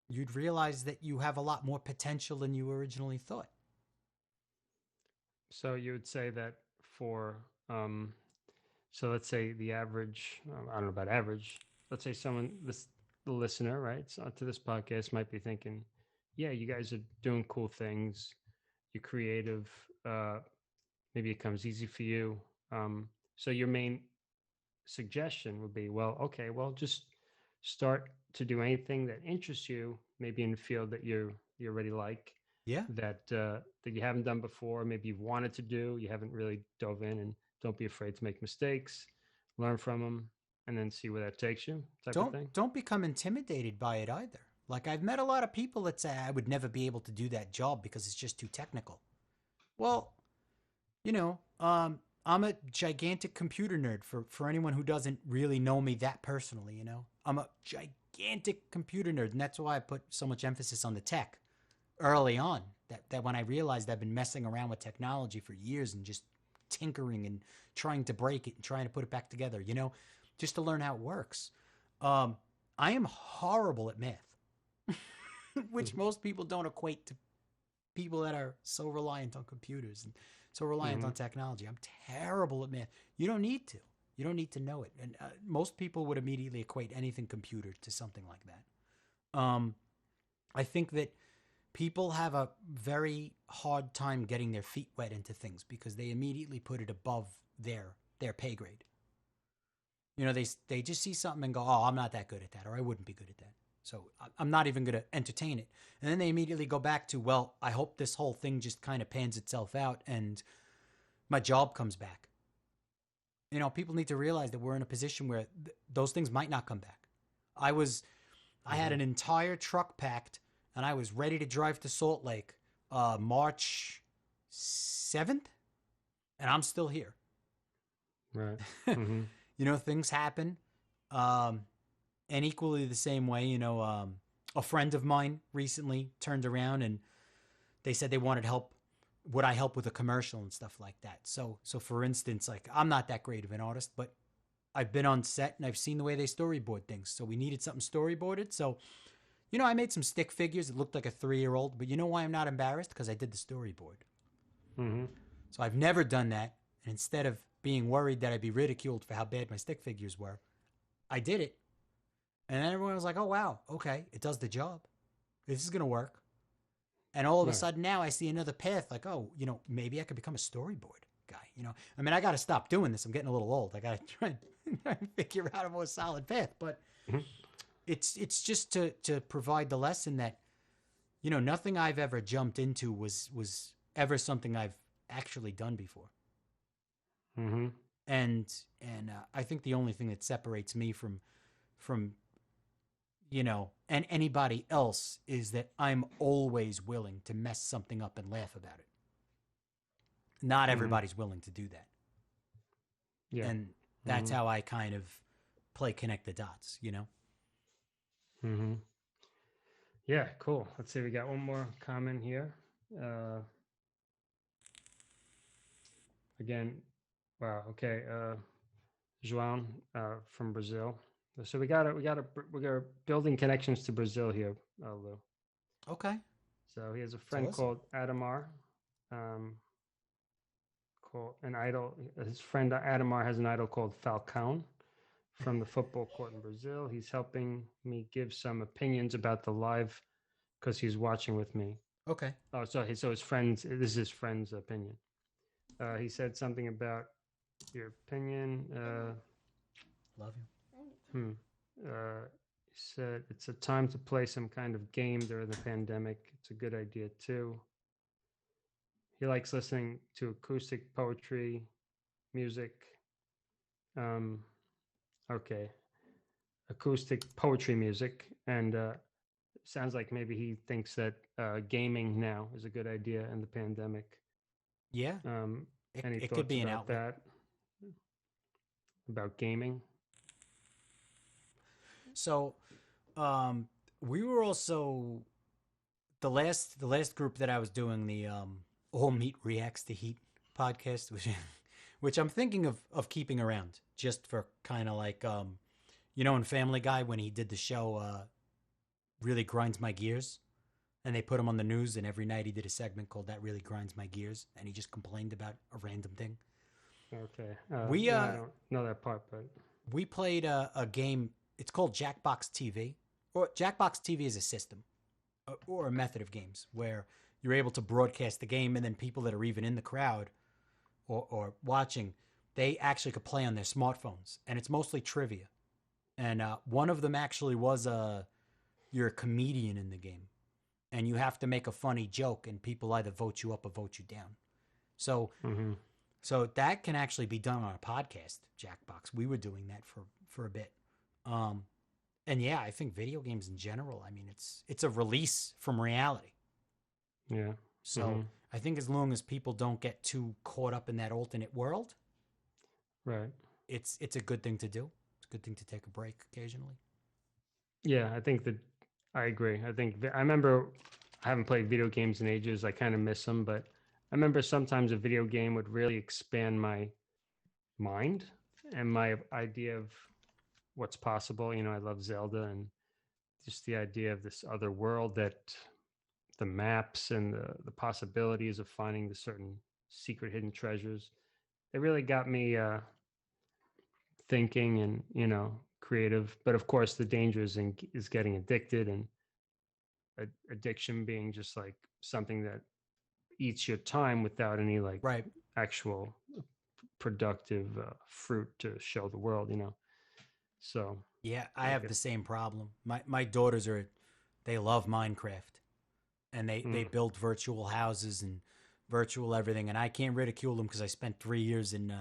you'd realize that you have a lot more potential than you originally thought. So you would say that for, so let's say the average, I don't know about average, let's say the listener, right, so to this podcast might be thinking, yeah, you guys are doing cool things, you're creative, maybe it comes easy for you. So your main suggestion would be, well, okay, well, just start to do anything that interests you, maybe in a field that you already like, that you haven't done before, maybe you've wanted to do, you haven't really dove in, and don't be afraid to make mistakes, learn from them, and then see where that takes you, type of thing. Don't become intimidated by it either. Like, I've met a lot of people that say I would never be able to do that job because it's just too technical. Well, you know, I'm a gigantic computer nerd for anyone who doesn't really know me that personally, you know. I'm a gigantic computer nerd, and that's why I put so much emphasis on the tech early on. That when I realized I've been messing around with technology for years and just tinkering and trying to break it and trying to put it back together, you know, just to learn how it works. I am horrible at math, which most people don't equate to people that are so reliant on computers and so reliant on technology. I'm terrible at math. You don't need to. You don't need to know it. And most people would immediately equate anything computer to something like that. I think that people have a very hard time getting their feet wet into things because they immediately put it above their pay grade. You know, they just see something and go, oh, I'm not that good at that, or I wouldn't be good at that, so I'm not even going to entertain it. And then they immediately go back to, well, I hope this whole thing just kind of pans itself out and my job comes back. You know, people need to realize that we're in a position where those things might not come back. I had an entire truck packed and I was ready to drive to Salt Lake March 7th, and I'm still here. Right. You know, things happen. And equally the same way, you know, a friend of mine recently turned around and they said they wanted help. Would I help with a commercial and stuff like that? So for instance, like, I'm not that great of an artist, but I've been on set and I've seen the way they storyboard things. So we needed something storyboarded. So, you know, I made some stick figures. It looked like a 3-year-old, but you know why I'm not embarrassed? Because I did the storyboard. So I've never done that. And instead of being worried that I'd be ridiculed for how bad my stick figures were, I did it. And then everyone was like, oh, wow, okay, it does the job. This is going to work. And all of a sudden now I see another path, like, oh, you know, maybe I could become a storyboard guy. You know, I mean, I got to stop doing this. I'm getting a little old. I got to try and figure out a more solid path. But it's just to provide the lesson that, you know, nothing I've ever jumped into was ever something I've actually done before. And I think the only thing that separates me from you know, and anybody else is that I'm always willing to mess something up and laugh about it. Not everybody's willing to do that. Yeah. And that's how I kind of connect the dots, you know? Yeah, cool. Let's see, we got one more comment here. Again, wow, okay. João from Brazil. So we're building connections to Brazil here, Lou. Okay. So he has a friend called Adamar. Called an idol. His friend Adamar has an idol called Falcão from the football court in Brazil. He's helping me give some opinions about the live because he's watching with me. Okay. Oh, so his friends. This is his friend's opinion. He said something about your opinion. Love you. He said it's a time to play some kind of game during the pandemic. It's a good idea too. He likes listening to acoustic poetry. music. Um, okay, acoustic poetry music, and sounds like maybe he thinks that gaming now is a good idea in the pandemic. Yeah, Um, any it could thoughts be an about outlet. that? About gaming? So, um, we were also the last group that I was doing the All Meat Reacts to Heat podcast, which I'm thinking of keeping around just for kind of like in Family Guy when he did the show Really Grinds My Gears, and they put him on the news, and every night he did a segment called That Really Grinds My Gears, and he just complained about a random thing. Okay. We No, I don't know that part, but we played a game. It's called Jackbox TV, or Jackbox TV is a system or a method of games where you're able to broadcast the game, and then people that are even in the crowd or watching, they actually could play on their smartphones, and it's mostly trivia. And one of them actually was you're a comedian in the game, and you have to make a funny joke, and people either vote you up or vote you down. So mm-hmm. so that can actually be done on a podcast, Jackbox. We were doing that for a bit. And yeah, I think video games in general, I mean, it's a release from reality. Yeah. So mm-hmm. I think as long as people don't get too caught up in that alternate world, Right. it's a good thing to do. It's a good thing to take a break occasionally. Yeah, I think that I agree. I remember I haven't played video games in ages. I kind of miss them, but I remember sometimes a video game would really expand my mind and my idea of what's possible. I love Zelda, and just the idea of this other world, that the maps and the possibilities of finding the certain secret hidden treasures. It really got me thinking and creative. But of course, the danger is getting addicted, and addiction being just like something that eats your time without any like Right. actual productive fruit to show the world. So Yeah, I have the same problem. My daughters they love Minecraft, and they build virtual houses and virtual everything, and I can't ridicule them because I spent 3 years in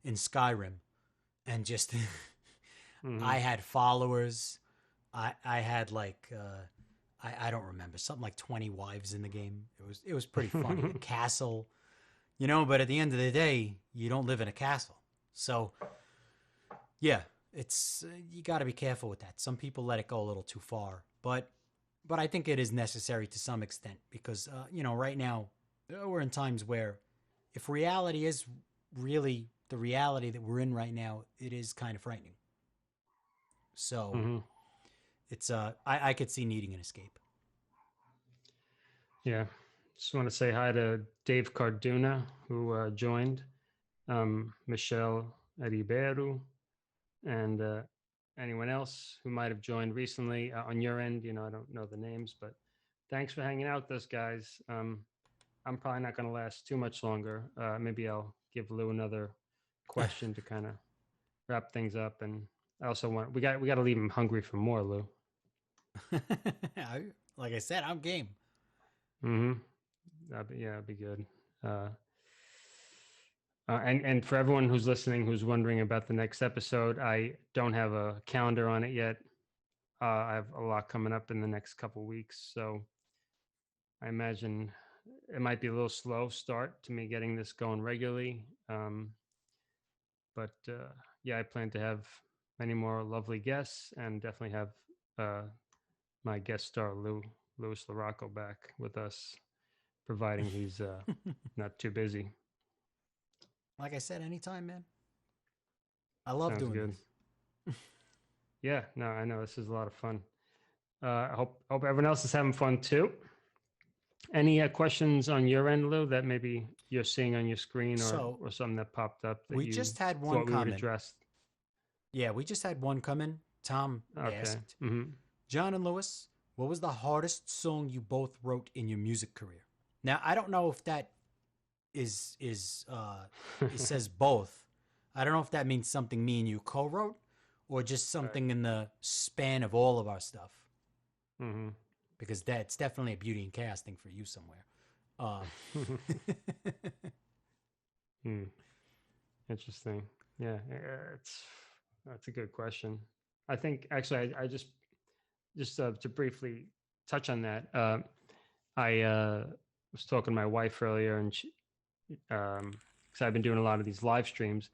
Skyrim, and just I had followers. I had like I don't remember, something like 20 wives in the game. It was pretty funny. A castle, but at the end of the day, you don't live in a castle. So yeah, it's you got to be careful with that. Some people let it go a little too far, but I think it is necessary to some extent because right now we're in times where if reality is really the reality that we're in right now, it is kind of frightening. So it's I could see needing an escape. Yeah, just want to say hi to Dave Carduna, who joined, Michelle Ribeiro, and anyone else who might have joined recently on your end. I don't know the names, but thanks for hanging out with us, guys. I'm probably not going to last too much longer. Maybe I'll give Lou another question to kind of wrap things up. And I also we got to leave him hungry for more, Lou. Like I said, I'm game. That'd be good. And for everyone who's listening, who's wondering about the next episode, I don't have a calendar on it yet. I have a lot coming up in the next couple weeks, so I imagine it might be a little slow start to me getting this going regularly. But yeah, I plan to have many more lovely guests, and definitely have my guest star Louis La Rocco back with us, providing he's not too busy. Like I said, anytime, man. I love Sounds doing good. this. Yeah, no, I know this is a lot of fun. I hope everyone else is having fun too. Any questions on your end, Lou, that maybe you're seeing on your screen, or something that popped up that we you just had one thought we would comment. address? Yeah, we just had one come in. Tom asked, John and Louis, what was the hardest song you both wrote in your music career? Now, I don't know if that is it says both. I don't know if that means something me and you co-wrote or just something in the span of all of our stuff. Because that's definitely a beauty in casting for you somewhere. Interesting. Yeah, that's a good question. I think actually, I just to briefly touch on that. I was talking to my wife earlier, and she, because I've been doing a lot of these live streams.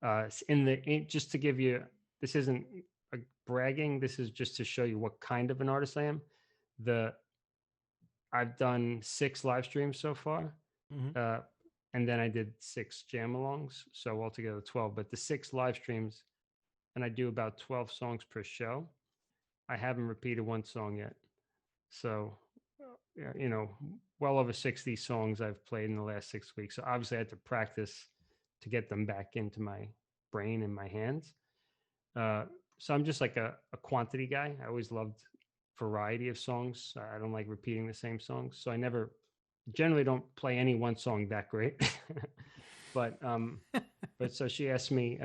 Just to give you, this isn't a bragging. This is just to show you what kind of an artist I am. I've done 6 live streams so far. Mm-hmm. And then I did 6 jam alongs, so altogether 12. But the 6 live streams, and I do about 12 songs per show. I haven't repeated one song yet. So, well over 60 songs I've played in the last 6 weeks. So obviously I had to practice to get them back into my brain and my hands. So I'm just like a quantity guy. I always loved variety of songs. I don't like repeating the same songs. So I never generally don't play any one song that great. but so she asked me,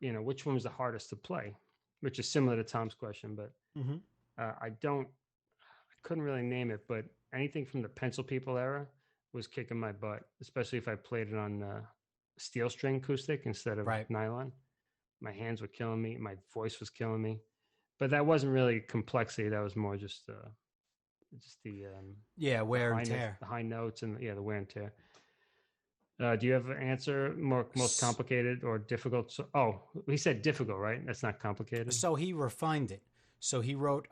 which one was the hardest to play, which is similar to Tom's question, but Mm-hmm. I couldn't really name it, but anything from the Pencil People era was kicking my butt, especially if I played it on steel string acoustic instead of nylon. My hands were killing me. My voice was killing me, but that wasn't really complexity. That was more just the wear and tear, the high notes, and the wear and tear. Do you have an answer most complicated or difficult? So, he said difficult, right? That's not complicated. So he refined it. So he wrote,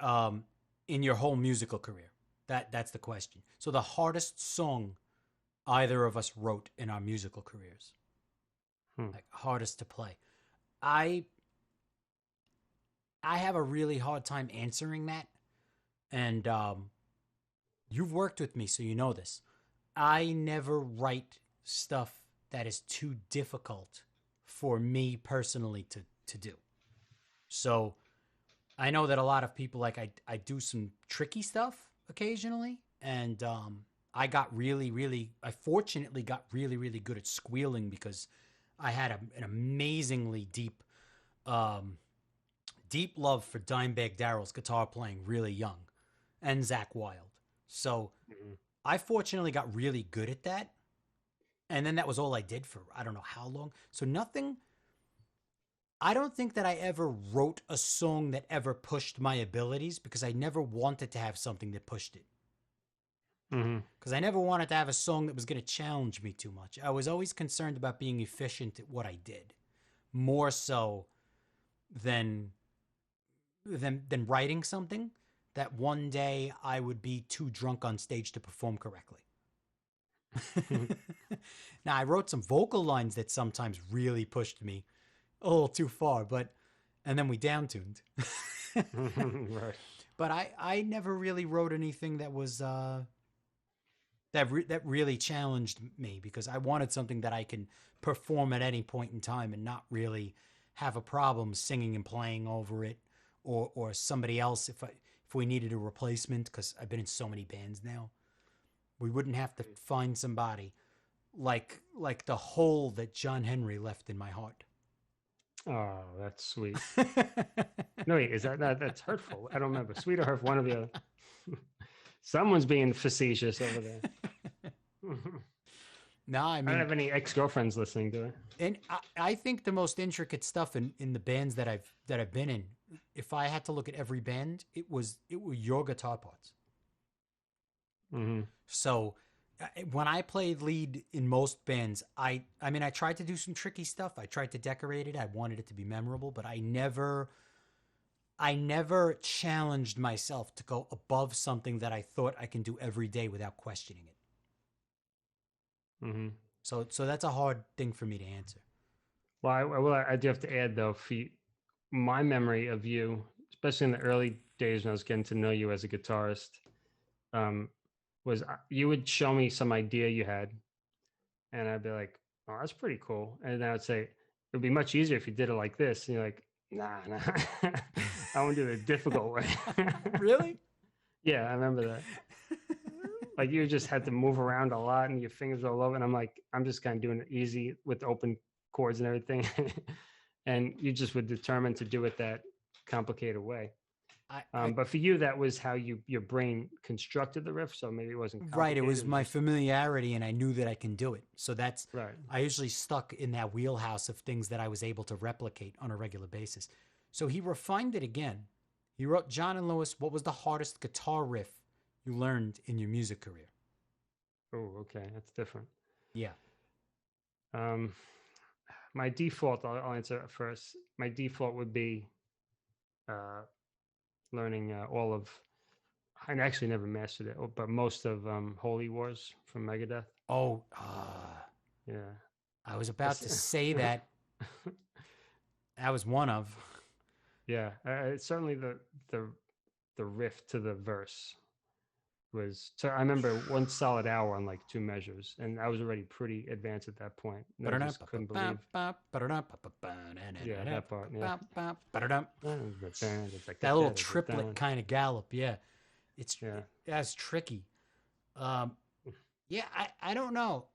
in your whole musical career. That's the question. So the hardest song either of us wrote in our musical careers, like hardest to play. I have a really hard time answering that, and you've worked with me, so you know this. I never write stuff that is too difficult for me personally to do. So I know that a lot of people, like I do some tricky stuff occasionally, and I fortunately got really, really good at squealing because I had an amazingly deep love for Dimebag Darrell's guitar playing really young, and Zakk Wylde. So I fortunately got really good at that. And then that was all I did for I don't know how long. So I don't think that I ever wrote a song that ever pushed my abilities because I never wanted to have something that pushed it. Because I never wanted to have a song that was going to challenge me too much. I was always concerned about being efficient at what I did, more so than writing something that one day I would be too drunk on stage to perform correctly. Now, I wrote some vocal lines that sometimes really pushed me a little too far, and then we downtuned. Right. But I never really wrote anything that was that really challenged me because I wanted something that I can perform at any point in time and not really have a problem singing and playing over it, or somebody else if we needed a replacement, because I've been in so many bands now. We wouldn't have to find somebody like the hole that John Henry left in my heart. Oh, that's sweet. No, wait, is that's hurtful? I don't remember. Sweet or hurtful, one or the other. Someone's being facetious over there. No, I mean, I don't have any ex-girlfriends listening to it. And I think the most intricate stuff in the bands that I've been in, if I had to look at every band, it were your guitar parts. So when I played lead in most bands, I mean, I tried to do some tricky stuff. I tried to decorate it. I wanted it to be memorable, but I never challenged myself to go above something that I thought I can do every day without questioning it. So that's a hard thing for me to answer. Well, I do have to add though, my memory of you, especially in the early days when I was getting to know you as a guitarist, was you would show me some idea you had, and I'd be like, "Oh, that's pretty cool," and then I would say, "It'd be much easier if you did it like this." And you're like, "Nah, I want to do it a difficult way." Really? Yeah, I remember that. Like you just had to move around a lot, and your fingers were all over. And I'm like, I'm just kind of doing it easy with open chords and everything, and you just were determined to do it that complicated way. But for you, that was how your brain constructed the riff, so maybe it wasn't right. It complicated. was my familiarity, and I knew that I can do it. So that's right. I usually stuck in that wheelhouse of things that I was able to replicate on a regular basis. So he refined it again. He wrote, John and Louis, what was the hardest guitar riff you learned in your music career? Oh, okay, that's different. Yeah. My default, I'll answer it first. My default would be learning all of, I actually never mastered it, but most of Holy Wars from Megadeth. Oh, yeah. I was about to say that. That was one of. Yeah, it's certainly the riff to the verse was. So I remember 1 solid hour on like 2 measures, and I was already pretty advanced at that point. And I just couldn't believe. Yeah, that part. Yeah. That little triplet kind of gallop. Yeah, that's tricky. Yeah, I don't know.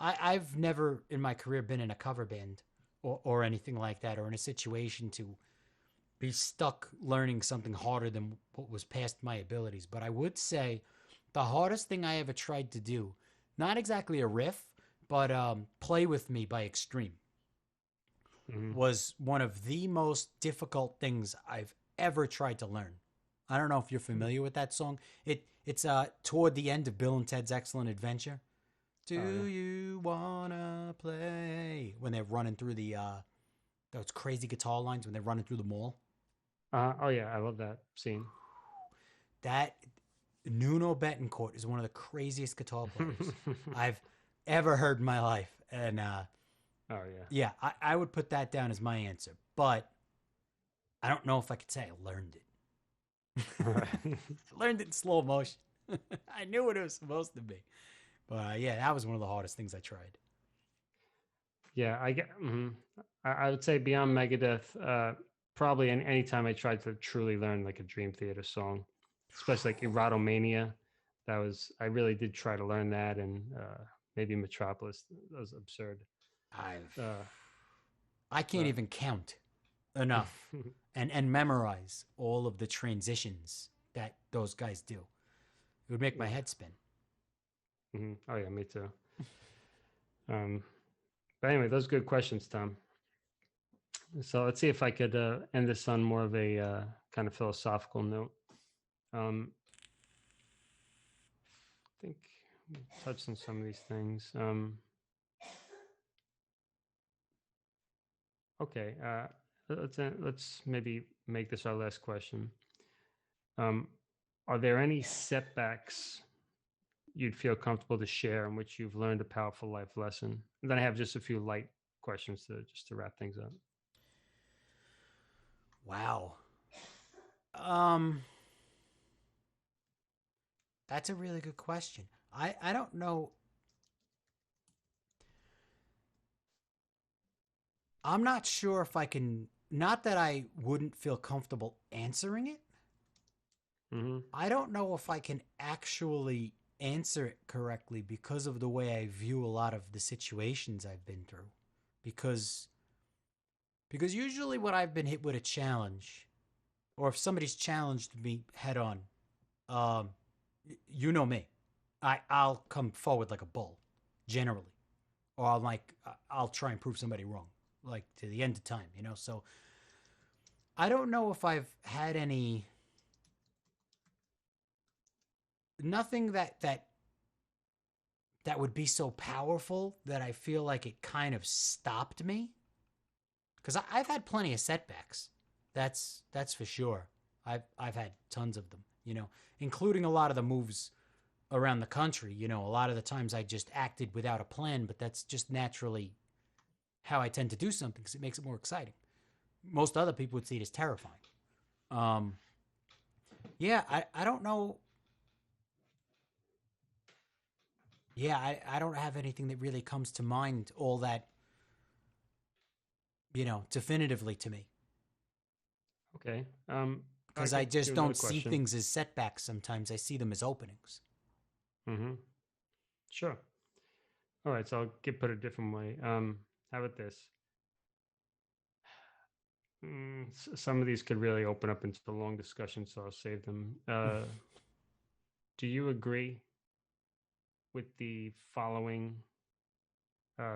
I've never in my career been in a cover band or anything like that, or in a situation to be stuck learning something harder than what was past my abilities. But I would say the hardest thing I ever tried to do, not exactly a riff, but Play With Me by Extreme, was one of the most difficult things I've ever tried to learn. I don't know if you're familiar with that song. It's toward the end of Bill and Ted's Excellent Adventure. Do you wanna play? When they're running through those crazy guitar lines when they're running through the mall. Oh yeah, I love that scene. That Nuno Betancourt is one of the craziest guitar players I've ever heard in my life, and yeah, I would put that down as my answer. But I don't know if I could say I learned it. I learned it in slow motion. I knew what it was supposed to be. But yeah, that was one of the hardest things I tried. Yeah, I would say beyond Megadeth, probably any time I tried to truly learn like a Dream Theater song, especially like Erotomania, I really did try to learn that, and maybe Metropolis. That was absurd. I can't even count enough and memorize all of the transitions that those guys do. It would make my head spin. Oh yeah, me too. But anyway, those are good questions, Tom. So let's see if I could end this on more of a kind of philosophical note. I think we touched on some of these things. Okay, let's maybe make this our last question. Are there any setbacks you'd feel comfortable to share in which you've learned a powerful life lesson? And then I have just a few light questions to wrap things up. Wow. That's a really good question. I don't know. I'm not sure if I can, not that I wouldn't feel comfortable answering it. I don't know if I can actually answer it correctly because of the way I view a lot of the situations I've been through. Because usually when I've been hit with a challenge, or if somebody's challenged me head on, you know me, I'll come forward like a bull, generally, or I'll try and prove somebody wrong, like to the end of time, you know. So I don't know if I've had nothing that would be so powerful that I feel like it kind of stopped me. Because I've had plenty of setbacks. That's for sure. I've had tons of them, you know, including a lot of the moves around the country. You know, a lot of the times I just acted without a plan, but that's just naturally how I tend to do something because it makes it more exciting. Most other people would see it as terrifying. Yeah, I don't know. Yeah, I don't have anything that really comes to mind all that, you know, definitively to me. Okay. Because I just don't see things as setbacks sometimes. I see them as openings. Sure. All right, so I'll put it a different way. How about this? Some of these could really open up into a long discussion, so I'll save them. Do you agree with the following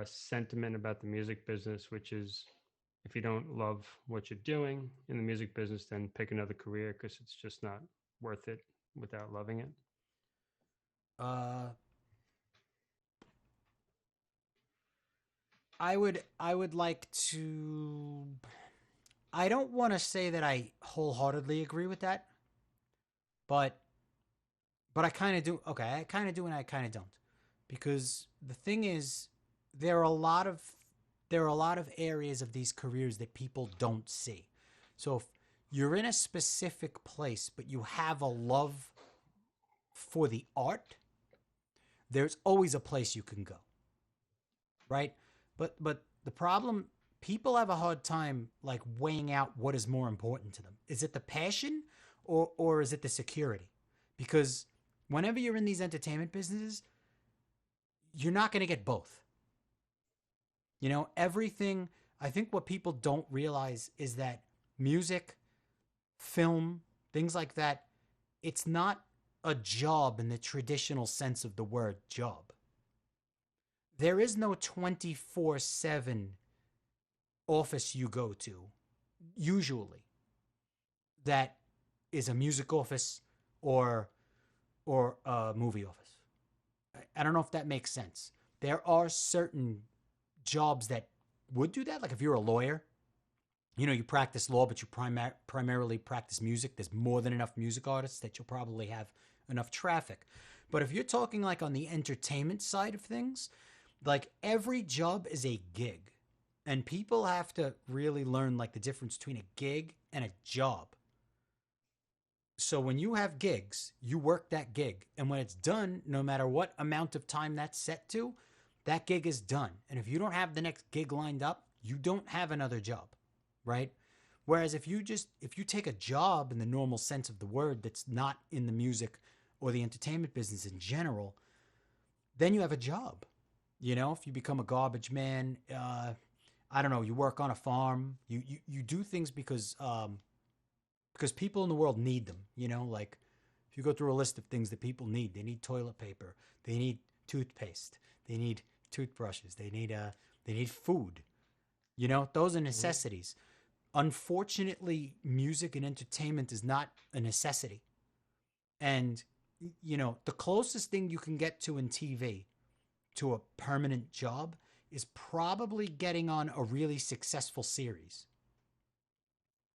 sentiment about the music business, which is if you don't love what you're doing in the music business, then pick another career because it's just not worth it without loving it? I would like to. I don't want to say that I wholeheartedly agree with that, but I kind of do. Okay, I kind of do and I kind of don't, because the thing is, there are a lot of areas of these careers that people don't see. So if you're in a specific place, but you have a love for the art, there's always a place you can go, right? But the problem, people have a hard time like weighing out what is more important to them. Is it the passion or is it the security? Because whenever you're in these entertainment businesses, you're not going to get both. You know, everything, I think what people don't realize is that music, film, things like that, it's not a job in the traditional sense of the word job. There is no 24/7 office you go to, usually, that is a music office or a movie office. I don't know if that makes sense. There are certain jobs that would do that. Like if you're a lawyer, you know, you practice law, but you primarily practice music. There's more than enough music artists that you'll probably have enough traffic. But if you're talking like on the entertainment side of things, like every job is a gig. And people have to really learn like the difference between a gig and a job. So when you have gigs, you work that gig. And when it's done, no matter what amount of time that's set to, that gig is done. And if you don't have the next gig lined up, you don't have another job, right? Whereas if you take a job in the normal sense of the word that's not in the music or the entertainment business in general, then you have a job. You know, if you become a garbage man, I don't know, you work on a farm, you do things because people in the world need them, you know, like if you go through a list of things that people need, they need toilet paper, they need toothpaste, they need toothbrushes, they need food. You know, those are necessities. Unfortunately, music and entertainment is not a necessity. And you know, the closest thing you can get to in TV to a permanent job is probably getting on a really successful series.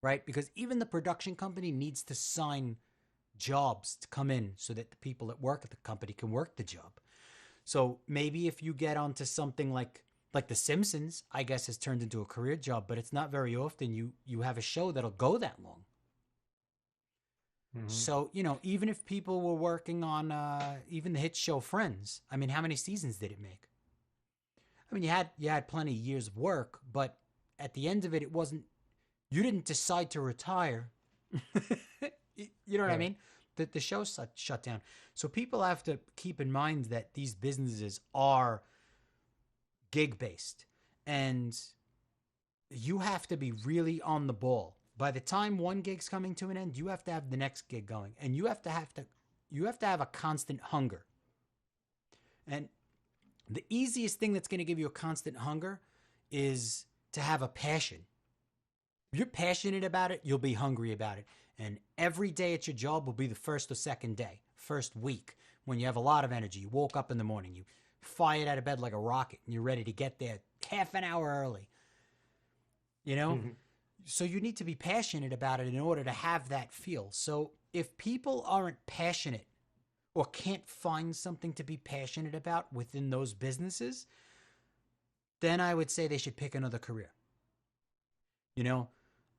Right? Because even the production company needs to sign jobs to come in so that the people that work at the company can work the job. So maybe if you get onto something like The Simpsons, I guess has turned into a career job, but it's not very often you have a show that'll go that long. Mm-hmm. So, you know, even if people were working on even the hit show Friends, I mean, how many seasons did it make? I mean, you had plenty of years of work, but at the end of it, you didn't decide to retire. You know what I mean? The show shut down. So people have to keep in mind that these businesses are gig-based. And you have to be really on the ball. By the time one gig's coming to an end, you have to have the next gig going. And you have to have a constant hunger. And the easiest thing that's going to give you a constant hunger is to have a passion. If you're passionate about it, you'll be hungry about it. And every day at your job will be the first or second day, first week, when you have a lot of energy. You woke up in the morning, you fired out of bed like a rocket, and you're ready to get there half an hour early. You know? Mm-hmm. So you need to be passionate about it in order to have that feel. So if people aren't passionate or can't find something to be passionate about within those businesses, then I would say they should pick another career. You know?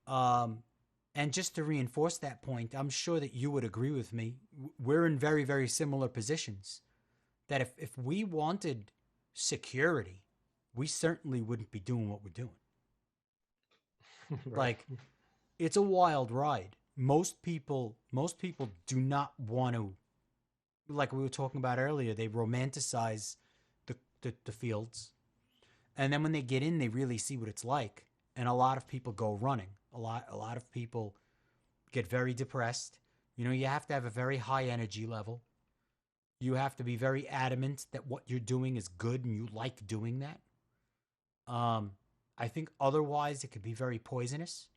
And just to reinforce that point, I'm sure that you would agree with me. We're in very, very similar positions. That if we wanted security, we certainly wouldn't be doing what we're doing. Right. Like, it's a wild ride. Most people do not want to, like we were talking about earlier, they romanticize the fields. And then when they get in, they really see what it's like. And a lot of people go running. A lot of people get very depressed. You know, you have to have a very high energy level. You have to be very adamant that what you're doing is good and you like doing that. I think otherwise it could be very poisonous.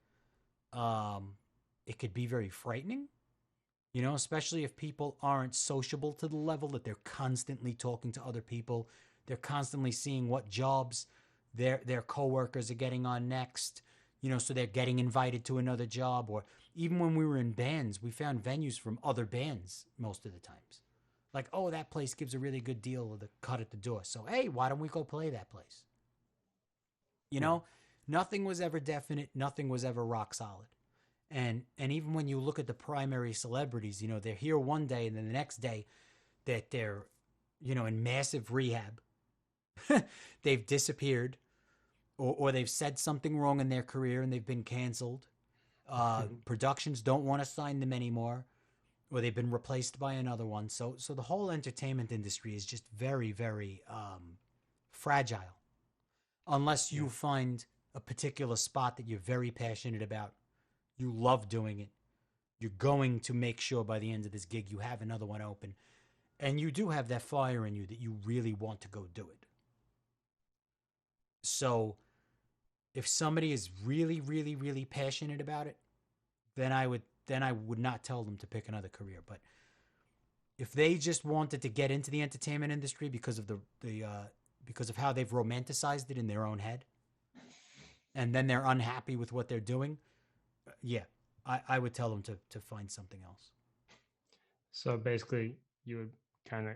It could be very frightening, you know, especially if people aren't sociable to the level that they're constantly talking to other people. They're constantly seeing what jobs their coworkers are getting on next, you know, so they're getting invited to another job. Or even when we were in bands, we found venues from other bands most of the times. Like, oh, that place gives a really good deal of the cut at the door. So, hey, why don't we go play that place? You know, nothing was ever definite. Nothing was ever rock solid. And even when you look at the primary celebrities, you know, they're here one day and then the next day that they're, you know, in massive rehab. They've disappeared or they've said something wrong in their career and they've been canceled. Productions don't want to sign them anymore, or they've been replaced by another one. So the whole entertainment industry is just very, very fragile. Unless you find a particular spot that you're very passionate about, you love doing it, you're going to make sure by the end of this gig you have another one open, and you do have that fire in you that you really want to go do it. So if somebody is really, really, really passionate about it, then I would not tell them to pick another career. But if they just wanted to get into the entertainment industry because of because of how they've romanticized it in their own head, and then they're unhappy with what they're doing, yeah, I would tell them to find something else. So basically, you would kind of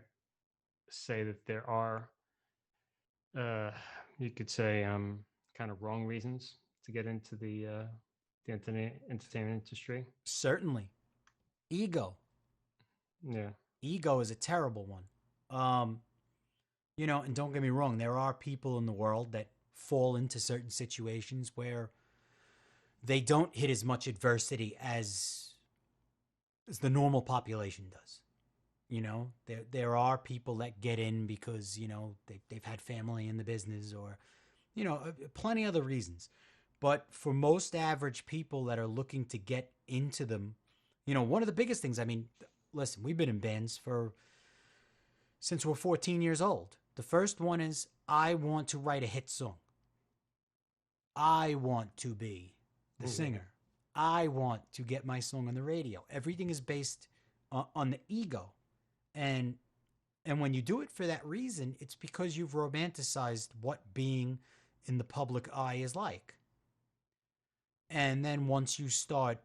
say that there are, you could say, kind of wrong reasons to get into the entertainment industry. Certainly. Ego. Yeah. Ego is a terrible one. You know, and don't get me wrong, there are people in the world that fall into certain situations where they don't hit as much adversity as the normal population does. You know, there are people that get in because, you know, they've had family in the business or, you know, plenty of other reasons. But for most average people that are looking to get into them, you know, one of the biggest things, I mean, listen, we've been in bands since we're 14 years old. The first one is, I want to write a hit song. I want to be the singer. I want to get my song on the radio. Everything is based on the ego. And when you do it for that reason, it's because you've romanticized what being in the public eye is like. And then once you start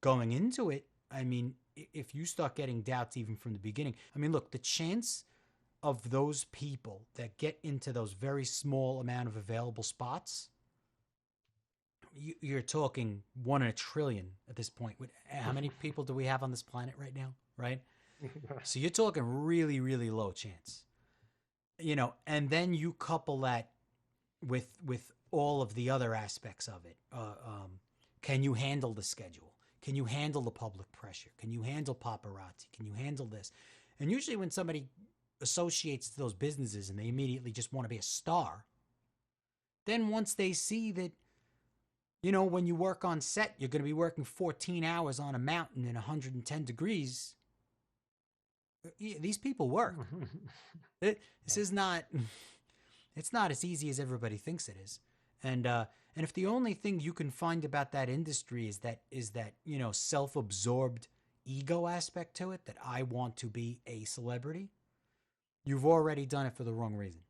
going into it, I mean, if you start getting doubts even from the beginning, I mean, look, the chance of those people that get into those very small amount of available spots, you're talking 1 in a trillion at this point. How many people do we have on this planet right now, right? So you're talking really, really low chance. You know, and then you couple that with all of the other aspects of it. Can you handle the schedule? Can you handle the public pressure? Can you handle paparazzi? Can you handle this? And usually when somebody associates to those businesses and they immediately just want to be a star, then once they see that, you know, when you work on set, you're going to be working 14 hours on a mountain in 110 degrees. These people work. This is not, it's not as easy as everybody thinks it is. And if the only thing you can find about that industry is that, you know, self-absorbed ego aspect to it, that I want to be a celebrity, you've already done it for the wrong reason.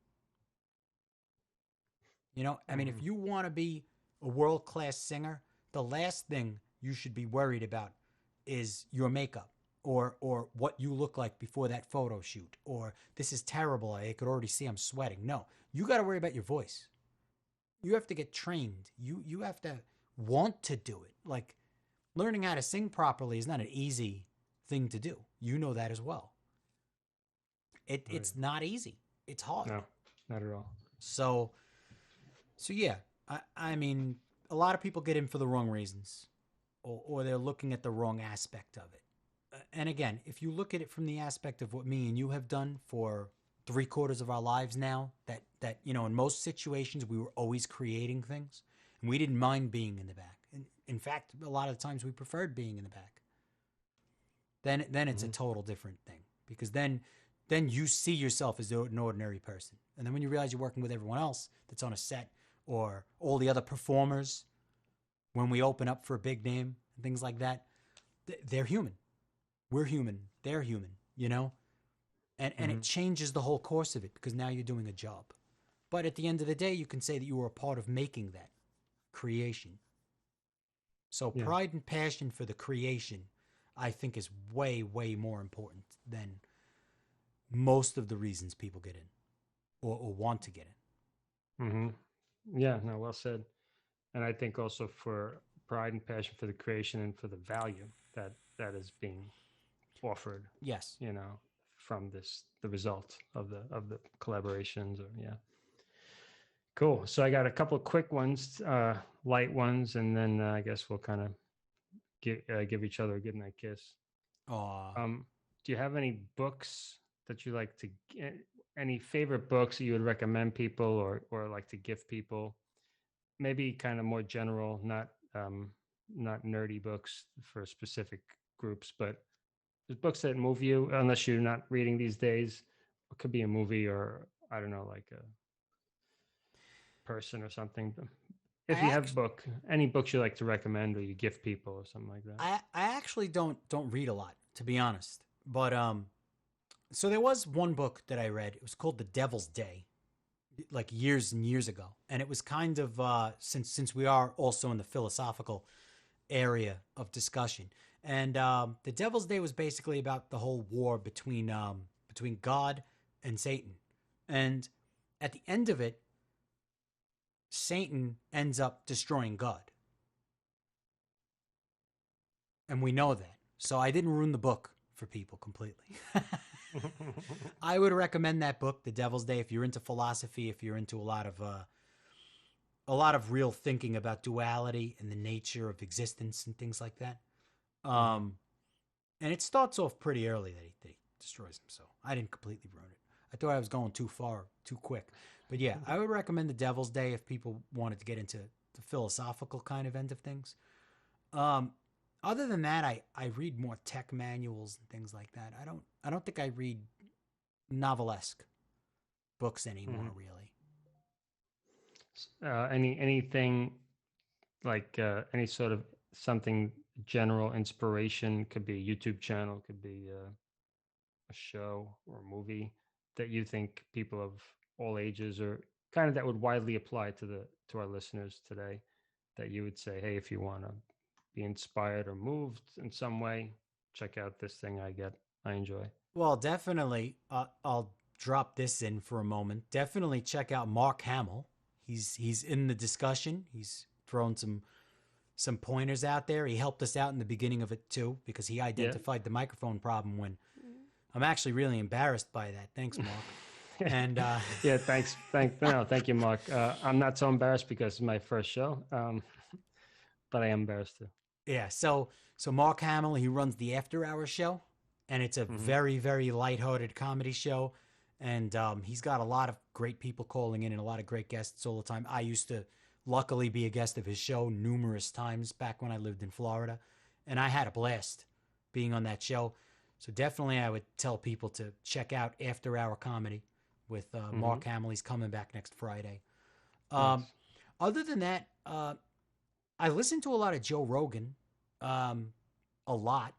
You know, I mean, if you want to be a world-class singer, the last thing you should be worried about is your makeup or what you look like before that photo shoot, or this is terrible, I could already see I'm sweating. No, you got to worry about your voice. You have to get trained. You have to want to do it. Like, learning how to sing properly is not an easy thing to do. You know that as well. It's not easy. It's hard. No, not at all. So yeah, I mean, a lot of people get in for the wrong reasons, or they're looking at the wrong aspect of it. And again, if you look at it from the aspect of what me and you have done for 3/4 of our lives now, that you know, in most situations we were always creating things, and we didn't mind being in the back. In fact, a lot of the times we preferred being in the back. Then it's a total different thing, because then you see yourself as an ordinary person. And then when you realize you're working with everyone else that's on a set, or all the other performers, when we open up for a big name and things like that, they're human. We're human. They're human, you know? And it changes the whole course of it, because now you're doing a job. But at the end of the day, you can say that you were a part of making that creation. So pride and passion for the creation, I think, is way, way more important than most of the reasons people get in or want to get in. Mm-hmm. Yeah, no, well said. And I think also for pride and passion for the creation and for the value that is being offered. Yes. You know, from the result of the collaborations, or Cool. So I got a couple of quick ones, light ones, and then I guess we'll kind of give each other a goodnight kiss. Do you have any books that you like to any favorite books that you would recommend people or like to gift people? Maybe kind of more general, not nerdy books for specific groups, but there's books that move you, unless you're not reading these days. It could be a movie, or I don't know, like a person or something. If you have any books you like to recommend, or you gift people or something like that. I actually don't read a lot, to be honest. But so there was one book that I read. It was called The Devil's Day, like years and years ago, and it was kind of since we are also in the philosophical area of discussion. And The Devil's Day was basically about the whole war between God and Satan. And at the end of it, Satan ends up destroying God. And we know that. So I didn't ruin the book for people completely. I would recommend that book, The Devil's Day, if you're into philosophy, if you're into a lot of real thinking about duality and the nature of existence and things like that. And it starts off pretty early that he destroys him, so I didn't completely ruin it. I thought I was going too far, too quick. But yeah, I would recommend The Devil's Day if people wanted to get into the philosophical kind of end of things. Other than that, I read more tech manuals and things like that. I don't think I read novelesque books anymore, really. Anything like any sort of something general inspiration, could be a YouTube channel, could be a show or a movie that you think people of all ages, or kind of that would widely apply to our listeners today, that you would say, hey, if you want to be inspired or moved in some way, check out this thing I enjoy. Well, definitely. I'll drop this in for a moment. Definitely check out Mark Hamill. He's in the discussion. He's thrown some pointers out there. He helped us out in the beginning of it too, because he identified the microphone problem when I'm actually really embarrassed by that. Thanks, Mark. And thanks. Thank you, Mark. I'm not so embarrassed because it's my first show, but I am embarrassed too. Yeah. So Mark Hamill, he runs the After Hours show, and it's a very, very lighthearted comedy show. And he's got a lot of great people calling in and a lot of great guests all the time. I used to luckily be a guest of his show numerous times back when I lived in Florida, and I had a blast being on that show. So definitely I would tell people to check out After Hour Comedy with Mark Hamill. He's coming back next Friday. Nice. Other than that, I listen to a lot of Joe Rogan, a lot.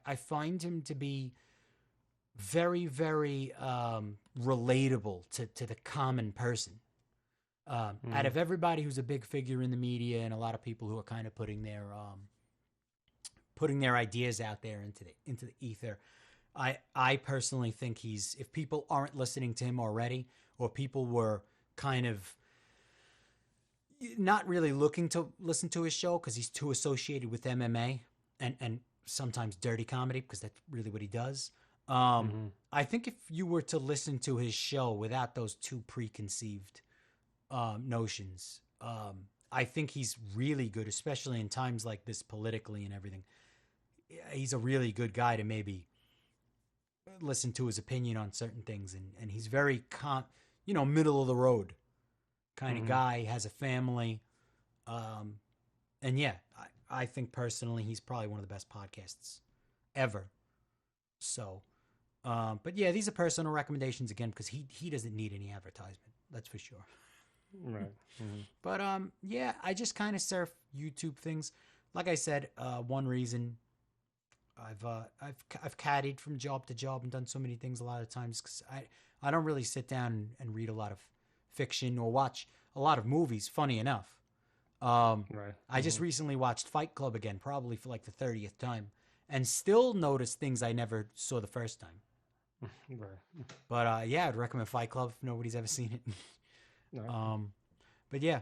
I find him to be very, very relatable to the common person. Out of everybody who's a big figure in the media, and a lot of people who are kind of putting their ideas out there into the ether, I personally think if people aren't listening to him already, or people were kind of not really looking to listen to his show because he's too associated with MMA and sometimes dirty comedy, because that's really what he does. I think if you were to listen to his show without those two preconceived notions, I think he's really good, especially in times like this politically and everything. He's a really good guy to maybe listen to his opinion on certain things, and he's very middle of the road kind of guy. He has a family, and yeah, I think personally he's probably one of the best podcasts ever. So, but yeah, these are personal recommendations again because he doesn't need any advertisement. That's for sure. Right. Mm-hmm. But yeah, I just kind of surf YouTube things. Like I said, one reason I've caddied from job to job and done so many things a lot of times because I don't really sit down and read a lot of fiction or watch a lot of movies. Funny enough, Right. I just recently watched Fight Club again, probably for like the 30th time, and still noticed things I never saw the first time. Right. But yeah, I'd recommend Fight Club if nobody's ever seen it. No. But yeah,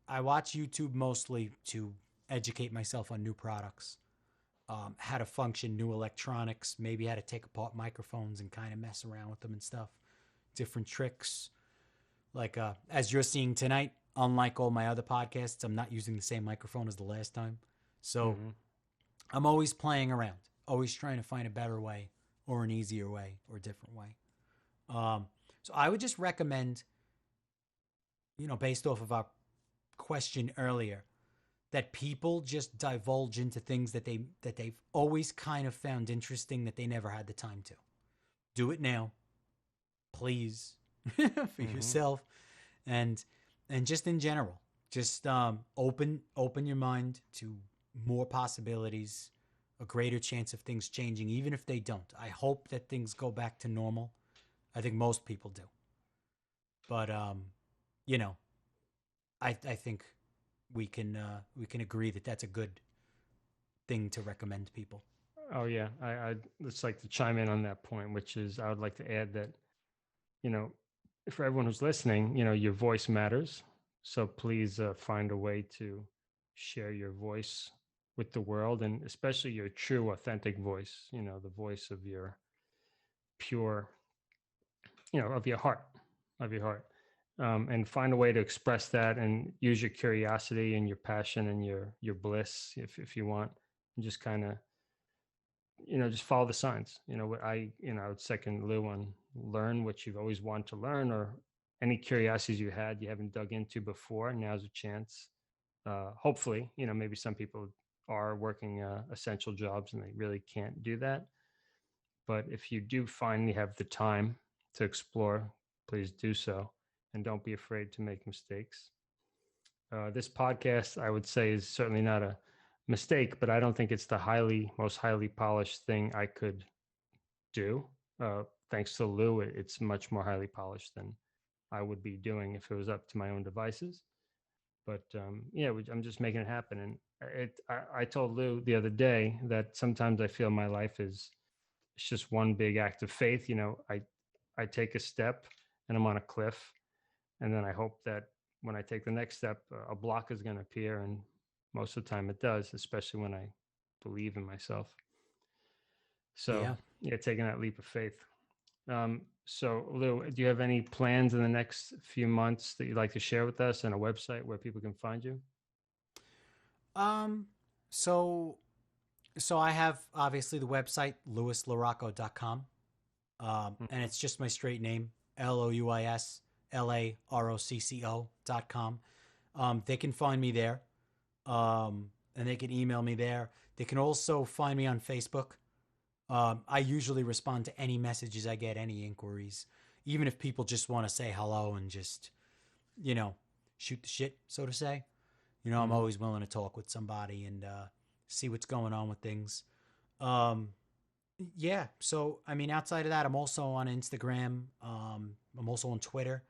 I watch YouTube mostly to educate myself on new products, how to function new electronics, maybe how to take apart microphones and kind of mess around with them and stuff, different tricks. Like as you're seeing tonight, unlike all my other podcasts, I'm not using the same microphone as the last time. So I'm always playing around, always trying to find a better way or an easier way or a different way. So I would just recommend, based off of our question earlier, that people just divulge into things that they've always kind of found interesting that they never had the time to. Do it now, please, for yourself, and just in general. Just open your mind to more possibilities, a greater chance of things changing, even if they don't. I hope that things go back to normal. I think most people do. But I think we can agree that that's a good thing to recommend people. Oh yeah, I'd just like to chime in on that point, which is I would like to add that, for everyone who's listening, your voice matters. So please find a way to share your voice with the world, and especially your true, authentic voice. The voice of your pure, of your heart, and find a way to express that and use your curiosity and your passion and your bliss, if you want, and just kind of, just follow the signs. I would second Lou on learn what you've always wanted to learn, or any curiosities you haven't dug into before. Now's a chance. Hopefully, maybe some people are working essential jobs and they really can't do that. But if you do finally have the time to explore, please do so. And don't be afraid to make mistakes. This podcast, I would say, is certainly not a mistake, but I don't think it's the most highly polished thing I could do. Thanks to Lou, it's much more highly polished than I would be doing if it was up to my own devices. But yeah, I'm just making it happen. And I told Lou the other day that sometimes I feel my life it's just one big act of faith. I take a step and I'm on a cliff, and then I hope that when I take the next step, a block is going to appear, and most of the time it does, especially when I believe in myself. So yeah, taking that leap of faith. So Lou, do you have any plans in the next few months that you'd like to share with us, and a website where people can find you? So I have obviously the website louislarocco.com. And it's just my straight name, LOUISLAROCCO.com. They can find me there. And they can email me there. They can also find me on Facebook. I usually respond to any messages I get, any inquiries, even if people just want to say hello and just, shoot the shit, so to say. I'm always willing to talk with somebody and see what's going on with things. Yeah. So, outside of that, I'm also on Instagram. I'm also on Twitter.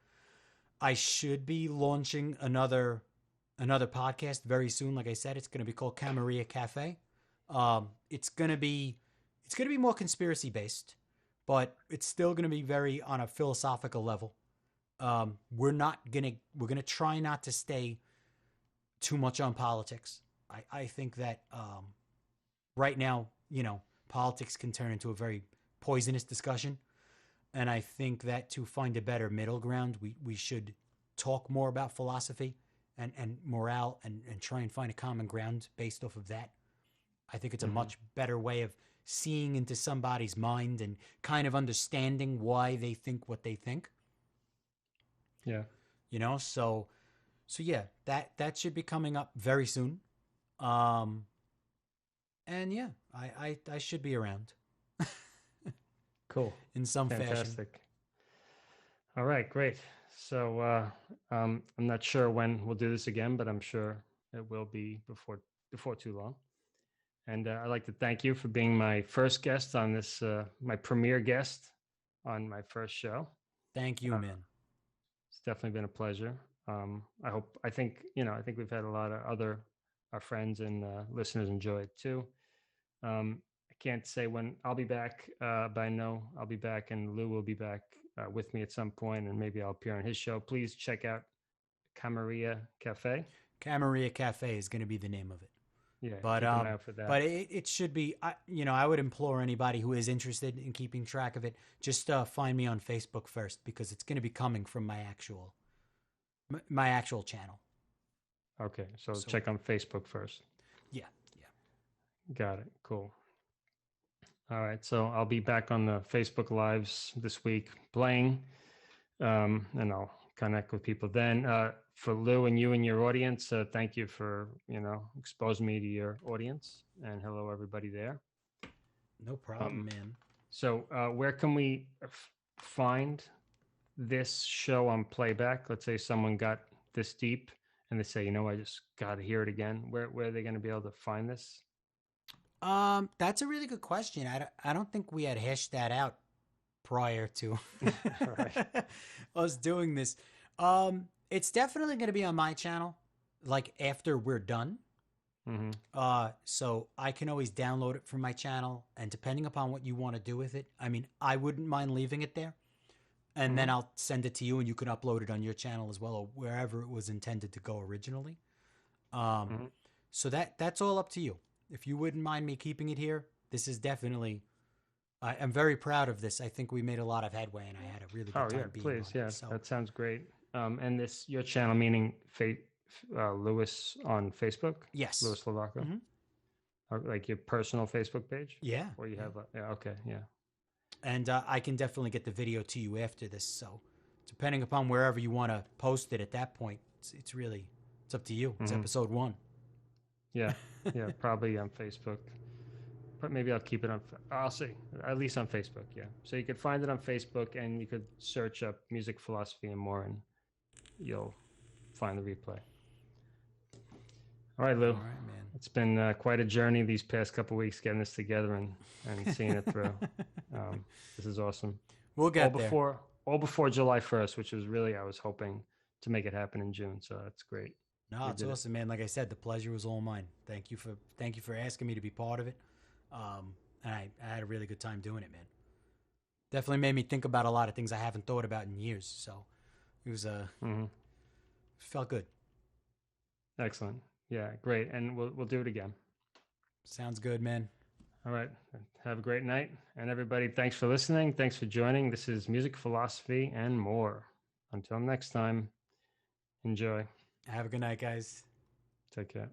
I should be launching another podcast very soon. Like I said, it's going to be called Camarilla Cafe. It's going to be more conspiracy based, but it's still going to be very on a philosophical level. We're going to try not to stay too much on politics. I think that, right now, politics can turn into a very poisonous discussion. And I think that to find a better middle ground, we should talk more about philosophy and morale and try and find a common ground based off of that. I think it's a much better way of seeing into somebody's mind and kind of understanding why they think what they think. Yeah. So yeah, that should be coming up very soon. And yeah, I should be around Cool. in some fashion. Fantastic. All right, great. So I'm not sure when we'll do this again, but I'm sure it will be before too long. And I'd like to thank you for being my first guest on this, my premiere guest on my first show. Thank you, man. It's definitely been a pleasure. I think we've had a lot of our friends and listeners enjoy it too. I can't say when I'll be back, but I know I'll be back, and Lou will be back with me at some point, and maybe I'll appear on his show. Please check out Camarilla Cafe. Camarilla Cafe is going to be the name of it. Yeah, but keep an eye out for that. But it should be. I would implore anybody who is interested in keeping track of it, just find me on Facebook first, because it's going to be coming from my actual channel. Okay, so check on Facebook first. Yeah. Got it. Cool. All right, so I'll be back on the Facebook Lives this week playing, and I'll connect with people then. For Lou and you and your audience, thank you for exposing me to your audience, and hello everybody there. No problem, man. So where can we find this show on playback? Let's say someone got this deep and they say, I just got to hear it again. Where are they going to be able to find this? That's a really good question. I don't think we had hashed that out prior to us doing this. It's definitely going to be on my channel, like after we're done. Mm-hmm. So I can always download it from my channel, and depending upon what you want to do with it, I wouldn't mind leaving it there, and then I'll send it to you, and you can upload it on your channel as well, or wherever it was intended to go originally. So that's all up to you. If you wouldn't mind me keeping it here, this is definitely. I'm very proud of this. I think we made a lot of headway, and I had a really good time being please, on yeah, it, so. that sounds great. And your channel, meaning Louis on Facebook? Yes. Louis La Rocco? Mm-hmm. Or like your personal Facebook page? Yeah. Or you have okay, yeah. And I can definitely get the video to you after this. So depending upon wherever you want to post it at that point, it's up to you. It's episode 1. Yeah. Yeah. Probably on Facebook, but maybe I'll keep it on. I'll see, at least on Facebook. Yeah. So you could find it on Facebook, and you could search up Music Philosophy and More, and you'll find the replay. All right, Lou. All right, man. It's been quite a journey these past couple of weeks getting this together and seeing it through. This is awesome. We'll get there. All before July 1st, which was really, I was hoping to make it happen in June. So that's great. No, it's awesome, man. Like I said, the pleasure was all mine. Thank you for asking me to be part of it. And I had a really good time doing it, man. Definitely made me think about a lot of things I haven't thought about in years. So it was felt good. Excellent. Yeah, great. And we'll do it again. Sounds good, man. All right. Have a great night. And everybody, thanks for listening. Thanks for joining. This is Music Philosophy and More. Until next time, enjoy. Have a good night, guys. Take care.